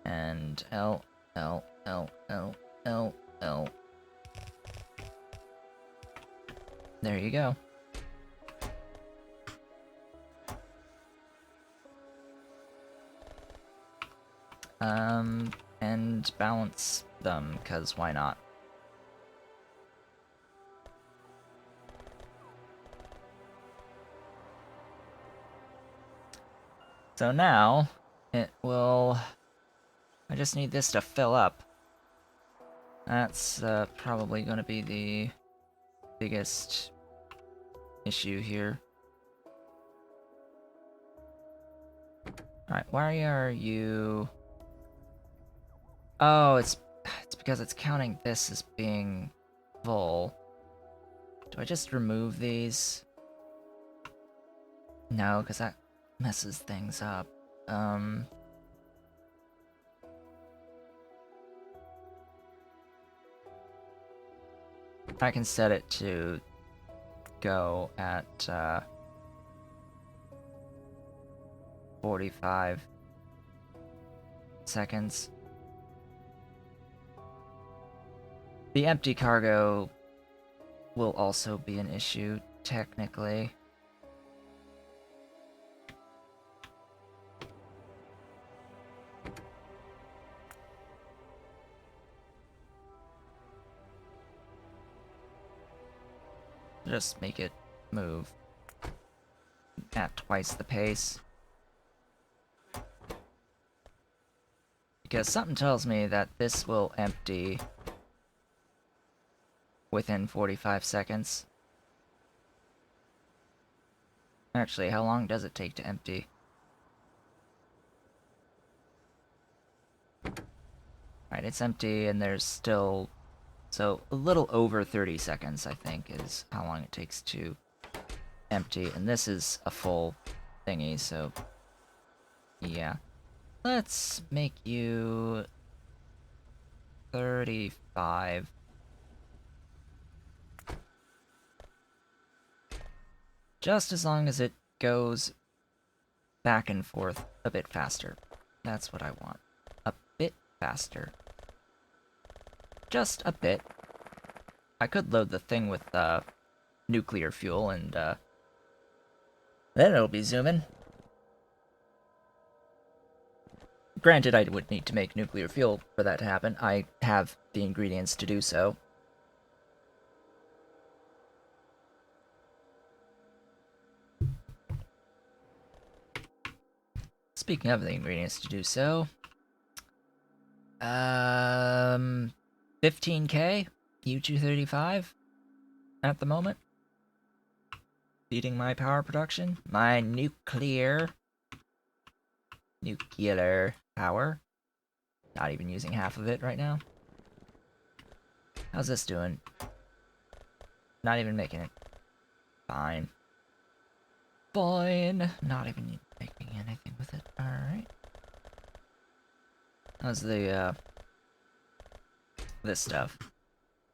And L, L, L, L, L, L. There you go. And balance them, because why not? So now, it will... I just need this to fill up. That's probably going to be the biggest issue here. Alright, why are you... Oh, it's because it's counting this as being full. Do I just remove these? No, because that messes things up. I can set it to go at 45 seconds. The empty cargo will also be an issue, technically. Just make it move at twice the pace. Because something tells me that this will empty within 45 seconds. Actually, how long does it take to empty? Right, it's empty and there's still... So, a little over 30 seconds, I think, is how long it takes to empty. And this is a full thingy, so... Yeah. Let's make you... 35. Just as long as it goes back and forth a bit faster. That's what I want. A bit faster. Just a bit. I could load the thing with nuclear fuel and then it'll be zooming. Granted, I would need to make nuclear fuel for that to happen. I have the ingredients to do so. Speaking of the ingredients to do so, 15k U-235 at the moment. Feeding my power production, my nuclear power. Not even using half of it right now. How's this doing? Not even making it. Fine. Fine. Not even making anything with it. Alright. How's the, this stuff?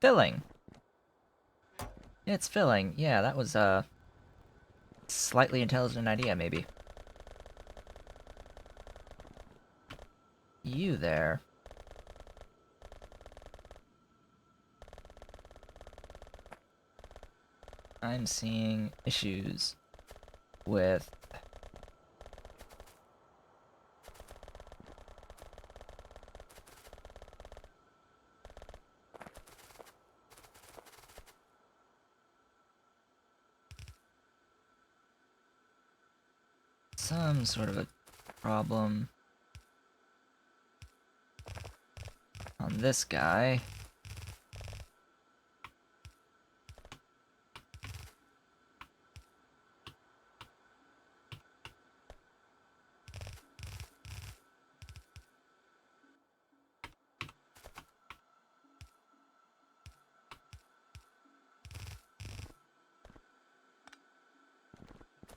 Filling! It's filling. Yeah, that was a slightly intelligent idea, maybe. You there. I'm seeing issues with some sort of a problem on this guy.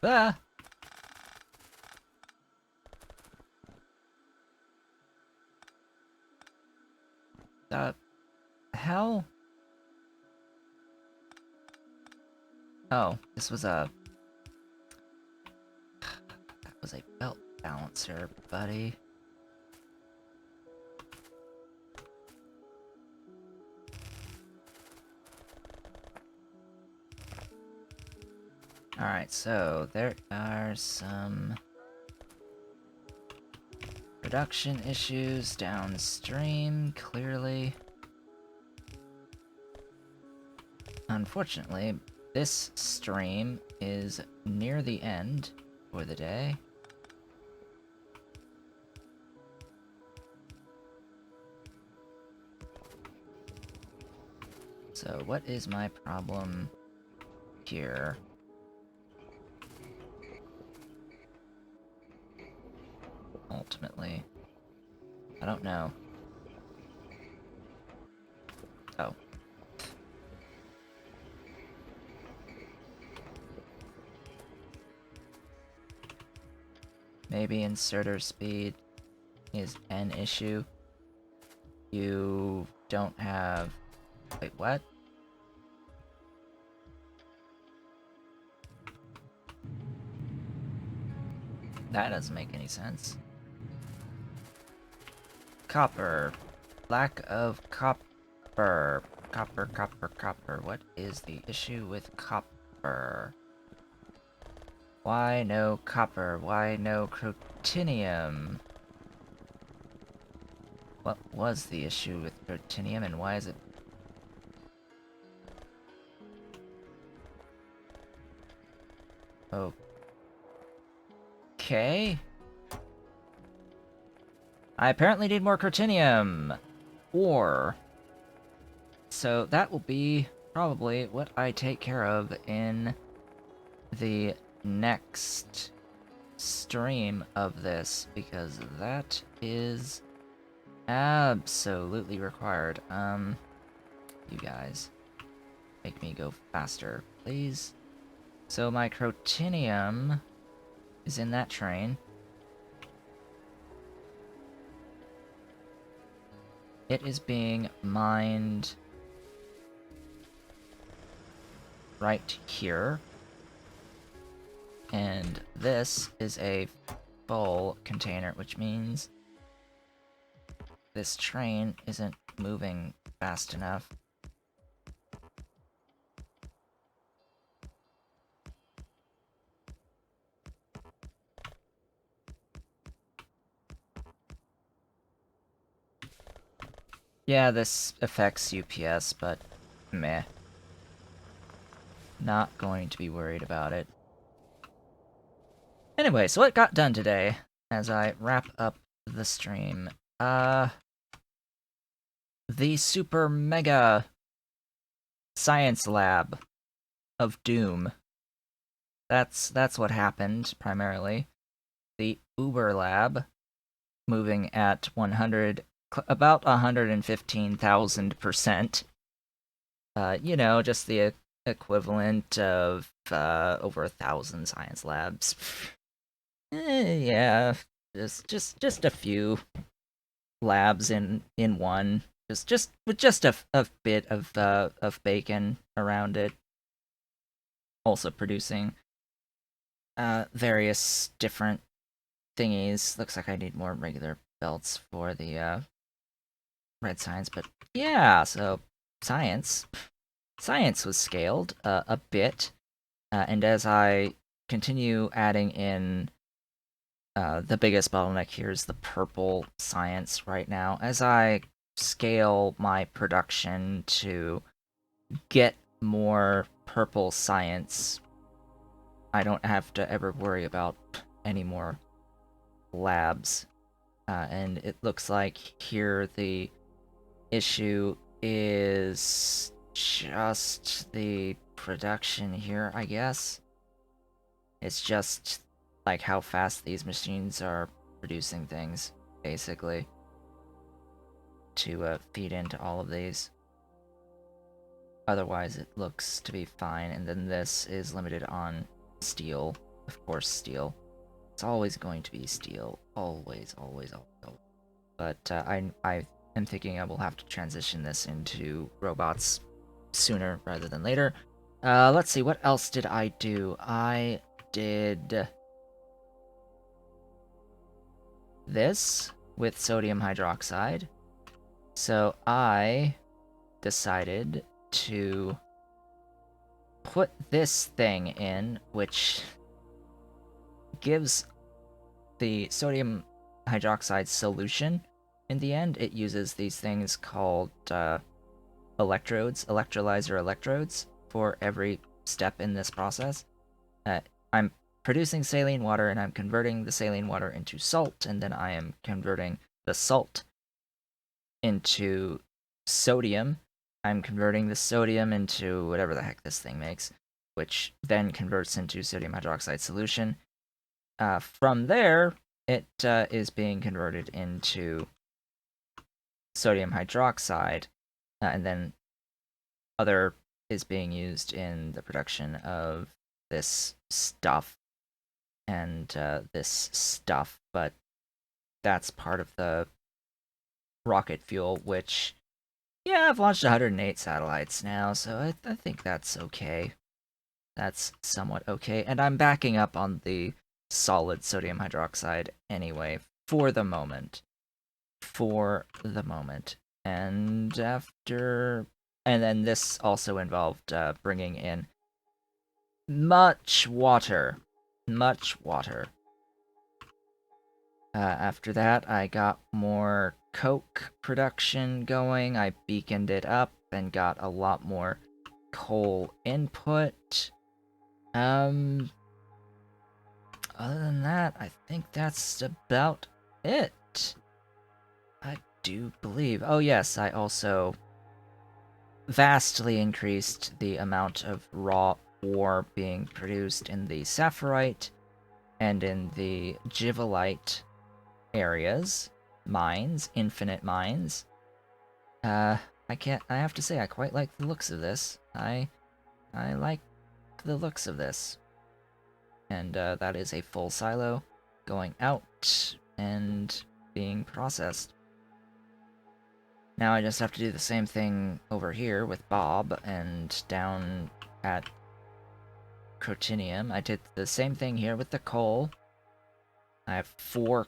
Ah! Hell? Oh, this was a... That was a belt balancer, buddy. Alright, so there are some production issues downstream, clearly. Unfortunately, this stream is near the end for the day. So what is my problem here? Ultimately, I don't know. Oh. Maybe inserter speed is an issue. You don't have... Wait, what? That doesn't make any sense. Copper. Lack of copper. copper, copper, copper. What is the issue with copper? Why no copper? Why no crotinium? What was the issue with crotinium and why is it... Okay. I apparently need more crotinium. Or... So that will be probably what I take care of in the next stream of this, because that is absolutely required. You guys, make me go faster, please. So my crotinium is in that train. It is being mined right here. And this is a full container, which means this train isn't moving fast enough. Yeah, this affects UPS, but meh. Not going to be worried about it. Anyway, so what got done today, as I wrap up the stream? The super mega science lab of doom. That's what happened, primarily. The Uber lab, moving at about 115,000%. You know, just the equivalent of over 1,000 science labs. Yeah, just a few labs in one. Just with just a bit of bacon around it. Also producing various different thingies. Looks like I need more regular belts for the red science, but yeah, so science was scaled a bit, and as I continue adding in the biggest bottleneck here is the purple science right now. As I scale my production to get more purple science, I don't have to ever worry about any more labs. And it looks like here the issue is just the production here, I guess. It's just like how fast these machines are producing things, basically, to feed into all of these. Otherwise, it looks to be fine. And then this is limited on steel. Of course, steel. It's always going to be steel. Always, always, always. But I am thinking I will have to transition this into robots sooner rather than later. Let's see, what else did I do? I did this with sodium hydroxide. So I decided to put this thing in, which gives the sodium hydroxide solution. In the end, it uses these things called electrolyzer electrodes, for every step in this process. I'm producing saline water, and I'm converting the saline water into salt, and then I am converting the salt into sodium. I'm converting the sodium into whatever the heck this thing makes, which then converts into sodium hydroxide solution. From there, it is being converted into sodium hydroxide, and then other is being used in the production of this stuff and this stuff, but that's part of the rocket fuel, which, yeah, I've launched 108 satellites now, so I think that's okay. That's somewhat okay, and I'm backing up on the solid sodium hydroxide anyway, for the moment. And after And then this also involved bringing in much water. Much water. After that, I got more coke production going. I beaconed it up and got a lot more coal input. Other than that, I think that's about it. I do believe. Oh, yes, I also vastly increased the amount of raw ore being produced in the sapphirite and in the givelite areas, mines, infinite mines. I have to say, I quite like the looks of this. I like the looks of this. And that is a full silo going out and being processed. Now I just have to do the same thing over here with Bob and down at Crotinium. I did the same thing here with the coal. I have 4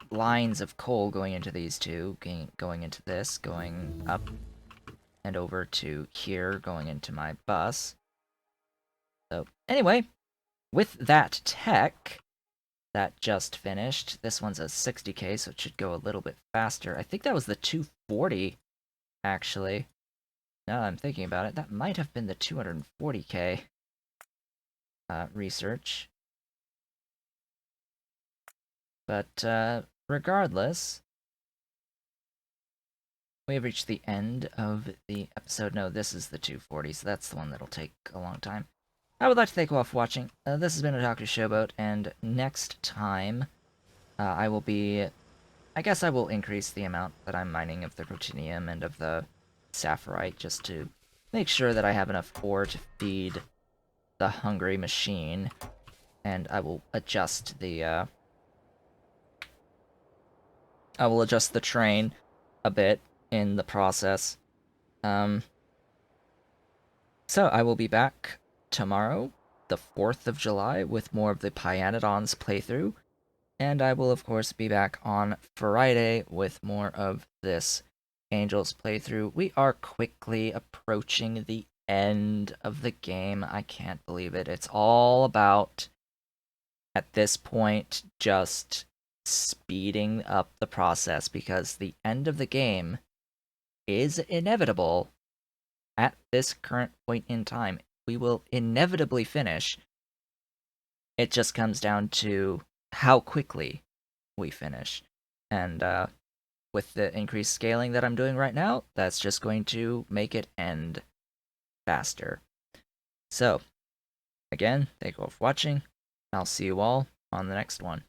lines of coal going into these two, going into this, going up and over to here, going into my bus. So anyway, with that tech that just finished, this one's a 60k, so it should go a little bit faster. I think that was the 240, actually. Now that I'm thinking about it, that might have been the 240k research. But regardless, we have reached the end of the episode. No, this is the 240, so that's the one that'll take a long time. I would like to thank you all for watching. This has been Otaku Showboat, and next time I will be... I guess I will increase the amount that I'm mining of the Rotinium and of the Sapphirite, just to make sure that I have enough ore to feed the hungry machine, and I will adjust the train a bit in the process. So I will be back tomorrow, the 4th of July, with more of the Pyanodons playthrough, and I will of course be back on Friday with more of this Angels playthrough. We are quickly approaching the end of the game. I can't believe it. It's all about, at this point, just speeding up the process, because the end of the game is inevitable at this current point in time. We will inevitably finish. It just comes down to how quickly we finish. And with the increased scaling that I'm doing right now, that's just going to make it end faster. So, again, thank you all for watching. I'll see you all on the next one.